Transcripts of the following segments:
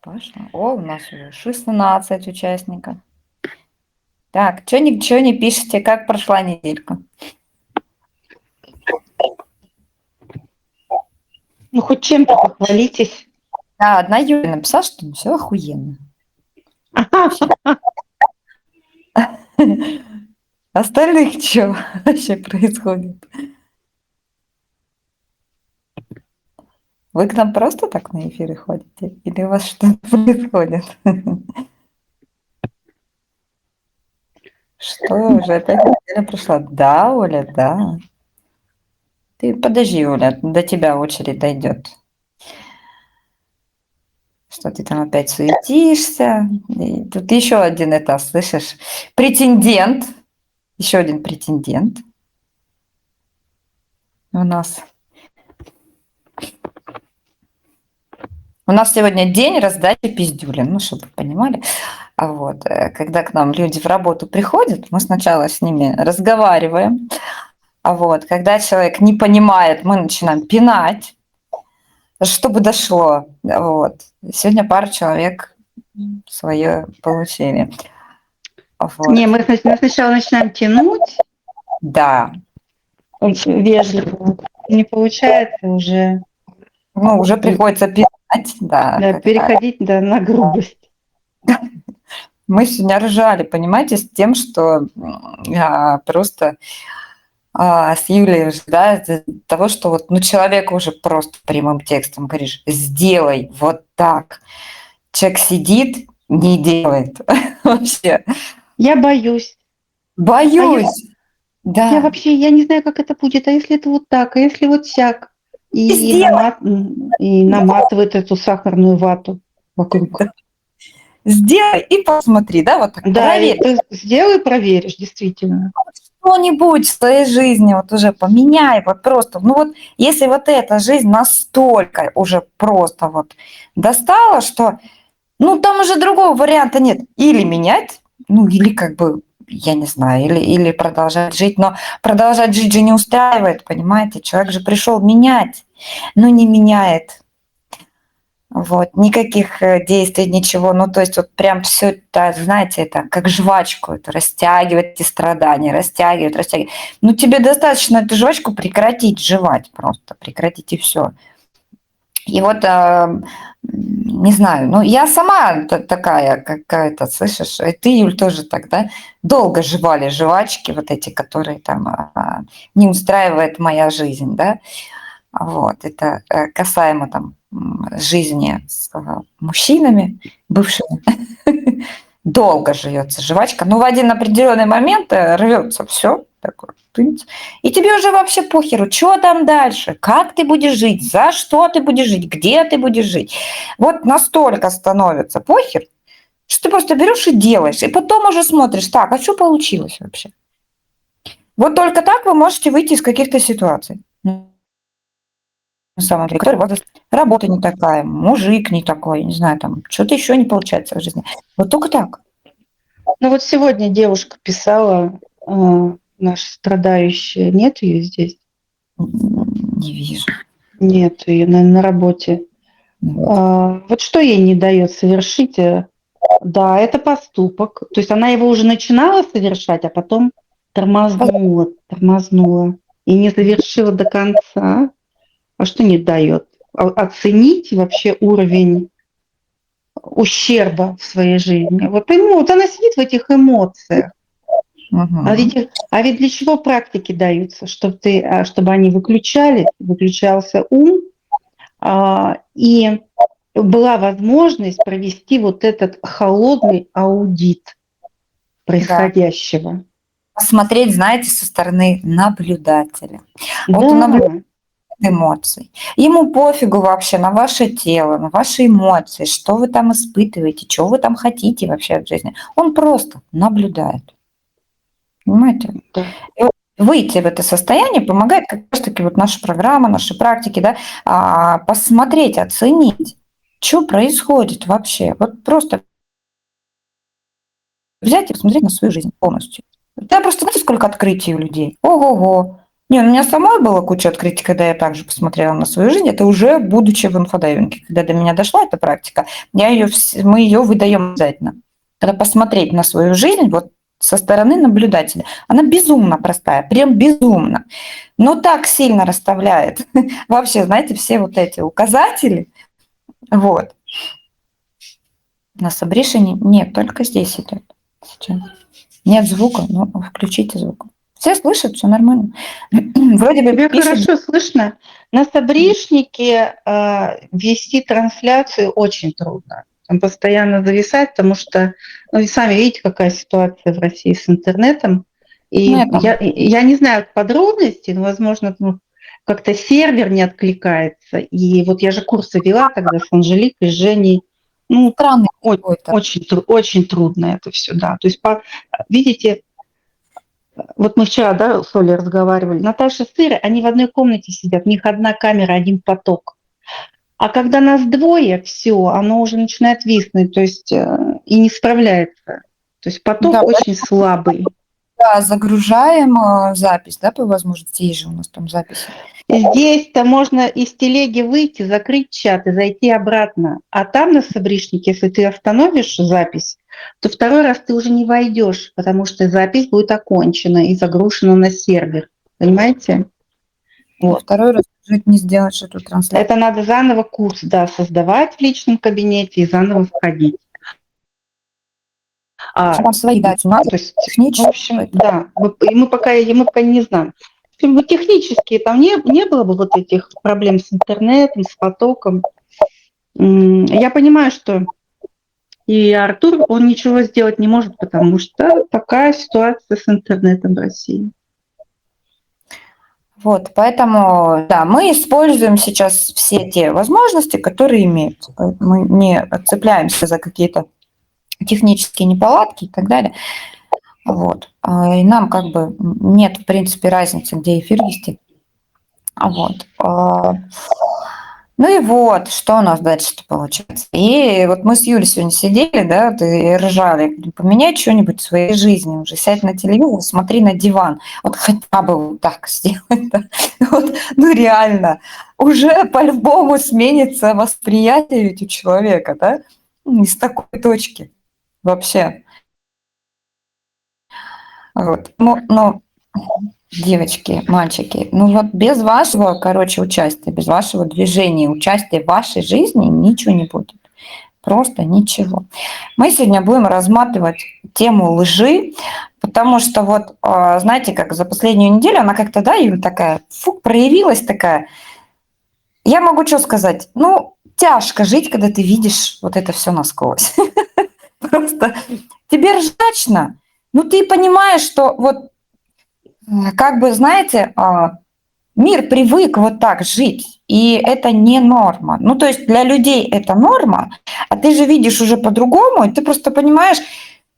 Пошла. О, у нас уже 16 участников. Так, что ничего не пишете, как прошла неделька? Ну, хоть чем-то похвалитесь. Да, одна Юля написала, что все охуенно. Вообще. Остальных что вообще происходит? Вы к нам просто так на эфиры ходите? Или у вас что-то происходит? Что уже опять неделя прошла? Да, Оля, да. Ты подожди, Оля, до тебя очередь дойдет. Что ты там опять суетишься? И тут еще один это, слышишь, претендент. Еще один претендент у нас. У нас сегодня день раздачи пиздюлин, ну, чтобы вы понимали. А вот, когда к нам люди в работу приходят, мы сначала с ними разговариваем. А вот, когда человек не понимает, мы начинаем пинать, чтобы дошло. Вот. Сегодня пара человек свое получили. Вот. Не, мы сначала начинаем тянуть Да. очень вежливо. Не получается уже Ну, уже приходится пинать, да. да, переходить на грубость. Мы сегодня ржали, понимаете, с тем, что просто с Юлей, да, из-за того, что вот, ну, человеку уже просто прямым текстом говоришь, сделай вот так. Человек сидит, не делает вообще. Я боюсь. Боюсь, Я да. вообще, я не знаю, как это будет. А если это вот так, а если вот сяк? И, Сделай, и наматывает эту сахарную вату вокруг. да. Сделай и посмотри, да, вот так Да, и проверь. ты сделай, проверишь, действительно. Что-нибудь в своей жизни вот уже поменяй, вот просто. Ну вот если вот эта жизнь настолько уже просто вот достала, что ну там уже другого варианта нет. Или менять, ну или как бы, я не знаю, или продолжать жить. Но продолжать жить же не устраивает, понимаете? Человек же пришел менять, но не меняет. Вот, никаких действий, ничего. Ну, то есть вот прям все это, знаете, это как жвачку, это растягивать эти страдания, растягивать, растягивать. Ну, тебе достаточно эту жвачку прекратить жевать просто, прекратить и все. И вот, не знаю, ну, я сама такая какая-то, слышишь, и ты, Юль, тоже так, да? Долго жевали жвачки вот эти, которые там не устраивает моя жизнь, да? Вот, это касаемо там жизни с мужчинами бывшими. Долго жуется жвачка, но в один определенный момент рвется все такое. И тебе уже вообще похеру, что там дальше, как ты будешь жить, за что ты будешь жить, где ты будешь жить. Вот настолько становится похер, что ты просто берешь и делаешь, и потом уже смотришь, так, а что получилось вообще? Вот только так вы можете выйти из каких-то ситуаций. На самом деле, который возраст, работа не такая, мужик не такой, не знаю, там что-то еще не получается в жизни. Вот только так. Ну вот сегодня девушка писала, наша страдающая, нет ее здесь? Не вижу. Нет ее на работе. Вот. Вот что ей не дает совершить? Да, это поступок. То есть она его уже начинала совершать, а потом тормознула и не завершила до конца. А что не дает? Оценить вообще уровень ущерба в своей жизни. Вот, вот она сидит в этих эмоциях. Угу. А ведь для чего практики даются? Чтобы они выключался ум, и была возможность провести вот этот холодный аудит Да. происходящего. Посмотреть, знаете, со стороны наблюдателя. Вот у Да, наблюдателя эмоций. Ему пофигу вообще на ваше тело, на ваши эмоции, что вы там испытываете, что вы там хотите вообще от жизни. Он просто наблюдает. Понимаете? да. И вот выйти в это состояние помогает как раз-таки вот наша программа, наши практики, да, посмотреть, оценить, что происходит вообще. Вот просто взять и посмотреть на свою жизнь полностью. Да, просто знаете, сколько открытий у людей? Ого-го! Не, у меня самой была куча открытий, когда я также посмотрела на свою жизнь. Это уже будучи в инфодайвинге. Когда до меня дошла эта практика, мы ее выдаем обязательно. Когда посмотреть на свою жизнь вот со стороны наблюдателя, она безумно простая, прям безумно. Но так сильно расставляет вообще, знаете, все вот эти указатели. Вот. На Сабришине нет, только здесь идет. Сейчас. Нет звука, но включите звук. Все слышат, все нормально. Вроде бы Тебя пишет. хорошо слышно. На Сабришнике вести трансляцию очень трудно. Там постоянно зависает, потому что, ну, вы сами видите, какая ситуация в России с интернетом. И Ну, это я не знаю подробностей, но, возможно, ну, как-то сервер не откликается. И вот я же курсы вела тогда с Анжеликой, с Женей. Ну, странный какой-то. очень трудно это все, да. То есть, видите, вот мы вчера, да, с Олей разговаривали. Наташа с Ирой, они в одной комнате сидят, у них одна камера, один поток. А когда нас двое, все, оно уже начинает виснуть, то есть и не справляется. То есть поток Да, очень слабый. да, загружаем запись, да, по возможности, есть же у нас там записи. Здесь-то можно из телеги выйти, закрыть чат и зайти обратно. А там на Сабришнике, если ты остановишь запись, то второй раз ты уже не войдешь, потому что запись будет окончена и загружена на сервер. Понимаете? И Вот. второй раз уже не сделаешь эту трансляцию. Это надо заново курс, да, создавать в личном кабинете и заново входить. Там свои, да, То есть, в технические. общем, да, мы пока не знаем. В общем, вот технически там не было бы вот этих проблем с интернетом, с потоком. Я понимаю, что и Артур, он ничего сделать не может, потому что такая ситуация с интернетом в России. Вот, поэтому, да, мы используем сейчас все те возможности, которые имеются. Мы не цепляемся за какие-то технические неполадки и так далее. Вот. И нам как бы нет, в принципе, разницы, где эфир вести. Вот. Ну и вот, что у нас дальше-то получается. И вот мы с Юлей сегодня сидели, да, вот и ржали. Говорю, поменяй что-нибудь в своей жизни уже. Сядь на телевизор, смотри на диван. Вот хотя бы вот так сделать. Да. Вот, ну реально. Уже по-любому сменится восприятие ведь у человека, да? Из такой точки вообще. Вот. Ну, девочки, мальчики, ну вот без вашего, короче, участия, без вашего движения, участия в вашей жизни ничего не будет. Просто ничего. Мы сегодня будем рассматривать тему лжи, потому что вот, знаете, как за последнюю неделю она как-то, да, Юля, такая, проявилась такая. Я могу что сказать? Ну, тяжко жить, когда ты видишь вот это все насквозь. Просто тебе ржачно, ну ты понимаешь, что вот как бы, знаете, мир привык вот так жить, и это не норма. Ну, то есть для людей это норма, а ты же видишь уже по-другому, и ты просто понимаешь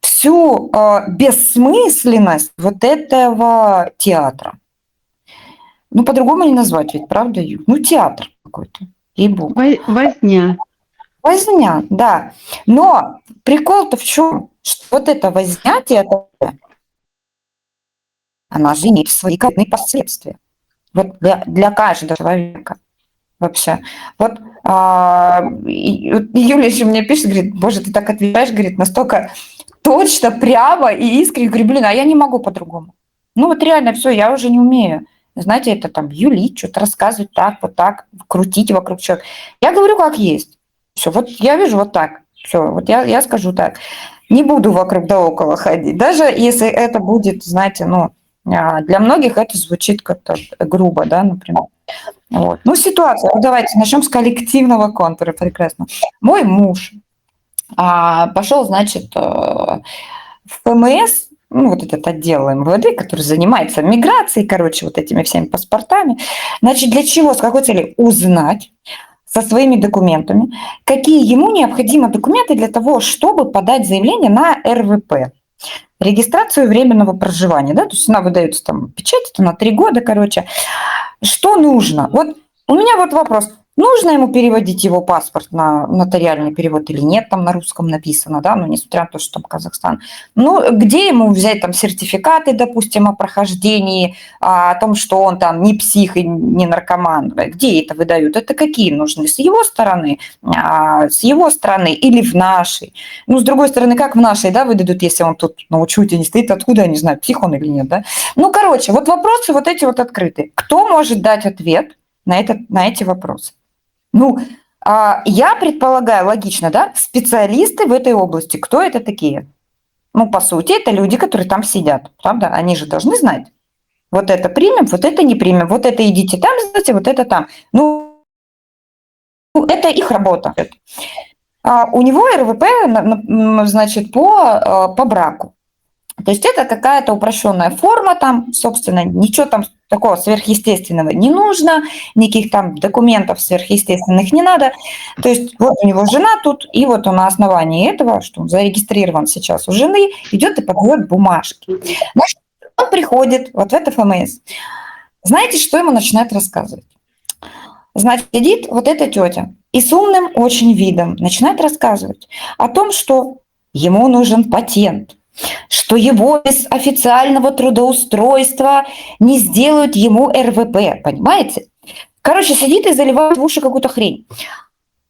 всю бессмысленность вот этого театра. Ну, по-другому не назвать ведь, правда, Ю? Ну, театр какой-то, ей-богу. Возня. Возня, да. Но прикол-то в чем? Что вот эта возня театра, она же имеет свои коренные последствия. Вот для каждого человека вообще. Вот Юля еще мне пишет, говорит, боже, ты так отвечаешь, говорит, настолько точно, прямо и искренне. Говорю, блин, а я не могу по-другому. Ну вот реально все, я уже не умею. Знаете, это там юлить, что-то рассказывать так, вот так, крутить вокруг человека. Я говорю, как есть. Все, вот я вижу вот так. Все, вот я скажу так. Не буду вокруг да около ходить. Даже если это будет, знаете, ну, для многих это звучит как-то грубо, да, например. Вот. Ну, ситуация. Ну, давайте начнем с коллективного контура. Прекрасно. Мой муж пошел, значит, в ФМС, ну, вот этот отдел МВД, который занимается миграцией, короче, вот этими всеми паспортами. Значит, для чего, с какой целью? Узнать со своими документами, какие ему необходимы документы для того, чтобы подать заявление на РВП. Регистрацию временного проживания, да, то есть она выдается там печать, это на 3 года, короче. Что нужно? Вот у меня вот вопрос. нужно ему переводить его паспорт на нотариальный перевод или нет, там на русском написано, да, но несмотря на то, что там Казахстан. Ну, где ему взять там сертификаты, допустим, о прохождении, о том, что он там не псих и не наркоман, где это выдают? Это какие нужны? С его стороны или в нашей? Ну, с другой стороны, как в нашей, да, выдадут, если он тут на учете не стоит, откуда, я не знаю, псих он или нет, да? Ну, короче, вот вопросы вот эти вот открыты. Кто может дать ответ на эти вопросы? Ну, я предполагаю, логично, да, специалисты в этой области. Кто это такие? Ну, по сути, это люди, которые там сидят, правда? Они же должны знать. Вот это примем, вот это не примем, вот это идите там, сдайте, вот это там. Ну, это их работа. У него РВП, значит, по браку. То есть это какая-то упрощенная форма там, собственно, ничего там такого сверхъестественного не нужно, никаких там документов сверхъестественных не надо. То есть вот у него жена тут, и вот он на основании этого, что он зарегистрирован сейчас у жены, идет и подает бумажки. Значит, он приходит вот в это ФМС. Знаете, что ему начинает рассказывать? Значит, сидит вот эта тетя и с умным очень видом начинает рассказывать о том, что ему нужен патент, что его без официального трудоустройства не сделают ему РВП, понимаете? Короче, сидит и заливает в уши какую-то хрень.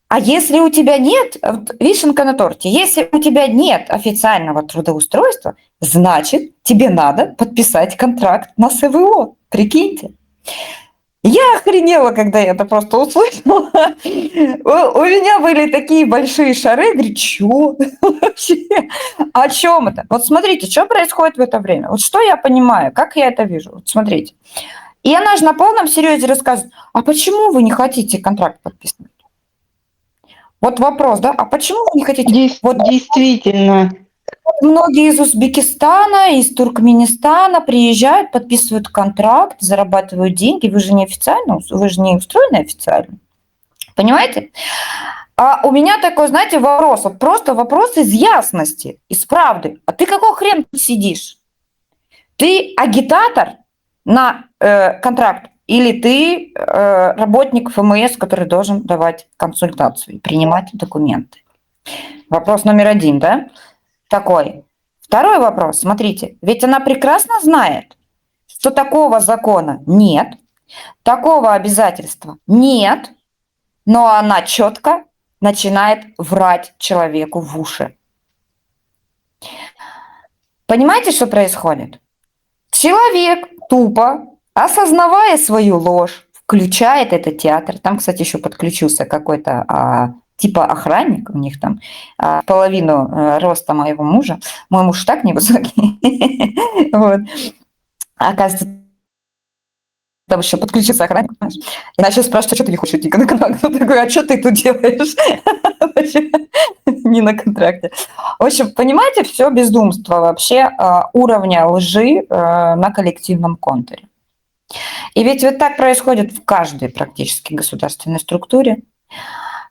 А если у тебя нет, вишенка на торте, если у тебя нет официального трудоустройства, значит, тебе надо подписать контракт на СВО, прикиньте. Я охренела, когда я это просто услышала. У меня были такие большие шары. Говорю, что вообще? О чем это? Вот смотрите, что происходит в это время. Вот что я понимаю, как я это вижу. Вот смотрите. И она же на полном серьезе рассказывает, а почему вы не хотите контракт подписывать? Вот вопрос, да? А почему вы не хотите? Вот Действительно. многие из Узбекистана, из Туркменистана приезжают, подписывают контракт, зарабатывают деньги. Вы же не официально, вы же не устроены официально. Понимаете? А у меня такой, знаете, вопрос, вот просто вопрос из ясности, из правды. А ты какого хрена тут сидишь? Ты агитатор на контракт или ты работник ФМС, который должен давать консультацию и принимать документы? Вопрос номер один, да? Такой. Второй вопрос, смотрите, ведь она прекрасно знает, что такого закона нет, такого обязательства нет, но она четко начинает врать человеку в уши. Понимаете, что происходит? Человек тупо, осознавая свою ложь, включает этот театр. Там, кстати, еще подключился какой-то типа охранник, у них там половину роста моего мужа. Мой муж так невысокий. Вот. Оказывается, там еще подключился охранник, знаешь. И начал спрашивать, а что ты не хочешь идти на контракт? Он такой, а что ты тут делаешь? Не на контракте. В общем, понимаете, все безумство вообще уровня лжи на коллективном контуре. И ведь вот так происходит в каждой практически государственной структуре.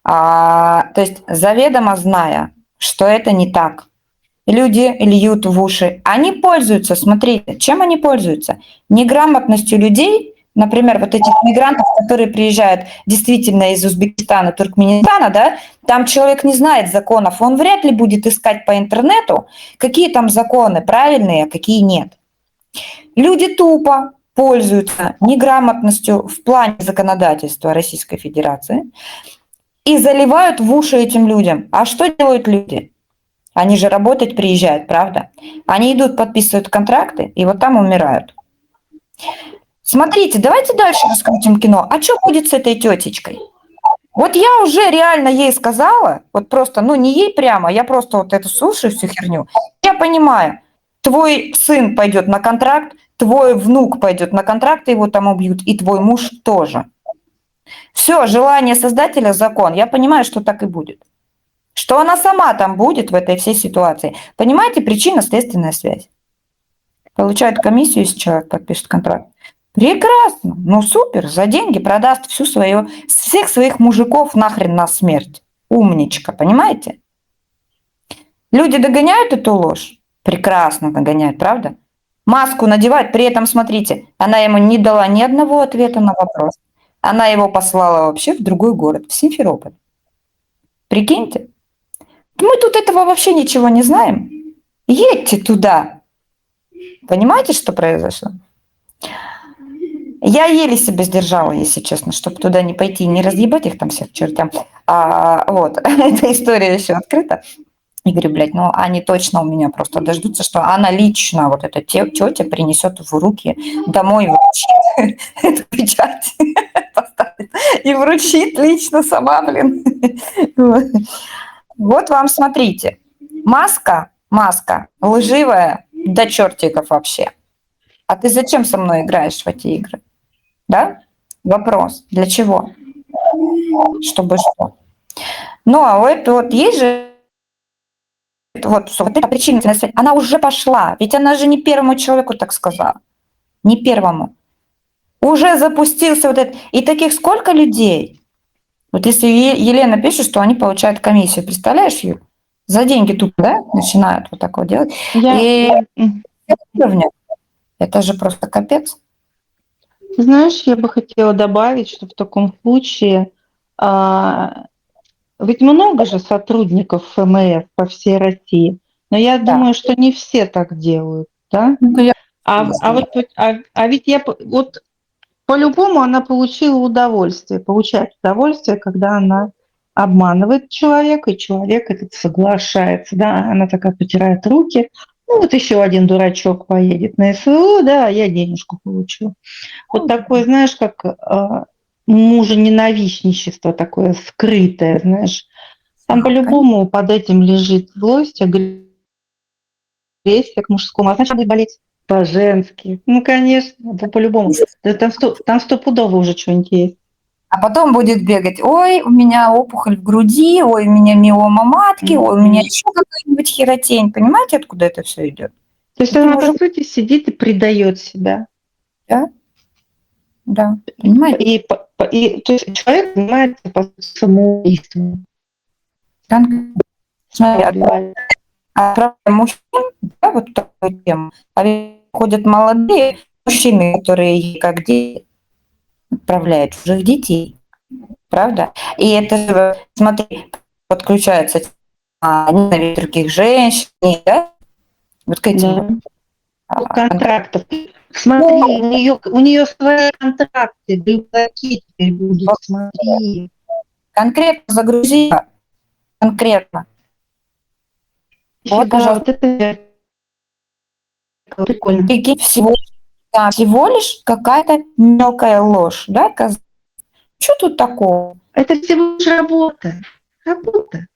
То есть заведомо зная, что это не так, люди льют в уши. Они пользуются, смотрите, чем они пользуются? Неграмотностью людей, например, вот этих мигрантов, которые приезжают действительно из Узбекистана, Туркменистана, да, там человек не знает законов, он вряд ли будет искать по интернету, какие там законы правильные, а какие нет. Люди тупо пользуются неграмотностью в плане законодательства Российской Федерации и заливают в уши этим людям. А что делают люди? Они же работать приезжают, правда? Они идут, подписывают контракты, и вот там умирают. Смотрите, давайте дальше раскрутим кино. А что будет с этой тетечкой? Вот я уже реально ей сказала, вот просто, ну не ей прямо, я просто вот эту слушаю всю херню. Я понимаю, твой сын пойдет на контракт, твой внук пойдет на контракт, его там убьют, и твой муж тоже. Все, желание создателя – закон. Я понимаю, что так и будет. Что она сама там будет в этой всей ситуации. Понимаете, причинно-следственная связь. Получает комиссию, если человек подпишет контракт. Прекрасно, ну супер, за деньги продаст всех своих мужиков нахрен на смерть. Умничка, понимаете? Люди догоняют эту ложь? Прекрасно догоняют, правда? Маску надевать, при этом, смотрите, она ему не дала ни одного ответа на вопрос. Она его послала вообще в другой город, в Симферополь. Прикиньте. Мы тут этого вообще ничего не знаем. Едьте туда. Понимаете, что произошло? Я еле себя сдержала, если честно, чтобы туда не пойти, не разъебать их там всех к чертям. Вот, эта история еще открыта. И говорю, блядь, ну они точно у меня просто дождутся, что она лично, вот эта тетя, принесет в руки домой и вручит эту печать, поставит и вручит лично сама, блин. Вот вам, смотрите, маска лживая до чертиков вообще. А ты зачем со мной играешь в эти игры? Да? Вопрос. Для чего? Чтобы что? Ну, а вот есть же вот эта причинительная связь, она уже пошла. Ведь она же не первому человеку так сказала. Не первому. Уже запустился вот этот. И таких сколько людей? Вот если Елена пишет, что они получают комиссию, представляешь, Юль? За деньги тут, да, начинают вот так вот делать. И это же просто капец. Знаешь, я бы хотела добавить, что в таком случае ведь много же сотрудников ФМС по всей России, но я думаю, что не все так делают, да? Ведь я вот по-любому она получила удовольствие, получает удовольствие, когда она обманывает человека, и человек этот соглашается, да, она такая потирает руки, ну вот еще один дурачок поедет на СВО, да, я денежку получу. Вот такое, знаешь, как мужененавистничество такое скрытое, знаешь. Там по-любому под этим лежит злость, агрессия к мужскому, а значит, будет болеть по-женски. Ну, конечно, по-любому. Да, там стопудово уже что-нибудь есть. А потом будет бегать, ой, у меня опухоль в груди, ой, у меня миома матки, ой, у меня еще какая-нибудь херотень. Понимаете, откуда это все идет? То есть она, по сути, сидит и предает себя. Да, да, понимаете? И то есть человек занимается по самоубийством. Смотри, а мужчин, да, вот такую тему, а ведь ходят молодые мужчины, которые как дети отправляют чужих детей. Правда? И это же, смотри, подключается ненависть других женщин, да? Вот к этим. Да. Контрактов. Смотри, у нее свои контракты, бюджеты теперь будут, смотри. Конкретно загрузи, конкретно. Вот, пожалуйста. Вот это прикольно. Всего лишь какая-то мелкая ложь, да? Что тут такого? Это всего лишь работа. Работа.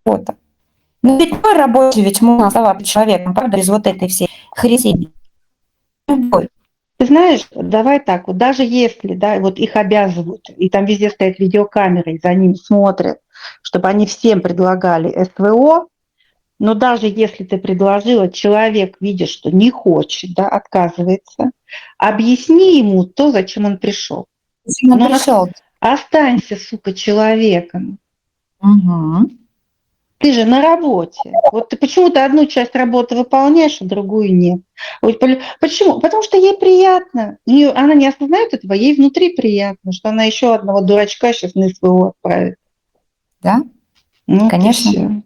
Работа. Ну ведь твой рабочий ведь можно оставаться человеком, правда, без вот этой всей хрени. Любой. Ты знаешь, давай так, вот даже если, да, вот их обязывают, и там везде стоят видеокамеры, и за ними смотрят, чтобы они всем предлагали СВО, но даже если ты предложила, человек, видя, что не хочет, да, отказывается, объясни ему то, зачем он пришел. Останься, сука, человеком. Угу. Ты же на работе. Вот ты почему-то одну часть работы выполняешь, а другую нет. Вот почему? Потому что ей приятно. Она не осознает этого, ей внутри приятно, что она еще одного дурачка сейчас на СВО отправит. Да, ну, конечно.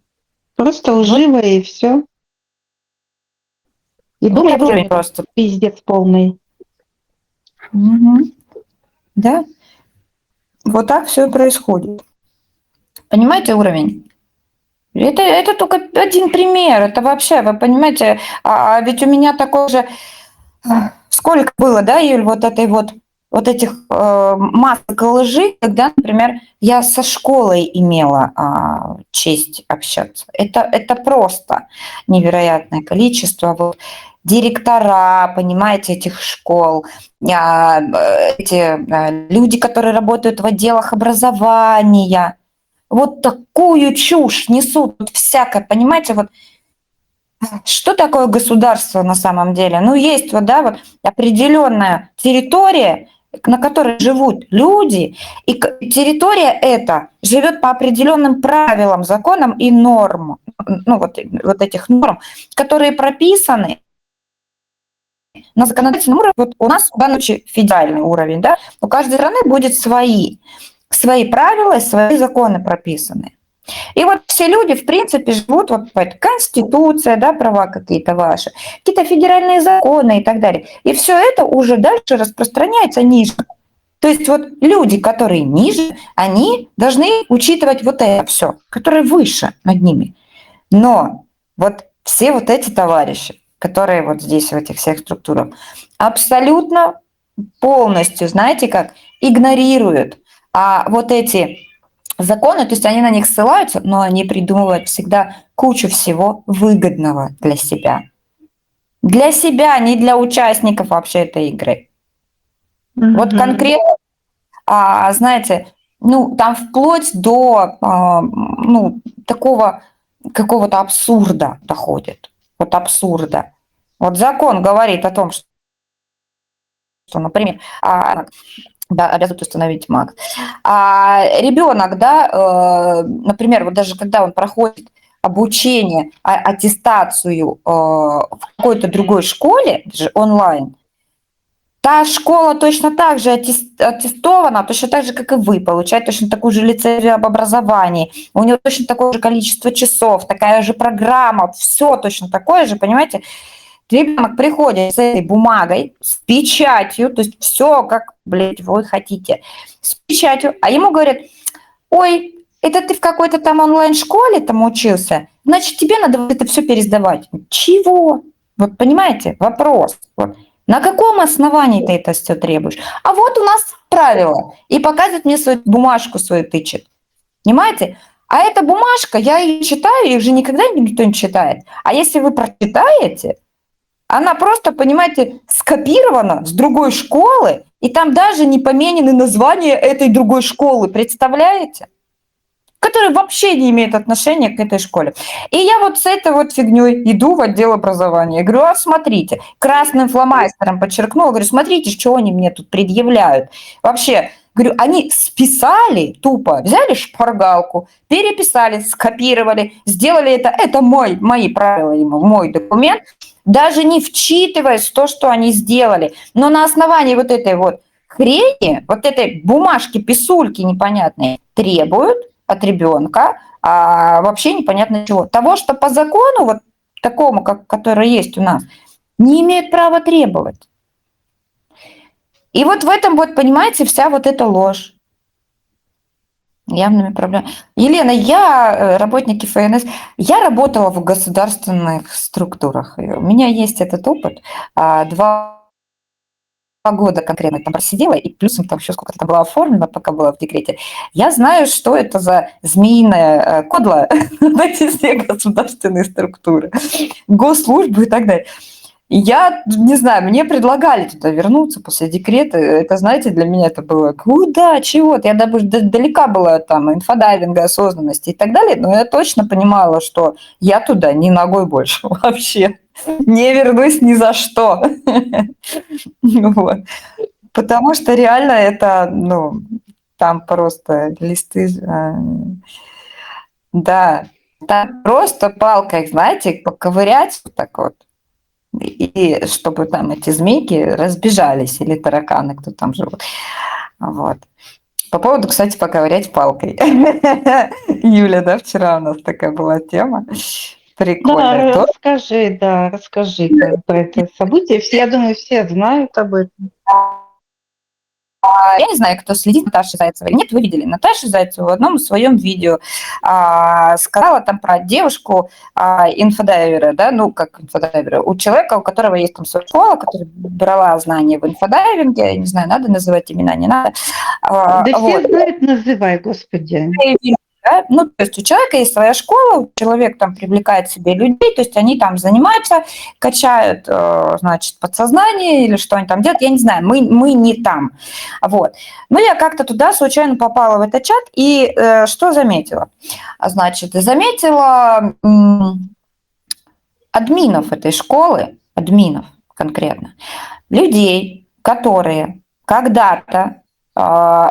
Просто лживая и все. И думать просто пиздец полный. Угу. Да. Вот так все и происходит. Понимаете уровень? Это только один пример. Это вообще, вы понимаете, ведь у меня такое же... Сколько было, да, Юль, вот этой вот этих масок лжи, когда, например, я со школой имела честь общаться. Это просто невероятное количество. Вот, директора, понимаете, этих школ, эти люди, которые работают в отделах образования, вот такую чушь несут, вот всякое, понимаете, вот что такое государство на самом деле? Ну, есть вот, да, вот определенная территория, на которой живут люди, и территория эта живет по определенным правилам, законам и нормам, ну, вот этих норм, которые прописаны на законодательном уровне, вот у нас в данном случае федеральный уровень, да, у каждой страны будет свои правила и свои законы прописаны. И вот все люди, в принципе, живут вот по этой конституция, да, права какие-то ваши, какие-то федеральные законы и так далее. И все это уже дальше распространяется ниже. То есть вот люди, которые ниже, они должны учитывать вот это все, которые выше над ними. Но вот все вот эти товарищи, которые вот здесь в этих всех структурах, абсолютно полностью, знаете как, игнорируют вот эти законы, то есть они на них ссылаются, но они придумывают всегда кучу всего выгодного для себя. Для себя, не для участников вообще этой игры. Вот конкретно, знаете, ну, там вплоть до, ну, такого какого-то абсурда доходит. Вот абсурда. Вот закон говорит о том, что например, да, обязуют установить МАК. Ребенок, да, например, вот даже когда он проходит обучение, аттестацию в какой-то другой школе, даже онлайн, та школа точно так же аттестована, точно так же, как и вы, получает точно такую же лицензию об образовании. У него точно такое же количество часов, такая же программа, все точно такое же, понимаете? Ребенок приходит с этой бумагой, с печатью, то есть все, как, блядь, вы хотите, с печатью, а ему говорят, ой, это ты в какой-то там онлайн-школе там учился, значит, тебе надо вот это все пересдавать. Чего? Вот понимаете, вопрос. Вот. На каком основании ты это все требуешь? А вот у нас правила. И показывает мне свою бумажку свою тычет. Понимаете? А эта бумажка, я ее читаю, и уже никогда никто не читает. А если вы прочитаете, она просто, понимаете, скопирована с другой школы, и там даже не поменены названия этой другой школы, представляете? Которые вообще не имеют отношения к этой школе. И я вот с этой вот фигней иду в отдел образования. Я говорю, смотрите, красным фломастером подчеркнула, говорю, смотрите, что они мне тут предъявляют. Вообще, говорю, они списали тупо, взяли шпаргалку, переписали, скопировали, сделали это мои правила, мой документ, даже не вчитываясь в то, что они сделали. Но на основании вот этой вот хрени, вот этой бумажки, писульки непонятные, требуют от ребенка вообще непонятно чего. Того, что по закону, вот такому, который есть у нас, не имеют права требовать. И вот в этом, вот, понимаете, вся вот эта ложь. Явными проблемами. Елена, я работник ФНС, я работала в государственных структурах. У меня есть этот опыт. 2 года конкретно там просидела, и плюсом там еще сколько-то была оформлено, пока была в декрете. Я знаю, что это за змеиное кодло, эти все государственные структуры, госслужбы и так далее. Я не знаю, мне предлагали туда вернуться после декрета. Это, знаете, для меня это было куда, чего-то. Я далека была там инфодайвинга, осознанности и так далее, но я точно понимала, что я туда ни ногой больше вообще не вернусь ни за что. Вот. Потому что реально это, ну, там просто листы, да, там просто палкой, знаете, поковырять вот так вот. И чтобы там эти змейки разбежались, или тараканы, кто там живут. Вот. По поводу, кстати, поковырять палкой. Юля, да, вчера у нас такая была тема. Прикольно. Да, расскажи про это событие. Я думаю, все знают об этом. Я не знаю, кто следит за Наташей Зайцевой. Нет, вы видели Наташу Зайцеву в одном своем видео. Сказала там про девушку инфодайвера, да, ну, как инфодайвера, у человека, у которого есть там своя школа, которая брала знания в инфодайвинге, я не знаю, надо называть имена, не надо. Да все знают, называй, господи. Да? Ну, то есть у человека есть своя школа, человек там привлекает к себе людей, то есть они там занимаются, качают, значит, подсознание или что они там делают, я не знаю, мы не там. Вот. Но я как-то туда случайно попала в этот чат и что заметила? Значит, заметила админов этой школы, админов конкретно, людей, которые когда-то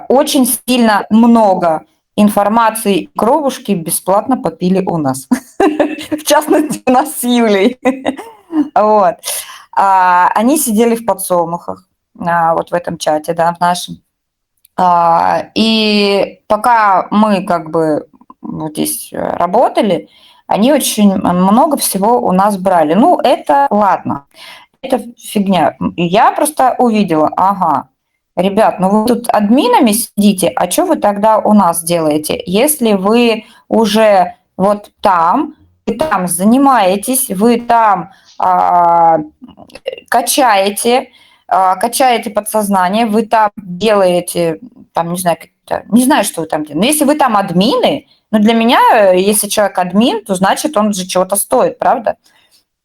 очень сильно много информации и кровушки бесплатно попили у нас. В частности, у нас с Юлей. Вот. Они сидели в подсолнухах, вот в этом чате, да, в нашем. И пока мы как бы вот здесь работали, они очень много всего у нас брали. Ну, это ладно, это фигня. И я просто увидела, ага, ребят, ну вы тут админами сидите, а что вы тогда у нас делаете? Если вы уже вот там, вы там занимаетесь, вы там качаете, качаете подсознание, вы там делаете, там, не знаю, что вы там делаете. Но если вы там админы, ну, для меня, если человек админ, то значит, он же чего-то стоит, правда?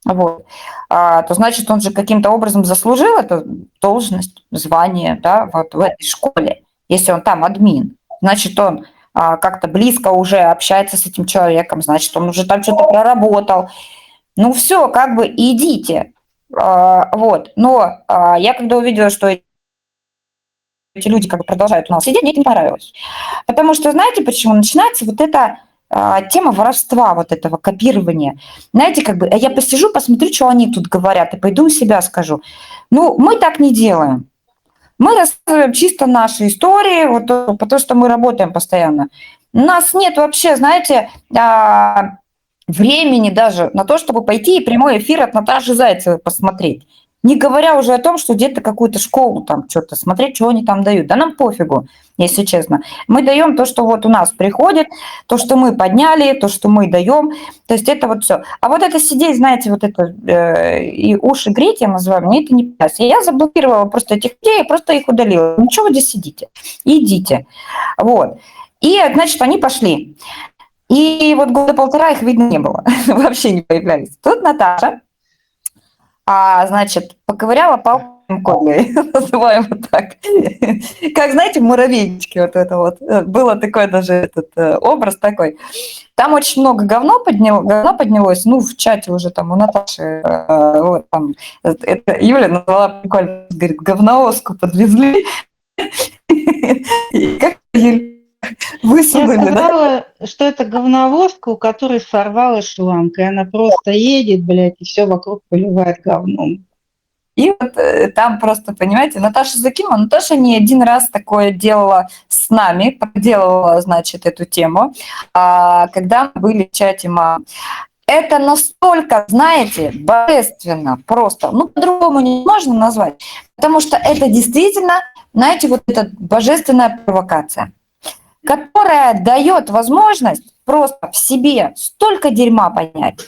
Вот. То значит, он же каким-то образом заслужил эту должность, звание, да, вот в этой школе. Если он там админ, значит, он как-то близко уже общается с этим человеком, значит, он уже там что-то проработал. Ну, все, как бы идите. Вот. Но я когда увидела, что эти люди как бы продолжают у нас сидеть, мне это не понравилось. Потому что, знаете, почему? Начинается вот эта тема воровства, вот этого копирования. Знаете, как бы я посижу, посмотрю, что они тут говорят, и пойду у себя скажу. Ну, мы так не делаем. Мы рассказываем чисто наши истории, вот, потому что мы работаем постоянно. У нас нет вообще, знаете, времени даже на то, чтобы пойти и прямой эфир от Наташи Зайцевой посмотреть. Не говоря уже о том, что где-то какую-то школу там что-то смотреть, что они там дают. Да нам пофигу, если честно. Мы даем то, что вот у нас приходит, то, что мы подняли, то, что мы даем. То есть это вот все. А вот это сидеть, знаете, вот это и уши греть, я называю, мне это не понравилось. Я заблокировала просто этих людей, просто их удалила. Ну, что вы здесь сидите? Идите. Вот. И, значит, они пошли. И вот года полтора их видно не было. Вообще не появлялись. Тут Наташа, значит, поковыряла палкой коглой, называем вот так. Как, знаете, муравейнички вот это вот. Было такой даже этот образ такой. Там очень много говно поднялось, ну, в чате уже там у Наташи, вот там, это Юля назвала прикольно, говорит, говнооску подвезли. И как Юля Я высунули, да? сказала, что это говновозка, у которой сорвала шланг, и она просто едет, блядь, и все вокруг поливает говном. И вот там просто, понимаете, Наташа закинула. Наташа не один раз такое делала с нами, проделывала, значит, эту тему, когда мы были в чате мам. Это настолько, знаете, божественно просто, ну, по-другому не можно назвать, потому что это действительно, знаете, вот эта божественная провокация, которая дает возможность просто в себе столько дерьма понять,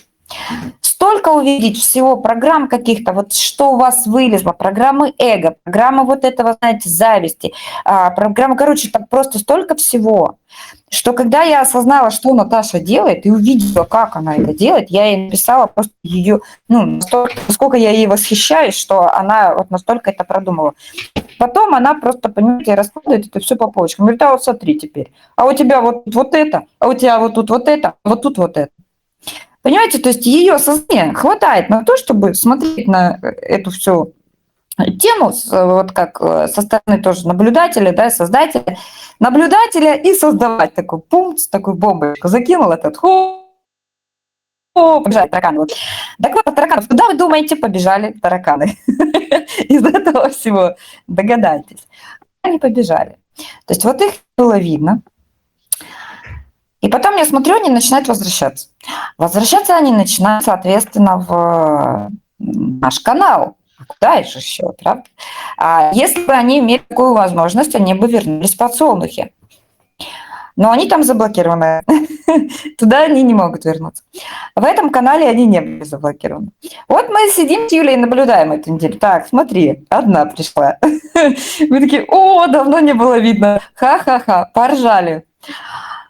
столько увидеть всего программ каких-то, вот что у вас вылезло, программы эго, программы вот этого, знаете, зависти, программы, короче, там просто столько всего, что когда я осознала, что Наташа делает, и увидела, как она это делает, я ей написала просто ее, ну, настолько, насколько я ей восхищаюсь, что она вот настолько это продумала. Потом она просто, понимаете, раскладывает это все по полочкам. Говорит, а вот смотри теперь, а у тебя вот это, а у тебя вот тут вот это, вот тут вот это. Понимаете, то есть ее сознание хватает на то, чтобы смотреть на эту всю тему, вот как со стороны тоже наблюдателя, да, создателя, наблюдателя и создавать такой пункт, такую бомбочку, закинул этот, побежали тараканы. Вот. Так вот, тараканов, куда вы думаете, побежали тараканы? Из этого всего догадайтесь. Они побежали. То есть вот их было видно. И потом я смотрю, они начинают возвращаться. Возвращаться они начинают, соответственно, в наш канал. А куда же еще, правда? Если бы они имели такую возможность, они бы вернулись в подсолнухи. Но они там заблокированы. Туда они не могут вернуться. В этом канале они не были заблокированы. Вот мы сидим с Юлей и наблюдаем эту неделю. Так, смотри, одна пришла. Мы такие, о, давно не было видно. Ха-ха-ха, поржали.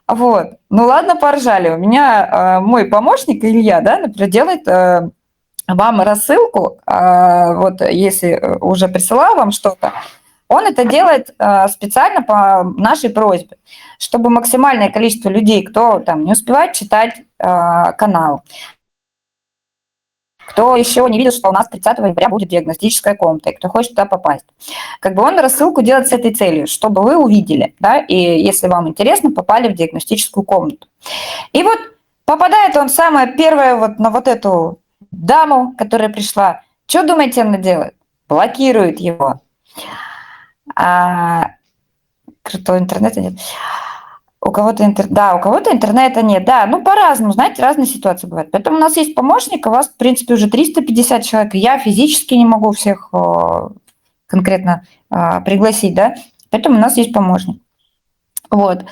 Вот. Ну ладно, поржали. У меня мой помощник Илья, да, например, делает вам рассылку, вот если уже присылал вам что-то, он это делает специально по нашей просьбе, чтобы максимальное количество людей, кто там не успевает читать канал, кто еще не видел, что у нас 30 января будет диагностическая комната, и кто хочет туда попасть. Как бы он рассылку делает с этой целью, чтобы вы увидели, да, и если вам интересно, попали в диагностическую комнату. И вот попадает он самое первое вот на вот эту даму, которая пришла, Что думаете, она делает? Блокирует его. А, крутого интернета нет. У кого-то да, у кого-то интернета нет, да, ну по-разному, знаете, разные ситуации бывают. Поэтому у нас есть помощник, у вас, в принципе, уже 350 человек, и я физически не могу всех конкретно пригласить, да, поэтому у нас есть помощник. Вот.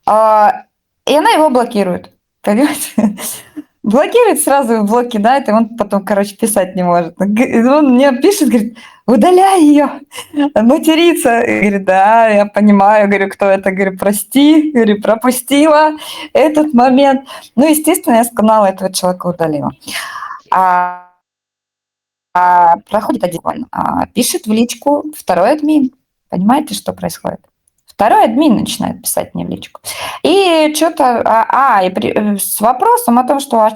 И она его блокирует, понимаете? Блокирует сразу в блок кидает, и он потом, короче, писать не может. Он мне пишет, говорит, удаляй ее, материться. И говорит, да, я понимаю, говорю, кто это, говорю, прости, говорю, пропустила этот момент. Ну, естественно, я с канала этого человека удалила. Проходит один, пишет в личку второй админ. Понимаете, что происходит? Второй админ начинает писать мне в личку. И что-то, с вопросом о том, что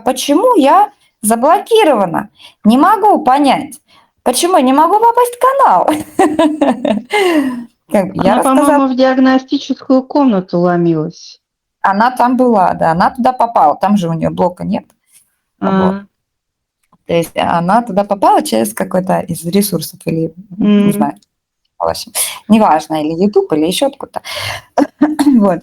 почему я заблокирована? Не могу понять. Почему я не могу попасть в канал? Она, по-моему, в диагностическую комнату ломилась. Она там была, да, она туда попала. Там же у нее блока нет. Вот. То есть она туда попала через какой-то из ресурсов или, не знаю, неважно, или YouTube, или еще откуда-то. Вот.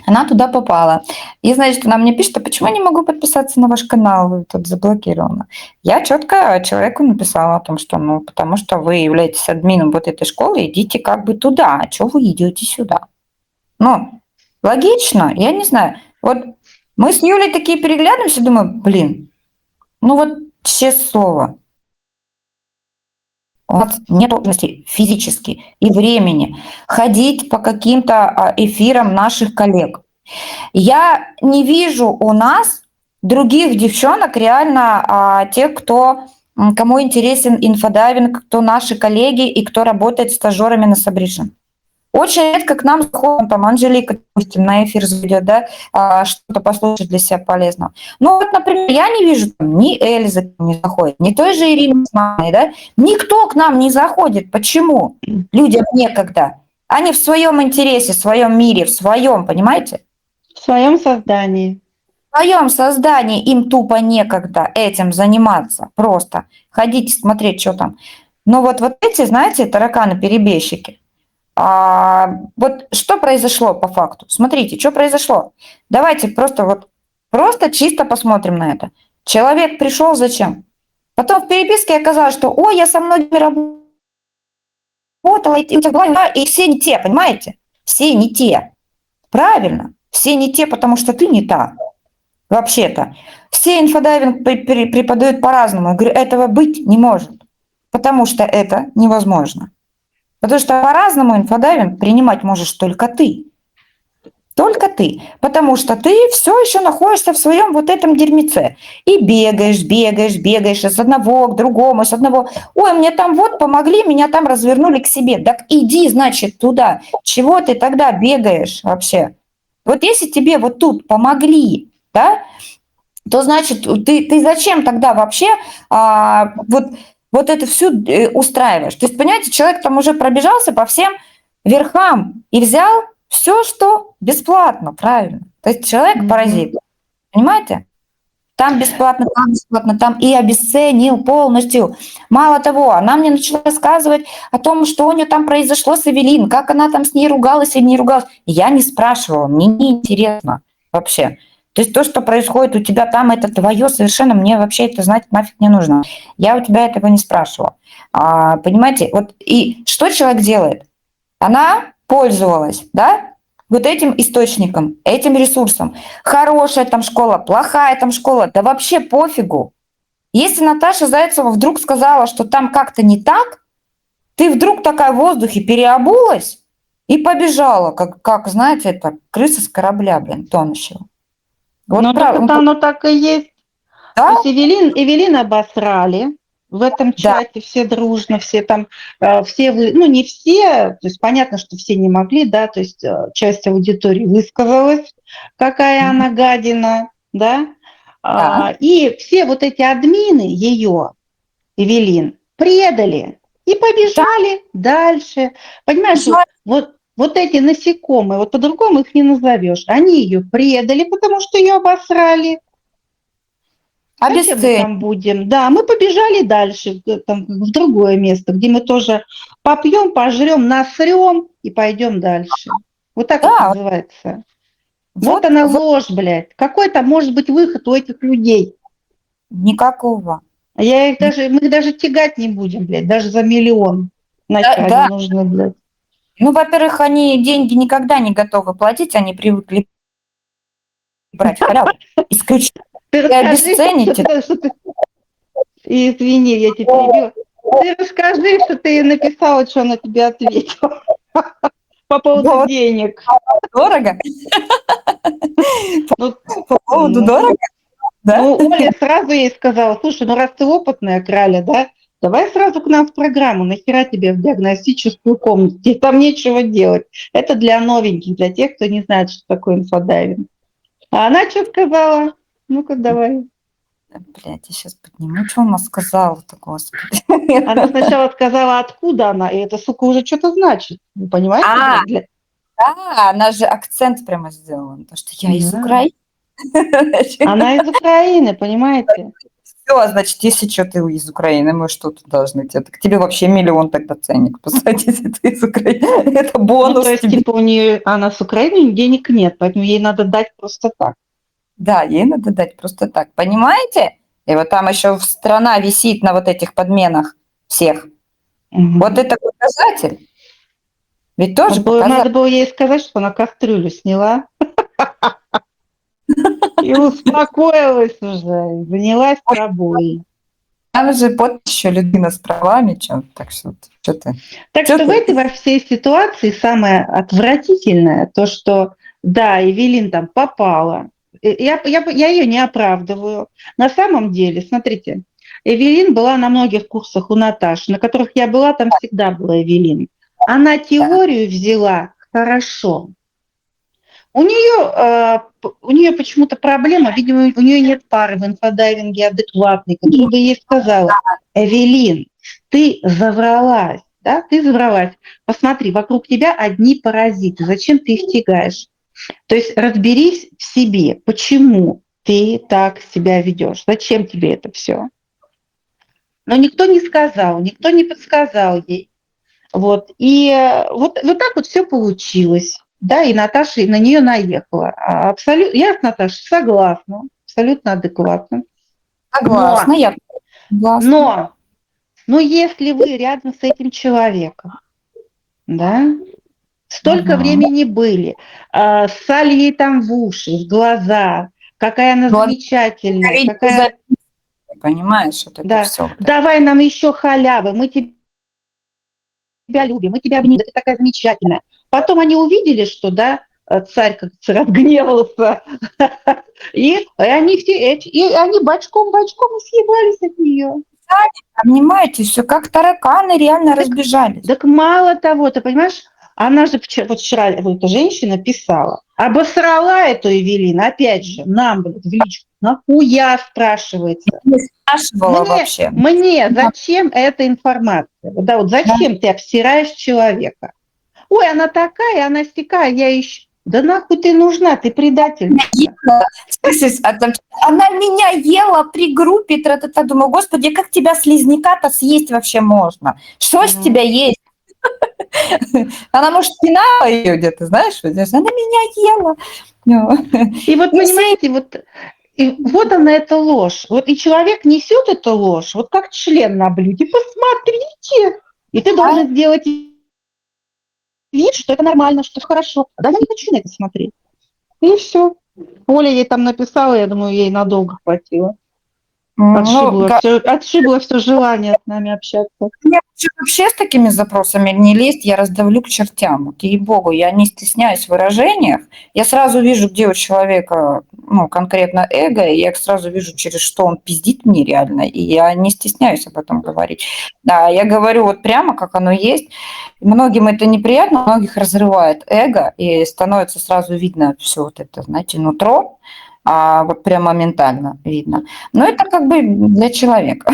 Она туда попала. И, значит, она мне пишет, а почему я не могу подписаться на ваш канал? Вы тут заблокированы. Я четко человеку написала о том, что, ну, потому что вы являетесь админом вот этой школы, идите как бы туда. А чего вы идете сюда? Ну, логично, я не знаю. Вот мы с Юлей такие переглядываемся, думаю, блин, ну вот честное слово, у нас нет возможности физически и времени ходить по каким-то эфирам наших коллег. Я не вижу у нас других девчонок, реально тех, кому интересен инфодайвинг, кто наши коллеги и кто работает стажерами на Сабришн. Очень редко к нам заходит, там, Анжелика, допустим, на эфир зайдет, да, что-то послушать для себя полезного. Ну, вот, например, я не вижу, там, ни Эльзы не заходит, ни той же Ирины, да, никто к нам не заходит. Почему? Людям некогда. Они в своем интересе, в своем мире, в своем, понимаете? В своем создании. В своем создании им тупо некогда этим заниматься. Просто ходить и смотреть, что там. Но вот эти, знаете, тараканы-перебежчики, вот что произошло по факту? Смотрите, что произошло. Давайте просто чисто посмотрим на это. Человек пришел зачем? Потом в переписке оказалось, что я со многими работала, и у тебя была, и все не те, понимаете? Все не те. Правильно. Все не те, потому что ты не та. Вообще-то. Все инфодайвинг преподают по-разному. Я говорю, этого быть не может. Потому что это невозможно. Потому что по-разному инфодайвинг принимать можешь только ты. Только ты. Потому что ты все еще находишься в своем вот этом дерьмице. И бегаешь из одного к другому, с одного. Ой, мне там вот помогли, меня там развернули к себе. Так иди, значит, туда. Чего ты тогда бегаешь вообще? Вот если тебе вот тут помогли, да, то значит, ты зачем тогда вообще вот это все устраиваешь? То есть, понимаете, человек там уже пробежался по всем верхам и взял все, что бесплатно, правильно? То есть человек паразит, понимаете? Там бесплатно, там и обесценил полностью. Мало того, она мне начала рассказывать о том, что у нее там произошло с Эвелин, как она там с ней ругалась или не ругалась. Я не спрашивала, мне не интересно вообще. То есть то, что происходит у тебя там, это твое совершенно, мне вообще это знать нафиг не нужно. Я у тебя этого не спрашивала. Понимаете, вот и что человек делает? Она пользовалась, да, вот этим источником, этим ресурсом. Хорошая там школа, плохая там школа, да вообще пофигу. Если Наташа Зайцева вдруг сказала, что там как-то не так, ты вдруг такая в воздухе переобулась и побежала, как знаете, это крыса с корабля, тонущего. Вот оно так и есть. Да? То есть Эвелин обосрали. В этом чате да. Все дружно, все там, все, ну не все, то есть понятно, что все не могли, да, то есть часть аудитории высказалась, какая она гадина, да, и все вот эти админы ее, Эвелин, предали и побежали дальше, понимаешь, вот эти насекомые, вот по-другому их не назовешь, они ее предали, потому что ее обосрали. Зачем мы Обесценивать. там будем? Да, мы побежали дальше, там, в другое место, где мы тоже попьем, пожрем, насрем и пойдем дальше. Вот так это Да, называется. Вот вот, она вот ложь, блядь. Какой там может быть выход у этих людей? никакого. А мы их даже тягать не будем, блядь, даже за миллион. Да, Нахер они да. нужны, блядь. Ну, во-первых, они деньги никогда не готовы платить, они привыкли брать халяву, исключить Ты и расскажи, обесценить. извини, я тебя перебила. Ты расскажи, что ты написала, что она тебе ответила по поводу Вот денег. дорого, Ну, по поводу ну, дорого, да? ну, Оля сразу ей сказала, слушай, ну раз ты опытная краля, да, давай сразу к нам в программу, нахера тебе в диагностическую комнату, тебе там нечего делать. Это для новеньких, для тех, кто не знает, что такое инфодайвинг. А она что сказала? Ну-ка, давай. Блядь, я сейчас подниму, что она сказала-то, господи. Она сначала сказала, откуда она, и это, сука, уже что-то значит. Вы понимаете, А, блядь? да, она же акцент прямо сделала, потому что я из Да. Украины. Она из Украины, понимаете? Все, значит, если что, ты из Украины, мы что тут должны тебе? Так тебе вообще миллион тогда ценник посадить, если ты из Украины. Это Ну, то бонус есть, тебе. типа, у нее, она с Украины, денег нет, поэтому ей надо дать просто так. Да, ей надо дать просто так, понимаете? И вот там еще страна висит на вот этих подменах всех. Вот Мгм. это показатель. Ведь тоже Надо показатель. было ей сказать, что она кастрюлю сняла и успокоилась уже, занялась собой. Там же под еще людина с правами, чё, так что ты? Так Что что в ты? этой во всей ситуации самое отвратительное, то, что, да, Эвелин там попала. Я ее не оправдываю. На самом деле, смотрите, Эвелин была на многих курсах у Наташи, на которых я была, там всегда была Эвелин. Она Да. теорию взяла хорошо. У нее почему-то проблема, видимо, у нее нет пары в инфодайвинге адекватной, которая бы ей сказала, Эвелин, ты завралась, да, ты завралась. Посмотри, вокруг тебя одни паразиты, зачем ты их тягаешь? То есть разберись в себе, почему ты так себя ведешь, зачем тебе это все. Но никто не сказал, никто не подсказал ей. Вот. И вот так вот все получилось. Да, и Наташа на нее наехала. Я с Наташей согласна, абсолютно адекватно. Согласна, Но, я согласна. но, но если вы рядом с этим человеком, да, столько Мгм. времени были, ссали ей там в уши, в глаза, какая она Ну, а замечательная, ведь не какая, понимаешь, вот это да, все. Вот это. давай нам еще халявы, мы тебя любим, мы тебя обнимем, ты такая замечательная. Потом они увидели, что, да, царь как разгневался, и они бочком съебались от нее. Понимаете, все как тараканы реально Так, разбежались. так мало того, ты понимаешь, она же вчера вот эта женщина писала, обосрала эту Эвелину, опять же, нам, блядь, в личку, нахуя, спрашивается. Не спрашивала Мне, вообще. мне зачем эта информация? Да, вот Да. зачем ты обсираешь человека? Ой, она такая, она стекая, я ищу. Да нахуй ты нужна, ты предательница. Ела. Слышишь, она меня ела при группе, тра-та-та. Думаю, господи, как тебя слизняка-то съесть вообще можно? Что с тебя есть? Она, может, пинала ее где-то, знаешь, вот здесь. Она меня ела. Ну, И вот не все. понимаете, и вот она эта ложь. Вот и человек несет эту ложь, вот как член на блюде. Посмотрите. И ты должен сделать вид, что это нормально, что хорошо. Да я не хочу на это смотреть. И все. Оля ей там написала, я думаю, ей надолго хватило. Ну, Отшибло все желание с нами общаться. я лучше вообще с такими запросами не лезть, я раздавлю к чертям. Вот, ей-богу, я не стесняюсь в выражениях. Я сразу вижу, где у человека, ну, конкретно эго, и я сразу вижу, через что он пиздит мне реально, и я не стесняюсь об этом говорить. Да, я говорю вот прямо, как оно есть. Многим это неприятно, многих разрывает эго, и становится сразу видно все вот это, знаете, нутро, вот прям моментально видно. Но это как бы для человека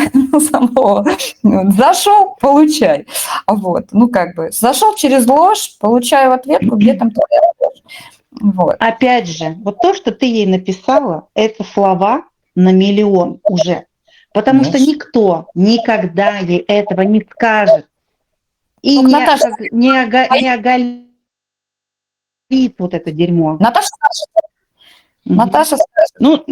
самого. Зашел, получай. Вот, ну как бы, зашел через ложь, получаю ответку, где там твоя ложь. Вот. Опять же, вот то, что ты ей написала, это слова, на миллион уже. Потому что Конечно. никто никогда ей этого не скажет. И Только Наташа, не оголит вот это дерьмо. Наташа скажет, Мгм. Наташа скажет. Ну,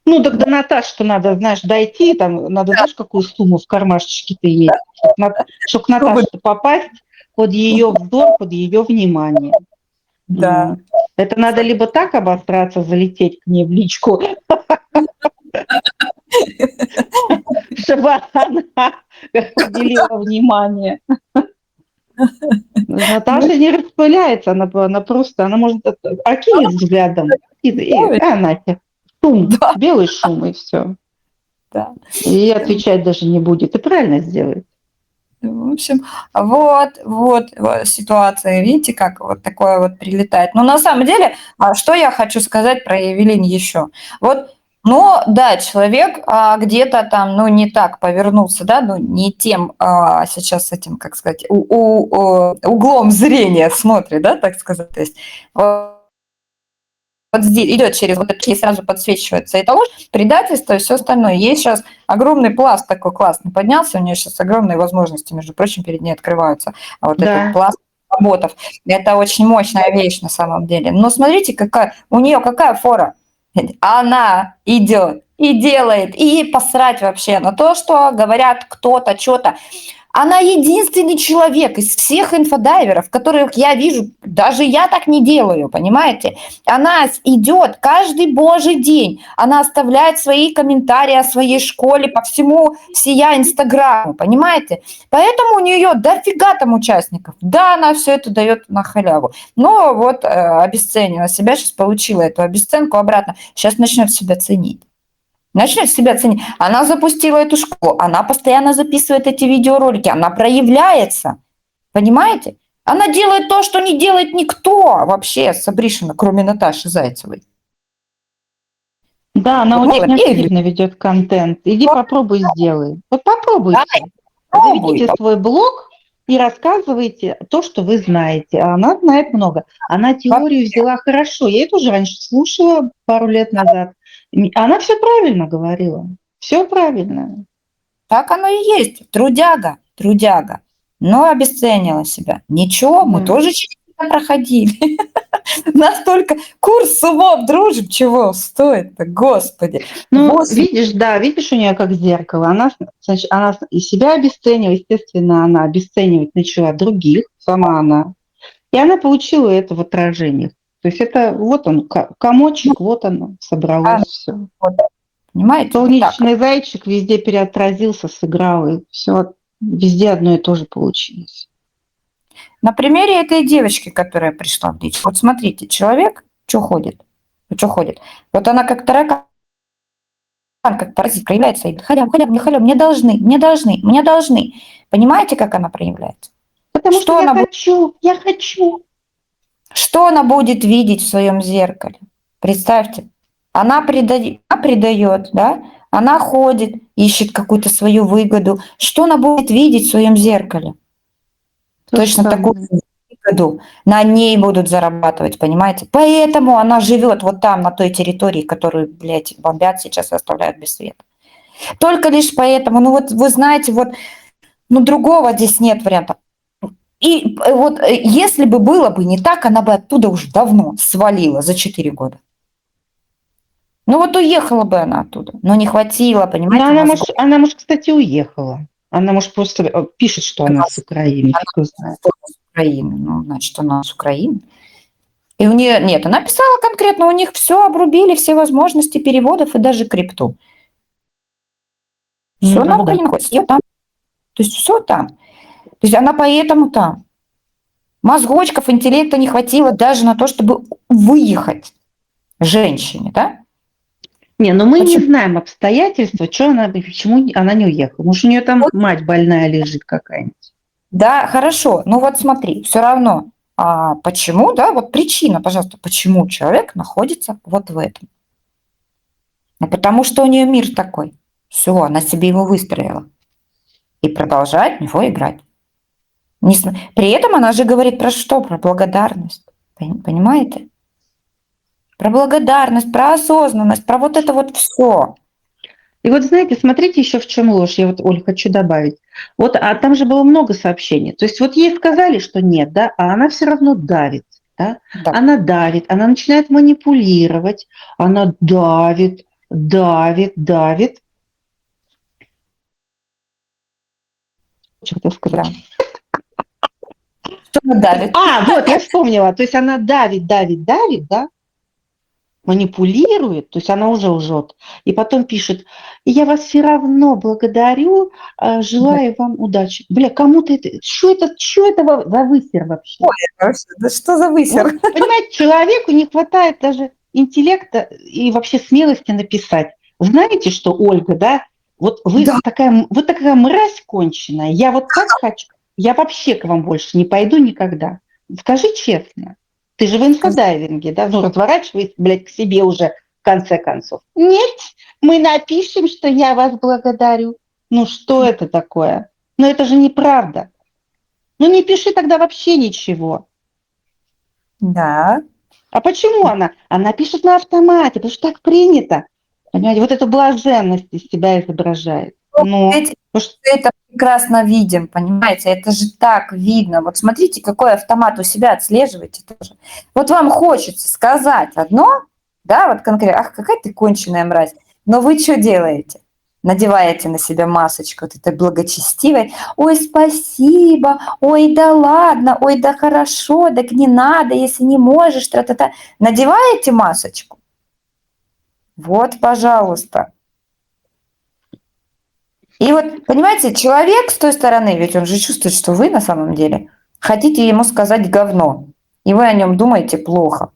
ну, так до Наташи, что надо, знаешь, дойти, там, надо, знаешь, какую сумму в кармашечке-то есть, чтобы к Чтобы- Наташе попасть под ее взор, под ее внимание. Да. Вот. Это надо либо так обосраться, залететь к ней в личку, чтобы она уделила внимание. Наташа не распыляется, она просто, она может окинет взглядом, и она тебе шум, Да, белый шум, и все. да. И отвечать даже не будет. И правильно сделает. В общем, вот ситуация, видите, как вот такое вот прилетает. Но на самом деле, что я хочу сказать про Евелин еще? Вот, ну, да, человек где-то там, ну, не так повернулся, да, ну, не тем сейчас этим, как сказать, углом зрения смотрит, да, так сказать. То есть вот здесь идет через вот такие, сразу подсвечивается это ложь, предательство и все остальное. Ей сейчас огромный пласт такой классный поднялся, у нее сейчас огромные возможности, между прочим, перед ней открываются. А вот этот Да. пласт работов, это очень мощная вещь на самом деле. Но смотрите, какая у нее какая фора. Она идет и делает, и ей посрать вообще на то, что говорят кто-то, что-то. Она единственный человек из всех инфодайверов, которых я вижу, даже я так не делаю, понимаете? Она идет каждый божий день, она оставляет свои комментарии о своей школе по всему всея Инстаграму, понимаете? Поэтому у нее дофига там участников. Да, она все это дает на халяву. Но вот обесценила себя, сейчас получила эту обесценку обратно, сейчас начнет себя ценить. Начнет себя ценить. Она запустила эту школу, она постоянно записывает эти видеоролики, она проявляется, понимаете? Она делает то, что не делает никто вообще, Сабришина, кроме Наташи Зайцевой. Да, она Вот очень и активно ведет контент. Иди попробуй сделай. Вот да, попробуйте. пробуй. Заведите свой блог и рассказывайте то, что вы знаете. А она знает много. Она теорию взяла хорошо. Я ее тоже раньше слушала пару лет назад. Она все правильно говорила. Все правильно. Так оно и есть. Трудяга, трудяга. Но обесценила себя. Ничего, мы Да. тоже через это проходили. Настолько курс с умом дружим, чего стоит-то, господи. Ну, 8. видишь, да, видишь, у нее как зеркало. Она, значит, она и себя обесценивает, естественно, она обесценивать начала других, сама она. И она получила это в отражениях. То есть это вот он, комочек, вот оно, собралось все. Понимаете, вот так. Солнечный зайчик везде переотразился, сыграл, и все, везде одно и то же получилось. На примере этой девочки, которая пришла в личку. Вот смотрите, человек что ходит? Что ходит? Вот она как таракан, как паразит проявляется. И халям, халям, не халям, мне должны, мне должны, мне должны. Понимаете, как она проявляется? Потому что Что она, я хочу. что она будет видеть в своем зеркале? Представьте, она предает, да? Она ходит, ищет какую-то свою выгоду. Что она будет видеть в своем зеркале? То же Точно такую самое. выгоду на ней будут зарабатывать, понимаете? Поэтому она живет вот там, на той территории, которую, блядь, бомбят сейчас и оставляют без света. Только лишь поэтому, ну вот вы знаете, вот, ну другого здесь нет варианта. И вот если бы было бы не так, она бы оттуда уже давно свалила за 4 года. Ну вот уехала бы она оттуда, но не хватило, Но понимаете, мозгов. она, может, кстати, уехала. Она, может, просто пишет, что она с Украины, кто знает. С Украины, ну, значит, она с Украины. И у нее, нет, она писала конкретно, у них все обрубили, все возможности переводов и даже крипту. Ну, Все на тогда. Украине находится, всё там. То есть все там. То есть она поэтому там. Мозгочков, интеллекта не хватило даже на то, чтобы выехать женщине, да? Не, но мы не Почему? знаем обстоятельства, что она, почему она не уехала. Может, у нее там мать больная лежит какая-нибудь. Да, хорошо. Ну вот смотри, все равно, почему, да, вот причина, пожалуйста, почему человек находится вот в этом. Ну, потому что у нее мир такой. Все, она себе его выстроила. И продолжает в него играть. При этом она же говорит про что? Про благодарность. Понимаете? Про благодарность, про осознанность, про вот это вот все. И вот знаете, смотрите еще в чем ложь. Я вот, Оль, хочу добавить. Вот, а там же было много сообщений. То есть вот ей сказали, что нет, да, а она все равно давит, да. Да, Она давит, она начинает манипулировать, она давит, давит, давит. Что хотела сказать? да. Что она давит? Вот, я вспомнила. То есть она давит, давит, давит, да, манипулирует, то есть она уже лжет, и потом пишет: я вас все равно благодарю, Да, желаю вам удачи. Бля, кому-то это, что это за высер вообще? вообще, да что за Вот, высер? понимаете, человеку не хватает даже интеллекта и вообще смелости написать. Знаете что, Ольга, да, Да, вот такая мразь конченая, я вот так хочу, я вообще к вам больше не пойду никогда. Скажи честно, ты же в инфодайвинге, да, ну разворачивайся, блядь, к себе уже в конце концов. Нет, мы напишем, что я вас благодарю. Ну что это такое? Ну это же неправда. Ну не пиши тогда вообще ничего. да, А почему она? Она пишет на автомате, потому что так принято. Понимаете, вот эту блаженность из себя изображает. Ну, ведь потому что это прекрасно видим, понимаете, это же так видно. Вот смотрите, какой автомат у себя отслеживаете тоже. Вот вам хочется сказать одно, да, вот конкретно, ах, какая ты конченая мразь, но вы что делаете? Надеваете на себя масочку вот этой благочестивой, ой, спасибо, ой, да ладно, ой, да хорошо, так не надо, если не можешь, тра-та-та. Надеваете масочку? Вот, пожалуйста. И вот, понимаете, человек с той стороны, ведь он же чувствует, что вы на самом деле хотите ему сказать говно, и вы о нем думаете плохо.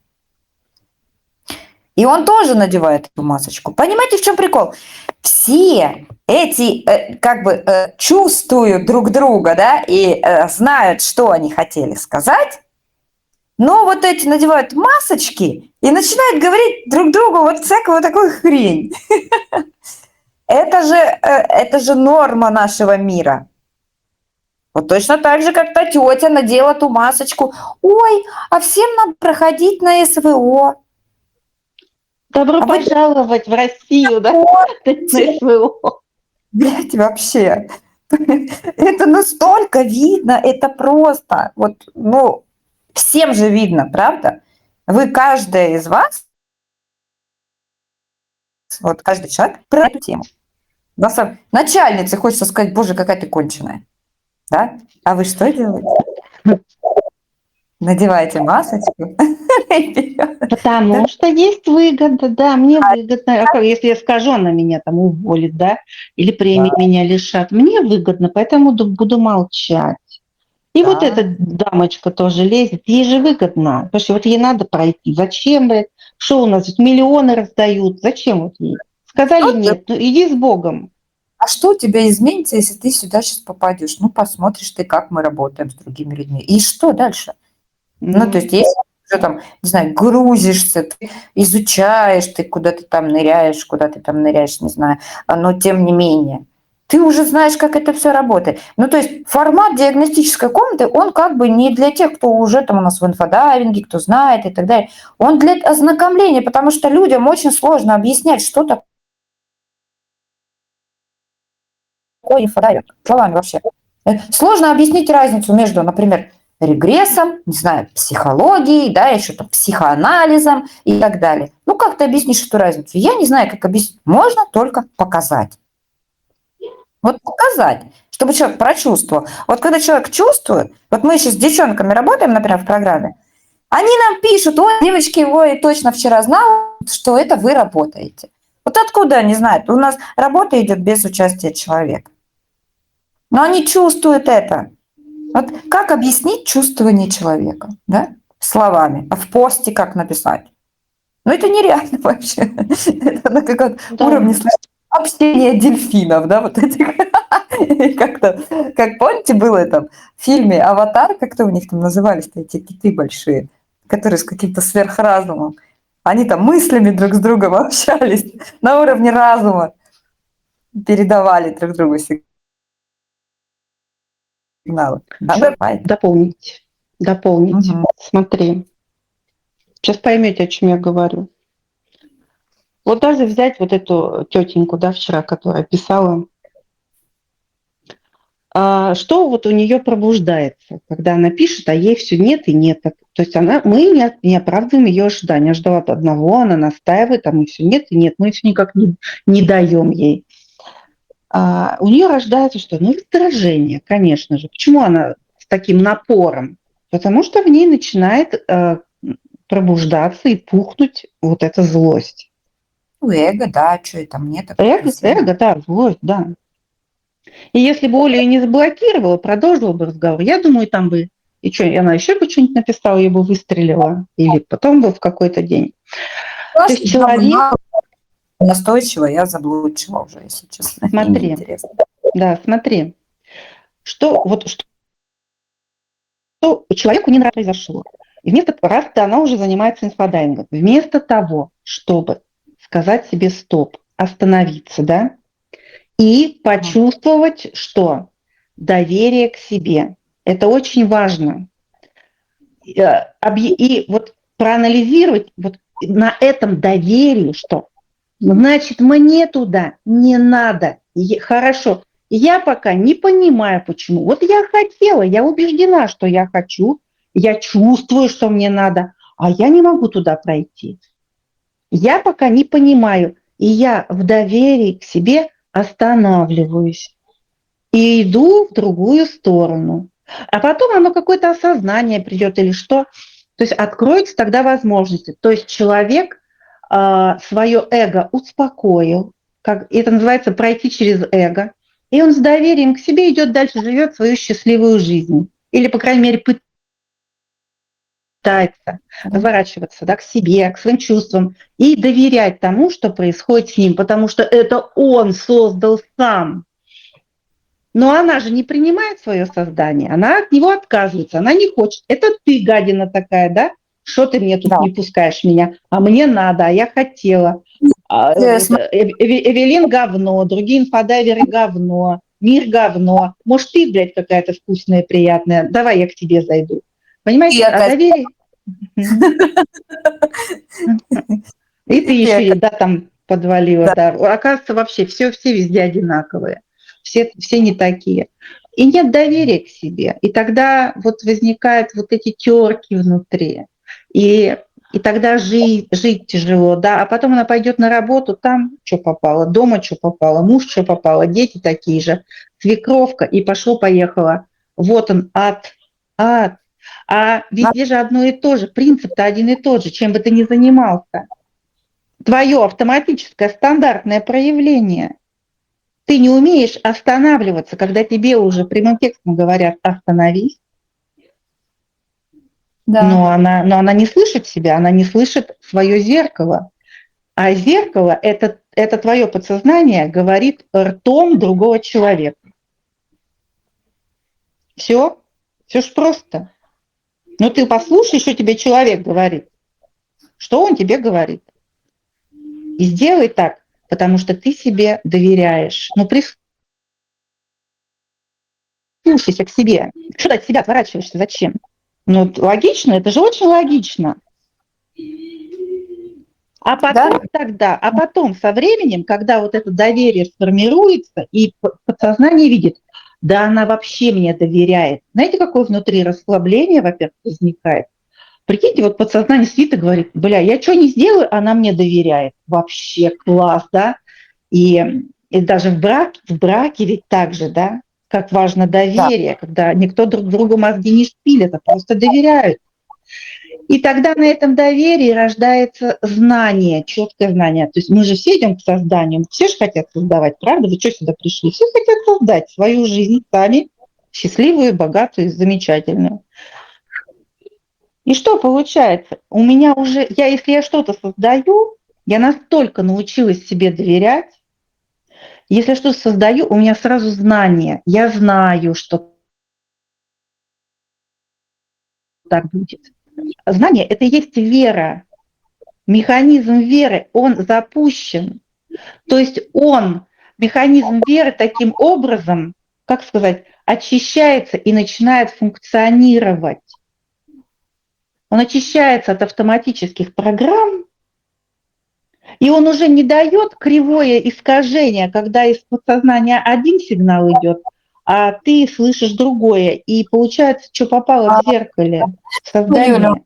И он тоже надевает эту масочку. Понимаете, в чем прикол? Все эти чувствуют друг друга, да, и знают, что они хотели сказать, но вот эти надевают масочки и начинают говорить друг другу вот всякую такую хрень. Это же норма нашего мира. Вот точно так же, как та тетя надела ту масочку. Ой, а всем надо проходить на СВО. добро А вы пожаловать в Россию, да, на думаете, СВО. блядь, вообще. Это настолько видно, это просто. Вот, ну, всем же видно, правда? Вы, каждая из вас, вот каждый человек про эту тему. Начальнице хочется сказать, боже, какая ты конченая. Да? А вы что делаете? Надеваете масочку и вперед. Да? Потому что есть выгода, да, мне выгодно. А как, если я скажу, она меня там уволит, да, или премии меня лишат. Мне выгодно, поэтому буду молчать. И вот Да. эта дамочка тоже лезет, ей же выгодно, потому что вот ей надо пройти. Зачем, блядь? Что у нас тут миллионы раздают? Зачем вот ей? Сказали Что нет, ну иди с Богом. А что у тебя изменится, если ты сюда сейчас попадешь? Ну, посмотришь ты, как мы работаем с другими людьми. И что дальше? Ну, то Ну, есть, если ты уже там, не знаю, грузишься, ты изучаешь, ты куда-то там ныряешь, куда ты там ныряешь, не знаю, но тем не менее, ты уже знаешь, как это все работает. Ну, то есть формат диагностической комнаты, он как бы не для тех, кто уже там у нас в инфодайвинге, кто знает и так далее. Он для ознакомления, потому что людям очень сложно объяснять, что такое инфодайвинг. Словами вообще. Сложно объяснить разницу между, например, регрессом, не знаю, психологией, да, еще там психоанализом и так далее. Ну, как ты объяснишь эту разницу? Я не знаю, как объяснить. Можно только показать. Вот показать, чтобы человек прочувствовал. Вот когда человек чувствует, вот мы сейчас с девчонками работаем, например, в программе, они нам пишут, ой, девочки, ой, точно вчера знал, что это вы работаете. Вот откуда они знают? У нас работа идет без участия человека. Но они чувствуют это. Вот как объяснить чувствование человека, да, словами, а в посте как написать? Ну, это нереально вообще. Это на каком да. уровне общения дельфинов, да, вот этих. Как-то, как помните, было там в фильме «Аватар», как-то у них там назывались-то эти киты большие, которые с каким-то сверхразумом. Они там мыслями друг с другом общались, на уровне разума передавали друг другу сигналы. Еще Надо понять. дополнить. Дополнить. Мгм. Смотри. Сейчас поймете, о чем я говорю. Вот даже взять вот эту тетеньку, да, вчера, которая писала, что вот у нее пробуждается, когда она пишет, а ей все нет и нет. То есть мы не оправдываем ее ожидания. Ждала одного, она настаивает, а мы все нет и нет. Мы все никак не даем ей. У нее рождается что? Ну, раздражение, конечно же. Почему она с таким напором? Потому что в ней начинает пробуждаться и пухнуть вот эта злость. Ну, эго, да, что это мне так Эго, да, злость, да. И если бы Оля ее не заблокировала, продолжила бы разговор, я думаю, там бы, и что, она еще бы что-нибудь написала, ее бы выстрелила, или потом бы в какой-то день. То есть человек... Настойчиво я заблудшила уже, если честно. Смотри, да, смотри, что человеку не произошло. И раз-то она уже занимается инфодайингом, вместо того, чтобы сказать себе стоп, остановиться, да, и почувствовать, что доверие к себе. Это очень важно. И вот проанализировать вот на этом доверии, что значит мне туда не надо. Хорошо, я пока не понимаю, почему. Вот я хотела, я убеждена, что я хочу, я чувствую, что мне надо, а я не могу туда пройти. Я пока не понимаю, и я в доверии к себе останавливаюсь и иду в другую сторону. А потом оно какое-то осознание придет или что. То есть откроются тогда возможности. То есть человек свое эго успокоил, как это называется пройти через эго, и он с доверием к себе идет дальше, живет свою счастливую жизнь. Или, по крайней мере, пытается разворачиваться, да, к себе, к своим чувствам и доверять тому, что происходит с ним, потому что это он создал сам. Но она же не принимает свое создание, она от него отказывается, она не хочет. Это ты, гадина такая, да? Что ты мне тут не пускаешь меня? А мне надо, а я хотела. Эвелин говно, другие инфодайверы говно, мир говно. Может, ты, блядь, какая-то вкусная, приятная. Давай я к тебе зайду. Понимаете? А доверие... И ты еще, да, там подвалила, да. Оказывается, вообще все везде одинаковые. Все не такие. И нет доверия к себе. И тогда вот возникают вот эти терки внутри. И тогда жить тяжело, да. А потом она пойдет на работу, там что попало, дома что попало, муж что попало, дети такие же, свекровка, и пошло-поехало. Вот он, ад. А везде же одно и то же, принцип-то один и тот же, чем бы ты ни занимался. Твое автоматическое стандартное проявление. Ты не умеешь останавливаться, когда тебе уже прямым текстом говорят «остановись». Да. Но она не слышит себя, она не слышит свое зеркало. А зеркало это твое подсознание говорит ртом другого человека. Все ж просто. Ну ты послушай, что тебе человек говорит. Что он тебе говорит. И сделай так, потому что ты себе доверяешь. Ну прислушайся к себе. Что ты от себя отворачиваешься? Зачем? Ну, логично, это же очень логично. А потом потом со временем, когда вот это доверие сформируется, и подсознание видит, да она вообще мне доверяет. Знаете, какое внутри расслабление, во-первых, возникает? Прикиньте, вот подсознание сидит и говорит, бля, я что не сделаю, она мне доверяет. Вообще класс, да? И даже в браке ведь так же, да? Как важно доверие, когда никто друг другу мозги не шпилит, а просто доверяют. И тогда на этом доверии рождается знание, четкое знание. То есть мы же все идем к созданию, все же хотят создавать, правда? Вы что сюда пришли? Все хотят создать свою жизнь сами, счастливую, богатую, замечательную. И что получается? У меня уже, если я что-то создаю, я настолько научилась себе доверять, если я что-то создаю, у меня сразу знание. Я знаю, что так будет. Знание – это и есть вера. Механизм веры, он запущен. То есть механизм веры таким образом, как сказать, очищается и начинает функционировать. Он очищается от автоматических программ, И он уже не дает кривое искажение, когда из подсознания один сигнал идет, а ты слышишь другое. И получается, что попало в А, зеркале, в ну, Юля, создание.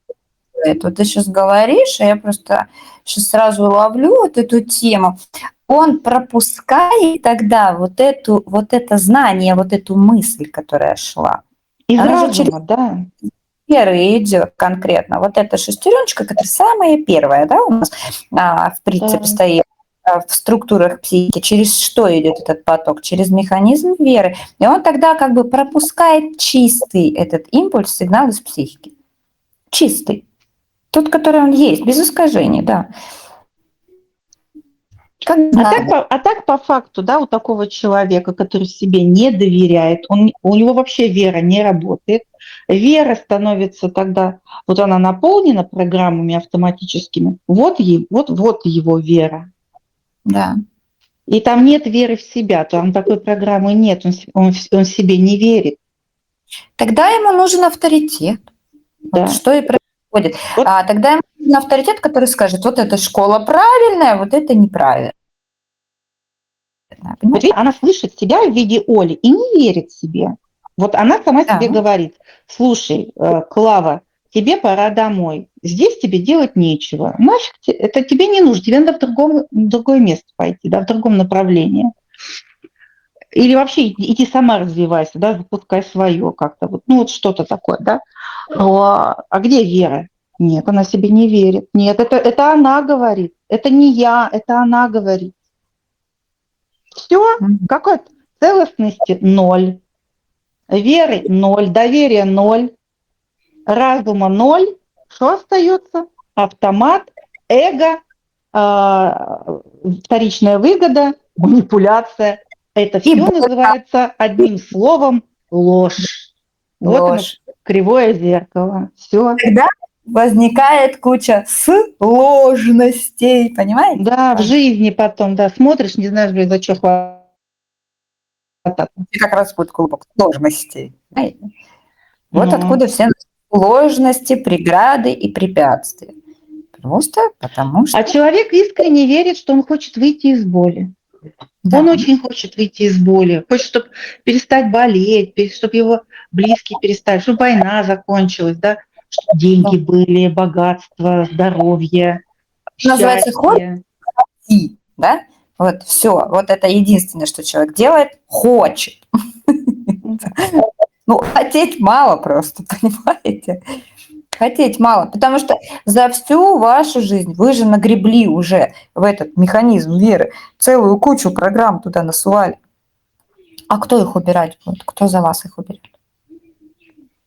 вот ты сейчас говоришь, а я просто сейчас сразу ловлю вот эту тему. Он пропускает тогда вот это знание, вот эту мысль, которая шла. Из Она же через разума, да. сферы идет конкретно. Вот эта шестереночка, которая самая первая, да, у нас в принципе Да. стоит в структурах психики, через что идет этот поток? Через механизм веры. И он тогда как бы пропускает чистый этот импульс, сигнал из психики. Чистый. Тот, который он есть, без искажений, да. Как знание. А так по факту, да, у такого человека, который себе не доверяет, у него вообще вера не работает. Вера становится тогда, вот она наполнена программами автоматическими, вот его вера. Да. И там нет веры в себя, там такой программы нет, он себе не верит. Тогда ему нужен авторитет. Вот Да. что и происходит. Вот, Тогда ему нужен авторитет, который скажет, вот эта школа правильная, вот это неправильно. вот Понимаете? видите, она слышит себя в виде Оли и не верит себе. Вот она сама Да. себе говорит, слушай, Клава, тебе пора домой, здесь тебе делать нечего, нафиг это тебе не нужно, тебе надо в другое место пойти, да, в другом направлении. Или вообще иди сама развивайся, да, запускай свое как-то, вот, ну вот что-то такое, да. А где Вера? Нет, она себе не верит. Нет, это она говорит, это не я, это она говорит. Все, Мгм. какой целостности ноль, веры ноль, доверия ноль, разума ноль. Что остается? Автомат, эго, вторичная выгода, манипуляция. Это И все называется одним словом ложь. Вот оно, ложь. кривое зеркало. Все. Тогда возникает куча сложностей, понимаете? Да, в жизни потом, да, смотришь, не знаешь, блин, за что хвататься. И как раз будет клубок сложностей. Понимаете? Вот Ну. откуда все сложности, преграды и препятствия. Просто потому А что, человек искренне верит, что он хочет выйти из боли. Он да, очень хочет выйти из боли, хочет, чтобы перестать болеть, чтобы его близкие перестали, чтобы война закончилась, да, чтобы да. деньги были, богатство, здоровье, Называется счастье. хорти, да? Вот все, вот это единственное, что человек делает, хочет. Ну, хотеть мало просто, понимаете? Хотеть мало, потому что за всю вашу жизнь вы же нагребли уже в этот механизм веры, целую кучу программ туда насували. А кто их убирать будет? Кто за вас их уберет?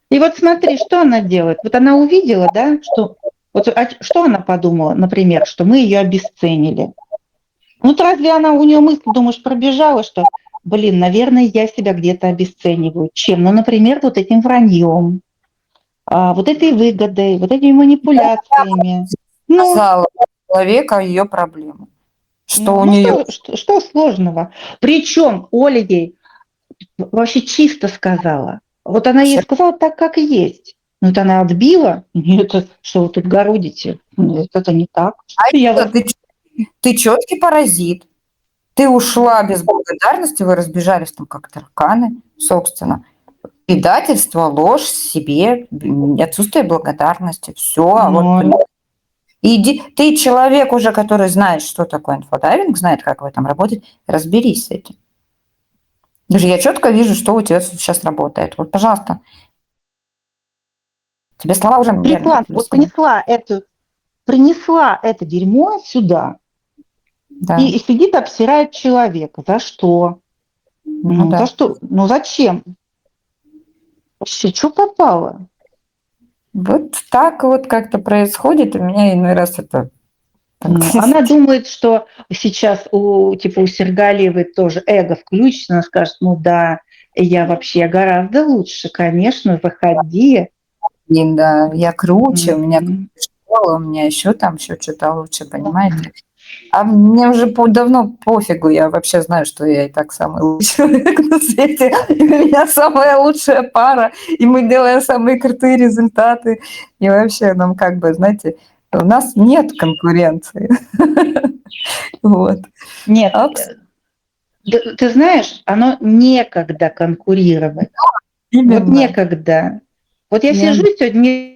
И вот смотри, что она делает. Вот она увидела, да, что... Вот, что она подумала, например, что мы ее обесценили. Ну, разве она, у нее мысль, думаешь, пробежала, что, блин, наверное, я себя где-то обесцениваю. Чем? Ну, например, вот этим враньем, вот этой выгодой, вот этими манипуляциями. Ну, Сказала человека ее проблему, что ну, у ну нее что сложного? Причем Оля ей вообще чисто сказала. Вот она ей все. сказала так, как и есть. Но это она отбила. Нет, это, что вы тут городите? Нет, это не так. А Я это вас... ты четкий паразит. Ты ушла без благодарности, вы разбежались там как тараканы, собственно. Предательство, ложь себе, отсутствие благодарности. Все, вот Ну, иди, ты человек уже, который знает, что такое инфодайвинг, знает, как в этом работать, разберись с этим. Даже я четко вижу, что у тебя сейчас работает. Вот, пожалуйста, тебе слова уже реально вот близко. принесла это дерьмо сюда Да, и сидит, обсирает человека. За что? ну За да. что? Ну, зачем? Вообще, что попало? Вот так вот как-то происходит. У меня иной раз это так, Ну, она думает, что сейчас типа у Сергалиевой тоже эго включится, она скажет, ну да, я вообще гораздо лучше, конечно, заходи. да, я круче, у меня Мгм. школа, у меня еще там все что-то лучше, понимаете? А мне уже давно пофигу, я вообще знаю, что я и так самый лучший человек на свете, и у меня самая лучшая пара, и мы делаем самые крутые результаты, и вообще нам как бы, знаете, У нас нет конкуренции. Вот. Нет, Абс- ты знаешь, оно некогда конкурировать. Вот Именно. некогда. Вот я Я- сижу сегодня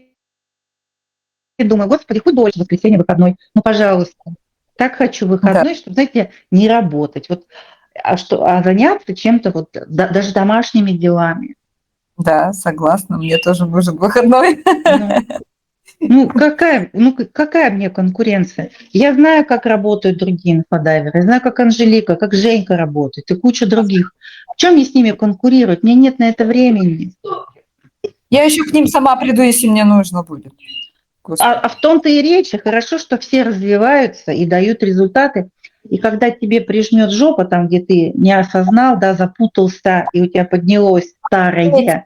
и думаю, господи, хоть дольше воскресенье выходной. Ну, пожалуйста. Так хочу Да, выходной, чтобы, знаете, не работать. Вот, а заняться чем-то, вот, даже домашними делами. да, согласна. Мне тоже нужен выходной. Ну, какая мне конкуренция? Я знаю, как работают другие инфодайверы, я знаю, как Анжелика, как Женька работает и куча других. В чем мне с ними конкурировать? Мне нет на это времени. Я еще к ним сама приду, если мне нужно будет. Господи. А в том-то и речь. Хорошо, что все развиваются и дают результаты. И когда тебе прижмет жопа, там, где ты не осознал, да, запутался, и у тебя поднялось старое,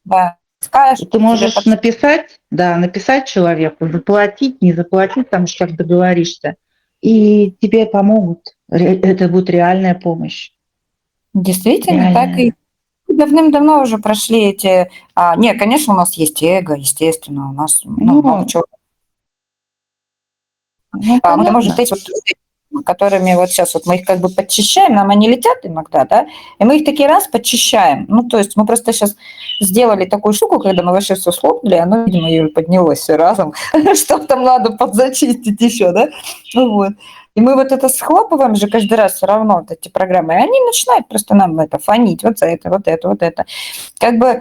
Да. Скажешь, и ты тебе можешь подскажут. написать, да, написать человеку, заплатить, не заплатить, там уж как договоришься, и тебе помогут. Это будет реальная помощь. Действительно, так и Реальная. давным-давно уже прошли эти... нет, конечно, у нас есть эго, естественно, у нас много Ну, чего. Мы можем понятно. эти вот, которыми вот сейчас вот мы их как бы подчищаем, нам они летят иногда, да, и мы их такие раз подчищаем. Ну, то есть мы просто сейчас сделали такую штуку, когда мы вообще все слопнули, оно, видимо, Юль, поднялось все разом, что там надо подзачистить еще, да, ну вот. И мы вот это схлопываем же каждый раз все равно, вот эти программы, и они начинают просто нам это фонить, вот за это, вот это, вот это. Как бы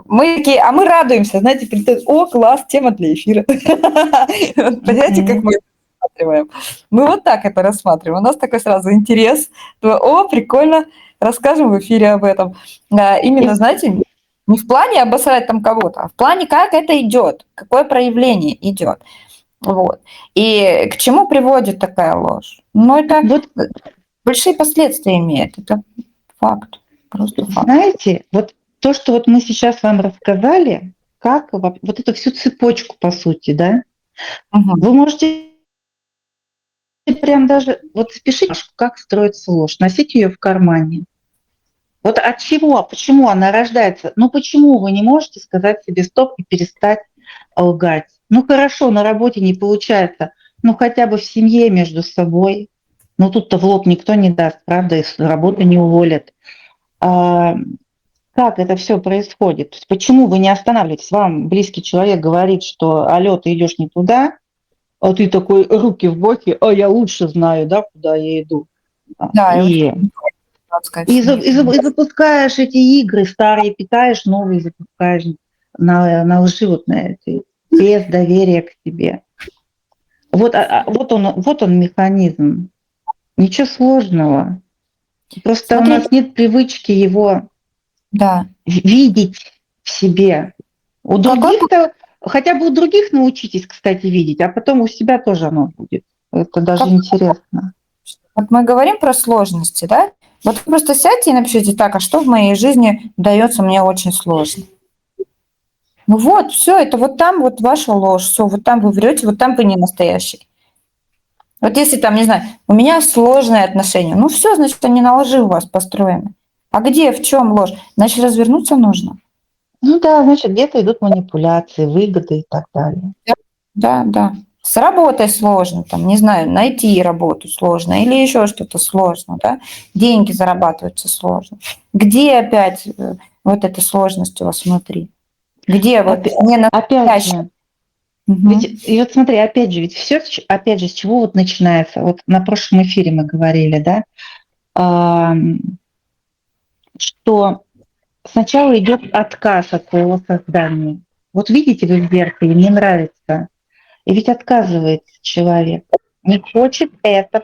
мы такие, мы радуемся, знаете, о, класс, тема для эфира. Понимаете, как мы рассматриваем? Мы вот так это рассматриваем. У нас такой сразу интерес. О, прикольно, расскажем в эфире об этом. Именно, знаете, не в плане обосрать там кого-то, а в плане, как это идет, какое проявление идет. Вот. И к чему приводит такая ложь? Ну, это Вот большие последствия имеет. Это факт. Просто факт. знаете, вот то, что вот мы сейчас вам рассказали, как вот эту всю цепочку, по сути, да, Мгм. вы можете прям даже вот спешить, как строится ложь, носить ее в кармане. Вот от чего, почему она рождается? Ну почему вы не можете сказать себе стоп и перестать лгать? Ну хорошо, на работе не получается, ну хотя бы в семье между собой. Ну тут-то в лоб никто не даст, правда, и с работы не уволят. А, как это все происходит? То есть почему вы не останавливаетесь? Вам близкий человек говорит, что алло, ты идешь не туда, а ты такой руки в боки, а я лучше знаю, да, куда я иду. Да, и вот И надо сказать И, себе это. и запускаешь эти игры, старые питаешь, новые запускаешь на лжи, вот на эти, без доверия к себе. Вот он механизм. Ничего сложного. Просто у Смотрите, нас нет привычки его да. видеть в себе. У Какой других-то, хотя бы у других научитесь, кстати, видеть, а потом у себя тоже оно будет. Это даже как интересно. вот мы говорим про сложности, да? Вот вы просто сядьте и напишите так, а что в моей жизни дается мне очень сложно. Ну вот, все, это вот там вот ваша ложь, все, вот там вы врете, вот там вы не настоящий. Вот если там, не знаю, у меня сложные отношения, ну все, значит, они на лжи у вас построены. А где, в чем ложь? Значит, развернуться нужно. Ну да, значит, где-то идут манипуляции, выгоды и так далее. Да, да, да. С работой сложно, там, не знаю, найти работу сложно или еще что-то сложно, да? Деньги зарабатываются сложно. Где опять вот эта сложность у вас внутри? Где вот не Опять настоящий? же, Мгм. ведь, и вот смотри, опять же, ведь все, опять же, с чего вот начинается? Вот на прошлом эфире мы говорили, да, что сначала идет отказ от своего создания. Вот видите вы в зеркале, не нравится, и ведь отказывается человек, не хочет это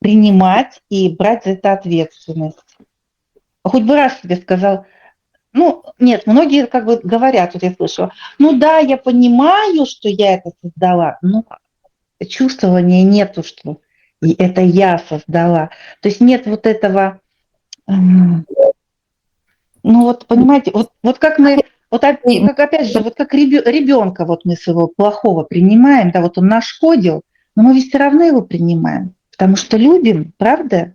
принимать и брать за это ответственность. Хоть бы раз себе сказал, ну, нет, многие как бы говорят, вот я слышала, ну да, я понимаю, что я это создала, но чувствования нету, что и это я создала. То есть нет вот этого, ну вот понимаете, вот как мы, И- как опять же, вот как ребенка вот мы своего плохого принимаем, да, вот он нашкодил, но мы ведь все равно его принимаем, потому что любим, правда?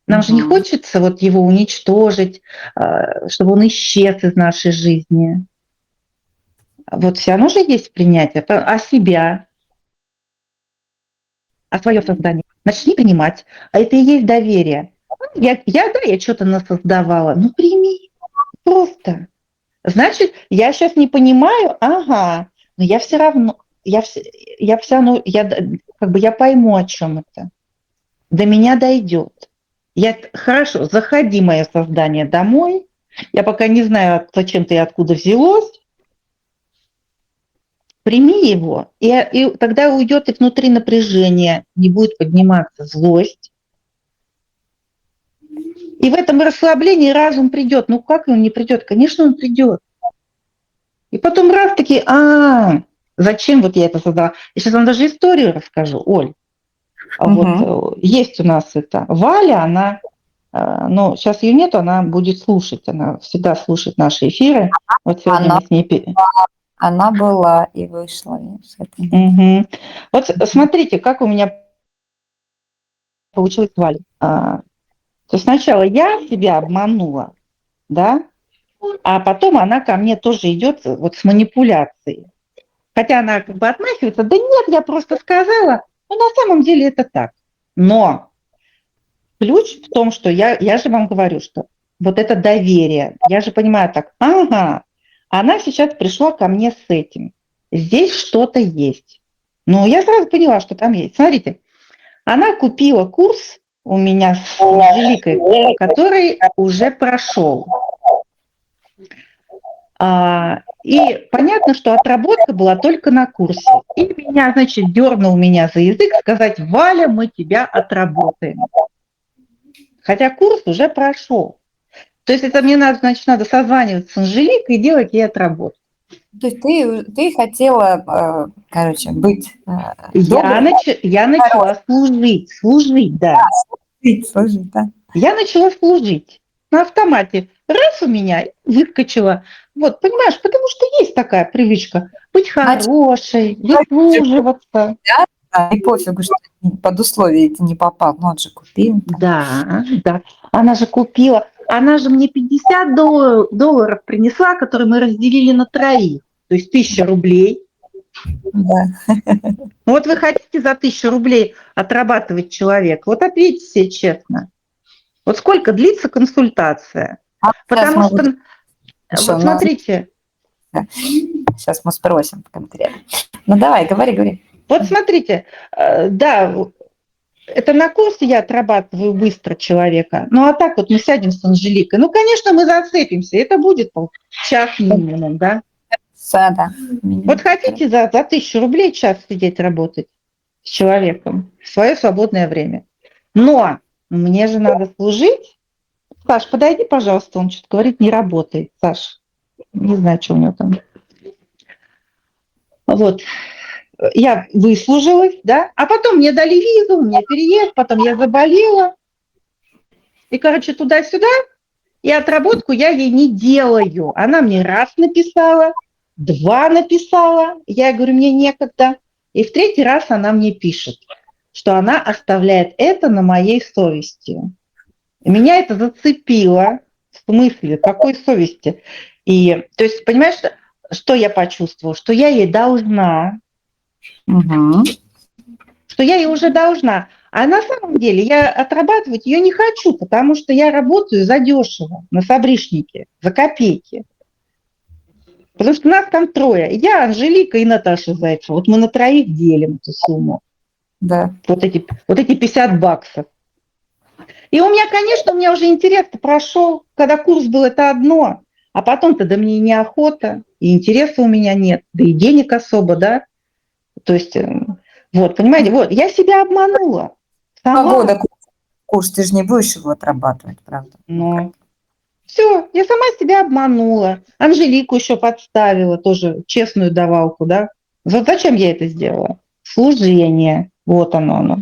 Нам же не Мгм. хочется вот его уничтожить, чтобы он исчез из нашей жизни. Вот все равно же есть принятие а себя, а свое создание. Начни принимать. А это и есть доверие. Я что-то насоздавала. Ну, прими просто. Значит, я сейчас не понимаю, ага, но я все равно, я все равно, как бы я пойму, о чем это. До меня дойдет. Хорошо, заходи, мое создание, домой. Я пока не знаю, зачем ты и откуда взялось. Прими его, и тогда уйдет и внутри напряжение, не будет подниматься злость. И в этом расслаблении разум придет. Ну как он не придет? Конечно, он придет. И потом раз таки, зачем вот я это создала? Я сейчас вам даже историю расскажу, Оль. Есть у нас это Валя, она, но сейчас ее нету, она будет слушать, она всегда слушает наши эфиры. Вот сегодня мы с ней... Она была и вышла. Угу. Вот смотрите, как у меня получилось с Валей. То есть сначала я себя обманула, да, а потом она ко мне тоже идет вот с манипуляцией. Хотя она как бы отмахивается, да нет, я просто сказала, но на самом деле это так. Но ключ в том, что я же вам говорю, что вот это доверие, я же понимаю так, она сейчас пришла ко мне с этим, здесь что-то есть. Ну, я сразу поняла, что там есть. Смотрите, она купила курс у меня с Анжеликой, который уже прошел. И понятно, что отработка была только на курсе. И меня, значит, дернул меня за язык сказать: Валя, мы тебя отработаем. Хотя курс уже прошел. То есть это мне надо, значит, надо созваниваться с Анжеликой и делать ей отработку. То есть ты хотела, короче, быть Я начала служить, да. Служить, да. Я начала служить. На автомате. Раз у меня выскочила. Вот, понимаешь, потому что есть такая привычка быть хорошей, выслуживаться. Да, и пофигу, что под условия ты не попал. Ну, он же купил. Да. Она же купила. Она же мне 50 долларов принесла, которые мы разделили на троих. То есть 1000 рублей. Да. Ну вот вы хотите за 1000 рублей отрабатывать человека. Вот ответьте себе честно. Вот сколько длится консультация? Потому что, вот смотрите. Сейчас мы спросим конкретно. Ну давай, говори. Вот смотрите, да, это на курсе я отрабатываю быстро человека. Ну а так вот мы сядем с Анжеликой. Ну, конечно, мы зацепимся. Это будет час минимум, да? Да. Вот хотите за 1000 рублей час сидеть работать с человеком в свое свободное время. Но мне же надо служить. Саш, подойди, пожалуйста, он что-то говорит, не работает. Саш, не знаю, что у него там. Вот. Я выслужилась, да, а потом мне дали визу, у меня переезд, потом я заболела. И, короче, туда-сюда, и отработку я ей не делаю. Она мне раз написала, 2 написала, я говорю, мне некогда. И в 3-й раз она мне пишет, что она оставляет это на моей совести. И меня это зацепило. В смысле, какой совести? И, то есть, понимаешь, что я почувствовала? Что я ей должна, что я ей уже должна. А на самом деле я отрабатывать ее не хочу, потому что я работаю задешево на фабричнике, за копейки. Потому что нас там 3. Я, Анжелика и Наташа Зайцева. Вот мы на 3 делим эту сумму. Да. Вот эти $50. И у меня уже интерес прошел. Когда курс был, это одно. А потом-то да мне и неохота, и интереса у меня нет, да и денег особо, да. То есть, вот, понимаете, вот, я себя обманула. 2 года курс, ты же не будешь его отрабатывать, правда? Ну, все, я сама себя обманула. Анжелику еще подставила, тоже честную давалку, да. Вот зачем я это сделала? Служение, вот оно.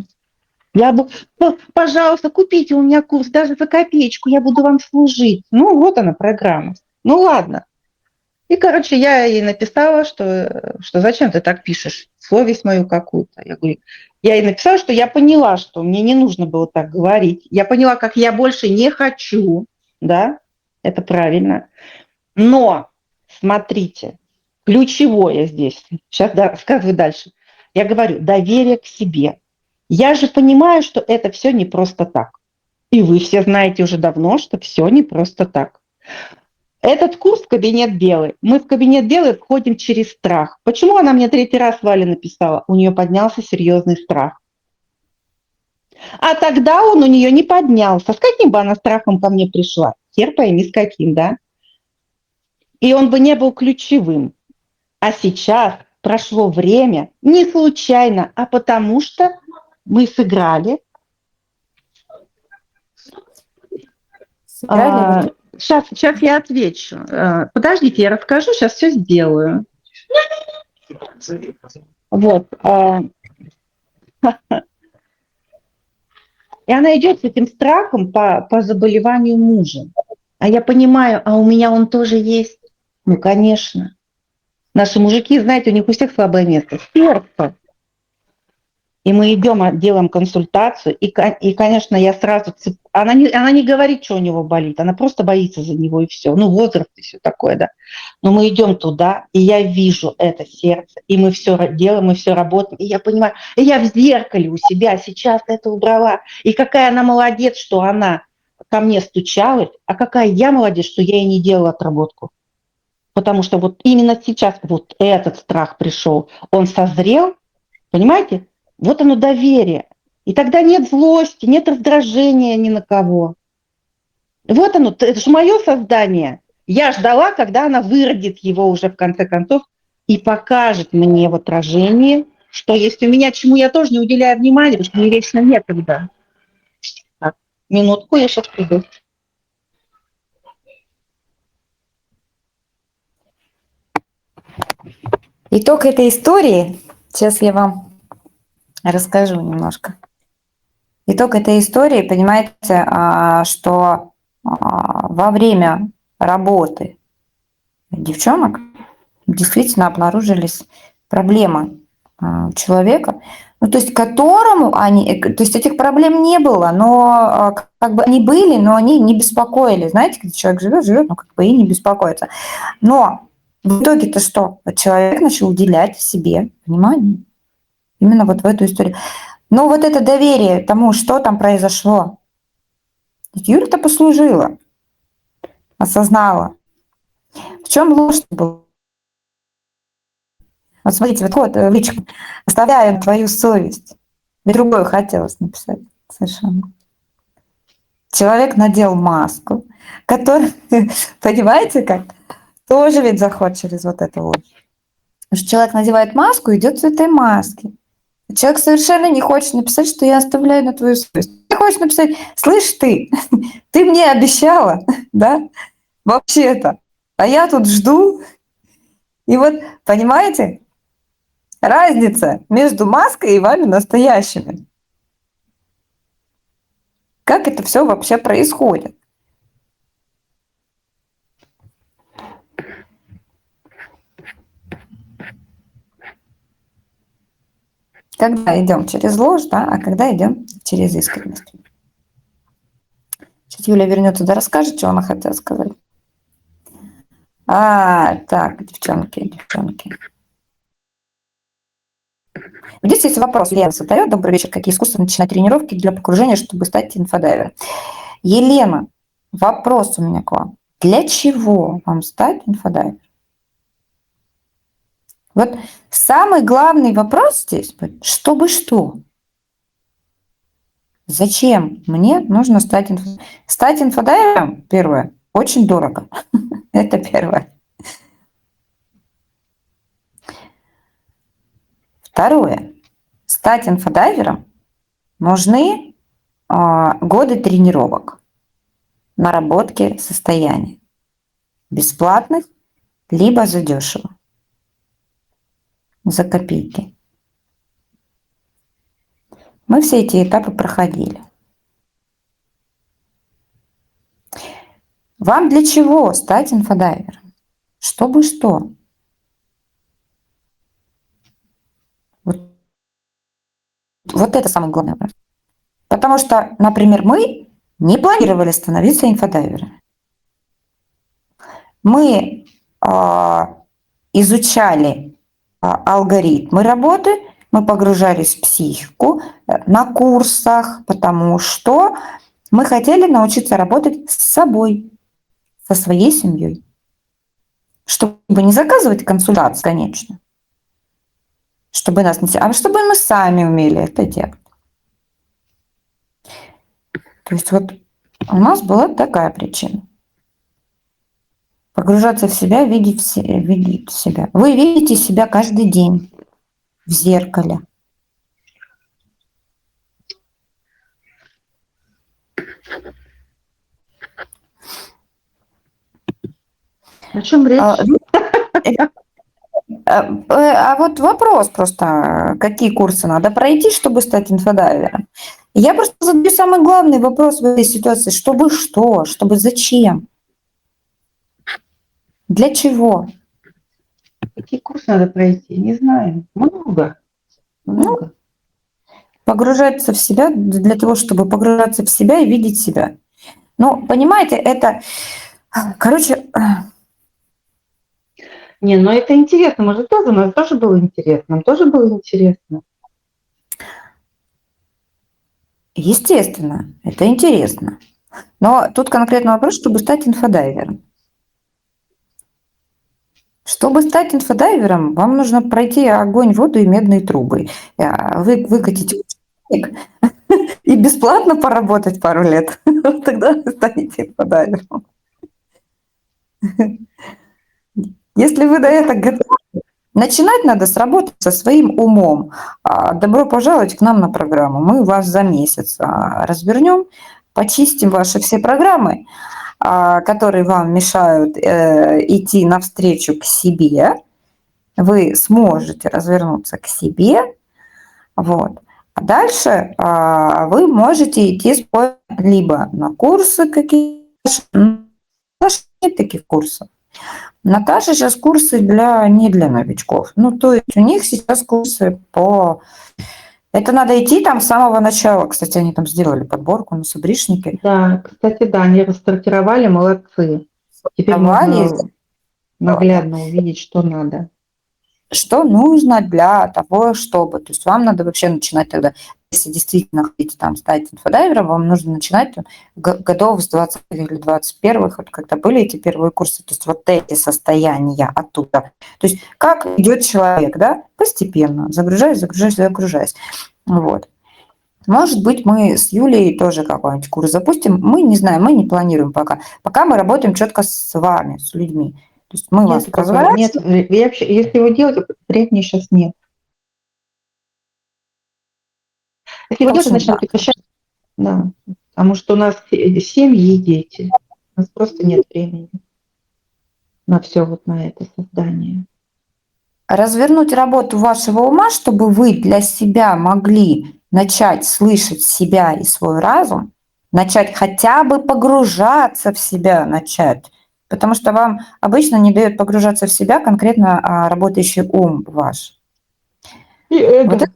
Пожалуйста, купите у меня курс даже за копеечку, я буду вам служить. Ну, вот она программа. Ну, ладно. И, короче, я ей написала, что зачем ты так пишешь, совесть мою какую-то. Я ей написала, что я поняла, что мне не нужно было так говорить. Я поняла, как я больше не хочу, да, это правильно. Но, смотрите, ключевое здесь. Сейчас рассказываю дальше. Я говорю, доверие к себе. Я же понимаю, что это все не просто так. И вы все знаете уже давно, что все не просто так. Этот курс в кабинет белый. Мы в кабинет белый входим через страх. Почему она мне третий раз Валя написала? У нее поднялся серьезный страх. А тогда он у нее не поднялся. С каким бы она страхом ко мне пришла? Хер пойми, с каким, да? И он бы не был ключевым. А сейчас прошло время не случайно, а потому что мы сыграли. Сыграли? Сейчас я отвечу. Подождите, я расскажу, сейчас все сделаю. Вот. И она идет с этим страхом по заболеванию мужа. А я понимаю, а у меня он тоже есть. Ну, конечно. Наши мужики, знаете, у них у всех слабое место. Сердце. И мы идем, делаем консультацию, и конечно, я сразу... Она не говорит, что у него болит, она просто боится за него, и все. Ну, возраст и все такое, да. Но мы идем туда, и я вижу это сердце, и мы все делаем, мы все работаем, и я понимаю, и я в зеркале у себя сейчас это убрала, и какая она молодец, что она ко мне стучалась, а какая я молодец, что я ей не делала отработку. Потому что вот именно сейчас вот этот страх пришел, он созрел, понимаете? Вот оно доверие. И тогда нет злости, нет раздражения ни на кого. Вот оно, это же мое создание. Я ждала, когда она выродит его уже в конце концов и покажет мне в отражении, что есть у меня, чему я тоже не уделяю внимания, потому что мне вечно некогда. Так, минутку, я сейчас приду. Итог этой истории, сейчас я вам расскажу немножко. Итог этой истории, понимаете, что во время работы девчонок действительно обнаружились проблемы у человека, ну, то есть которому они, то есть этих проблем не было, но как бы они были, но они не беспокоили. Знаете, когда человек живет, но как бы и не беспокоится. Но в итоге-то что? Человек начал уделять себе внимание именно вот в эту историю. Но вот это доверие тому, что там произошло, Юля-то послужила, осознала. В чем ложь была? Вот смотрите, вот в личку. Оставляем твою совесть. Ведь другое хотелось написать совершенно. Человек надел маску, который, понимаете как, тоже ведь заход через вот эту ложь. Потому что человек надевает маску и идет в этой маске. Человек совершенно не хочет написать, что я оставляю на твою совесть. Он хочет написать, слышь ты, ты мне обещала, да, вообще-то, а я тут жду. И вот, понимаете, разница между маской и вами настоящими. Как это все вообще происходит? Когда идем через ложь, да, а когда идем через искренность. Сейчас Юля вернется, да расскажет, что она хотела сказать. Так, девчонки. Здесь есть вопрос. Лена задает. Добрый вечер. Какие искусства начинать тренировки для погружения, чтобы стать инфодайвером? Елена, вопрос у меня к вам. Для чего вам стать инфодайвером? Вот самый главный вопрос здесь, чтобы что? Зачем мне нужно стать инфодайвером? Стать инфодайвером, первое, очень дорого. Это первое. Второе. Стать инфодайвером нужны годы тренировок, наработки состояния. Бесплатных, либо задешево. За копейки. Мы все эти этапы проходили. Вам для чего стать инфодайвером? Чтобы что? Вот это самый главный вопрос. Потому что, например, мы не планировали становиться инфодайверами. Мы изучали алгоритмы работы, мы погружались в психику на курсах, потому что мы хотели научиться работать с собой, со своей семьей, чтобы не заказывать консультации, конечно, чтобы нас не... а чтобы мы сами умели это делать. То есть вот у нас была такая причина. Погружаться в себя, видеть себя. Вы видите себя каждый день в зеркале. О чем речь? А вот вопрос просто, какие курсы надо пройти, чтобы стать инфодайвером? Я просто задаю самый главный вопрос в этой ситуации. Чтобы что? Чтобы зачем? Для чего? Какие курсы надо пройти? Не знаю. Много. Ну, погружаться в себя для того, чтобы погружаться в себя и видеть себя. Ну, понимаете, это, короче, Не, ну это интересно. Может, тоже, нам тоже было интересно. Нам тоже было интересно. естественно, это интересно. Но тут конкретный вопрос, чтобы стать инфодайвером. Чтобы стать инфодайвером, вам нужно пройти огонь, воду и медные трубы. Вы выкатите учебник и бесплатно поработать пару лет. Тогда вы станете инфодайвером. Если вы до этого готовы, начинать надо с работы со своим умом. Добро пожаловать к нам на программу. Мы вас за месяц развернем, почистим ваши все программы, которые вам мешают идти навстречу к себе. Вы сможете развернуться к себе. Вот. А дальше вы можете идти либо на курсы какие-то, нет таких курсов. Наташа сейчас курсы не для новичков. Ну, то есть у них сейчас курсы по... Это надо идти там с самого начала. Кстати, они там сделали подборку на Сабришнике. Да, кстати, да, они рассортировали, молодцы. Теперь можно наглядно увидеть, что надо. Что нужно для того, чтобы... То есть вам надо вообще начинать тогда, если действительно хотите там стать инфодайвером, вам нужно начинать годов с 20 или 21-х, вот когда были эти первые курсы, то есть вот эти состояния оттуда. То есть как идет человек, да, постепенно, загружаясь. Вот. Может быть, мы с Юлей тоже какой-нибудь курс запустим. Мы не знаем, мы не планируем пока. Пока мы работаем четко с вами, с людьми. То есть мы вас разворачиваем. Нет, если его делать, времени сейчас нет. Если его делать, значит, надо прекращать. Да, потому что у нас семьи и дети. У нас просто нет времени на все вот на это создание. Развернуть работу вашего ума, чтобы вы для себя могли начать слышать себя и свой разум, начать хотя бы погружаться в себя, начать. Потому что вам обычно не дает погружаться в себя конкретно работающий ум ваш. И эго.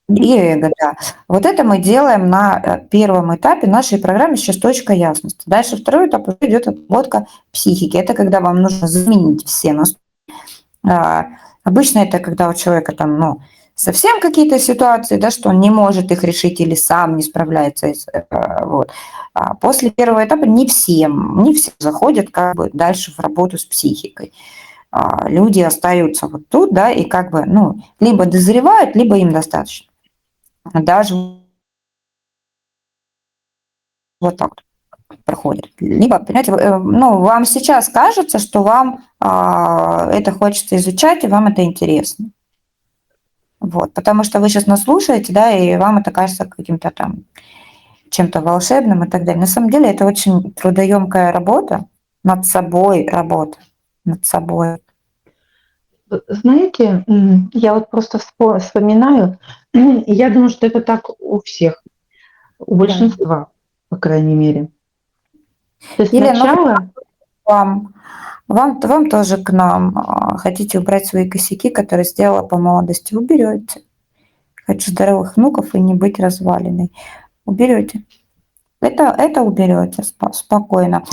И эго, да. Вот это мы делаем на первом этапе нашей программы сейчас точка ясности. Дальше второй этап уже идет отработка психики. Это когда вам нужно заменить все настройки. Обычно это когда у человека там, совсем какие-то ситуации, да, что он не может их решить или сам не справляется. Вот. А после первого этапа не все заходят как бы дальше в работу с психикой. Люди остаются вот тут, да, и как бы, либо дозревают, либо им достаточно. Даже вот так проходит. Либо, понимаете, вам сейчас кажется, что вам это хочется изучать, и вам это интересно. Вот, потому что вы сейчас нас слушаете, да, и вам это кажется каким-то там чем-то волшебным и так далее. На самом деле это очень трудоемкая работа, над собой работа, над собой. Знаете, я вот просто вспоминаю, я думаю, что это так у всех, у большинства, по крайней мере. То есть Елена, вам тоже к нам. Хотите убрать свои косяки, которые сделала по молодости, уберете. Хочу здоровых внуков и не быть разваленной. Уберете. Это уберете спокойно.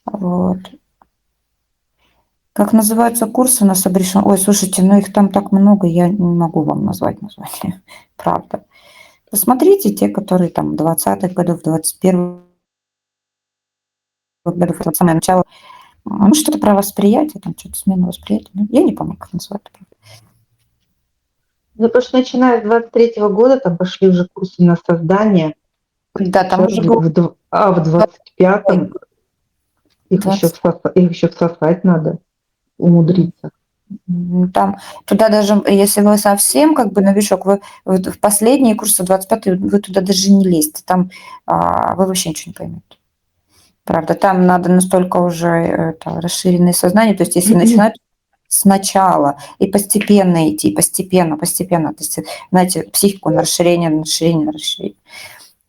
Вот. Как называются курсы на Сабришин? Ой, слушайте, ну их там так много, я не могу вам назвать название. Правда. Посмотрите те, которые там 20-х годов, 21-х годов, это самое начало. Ну, что-то про восприятие, там что-то смена восприятия. Ну, я не помню, как называют. Ну, потому что начиная с 23-го года там пошли уже курсы на создание. Да, там Сейчас уже был в 25-м их еще всосать надо, умудриться. там туда даже, если вы совсем как бы новичок, вы в последние курсы 25 вы туда даже не лезьте, там вы вообще ничего не поймете. Правда, там надо настолько уже расширенное сознание, то есть если начинать сначала и постепенно идти, постепенно, то есть, знаете, психику на расширение, на расширение, на расширение.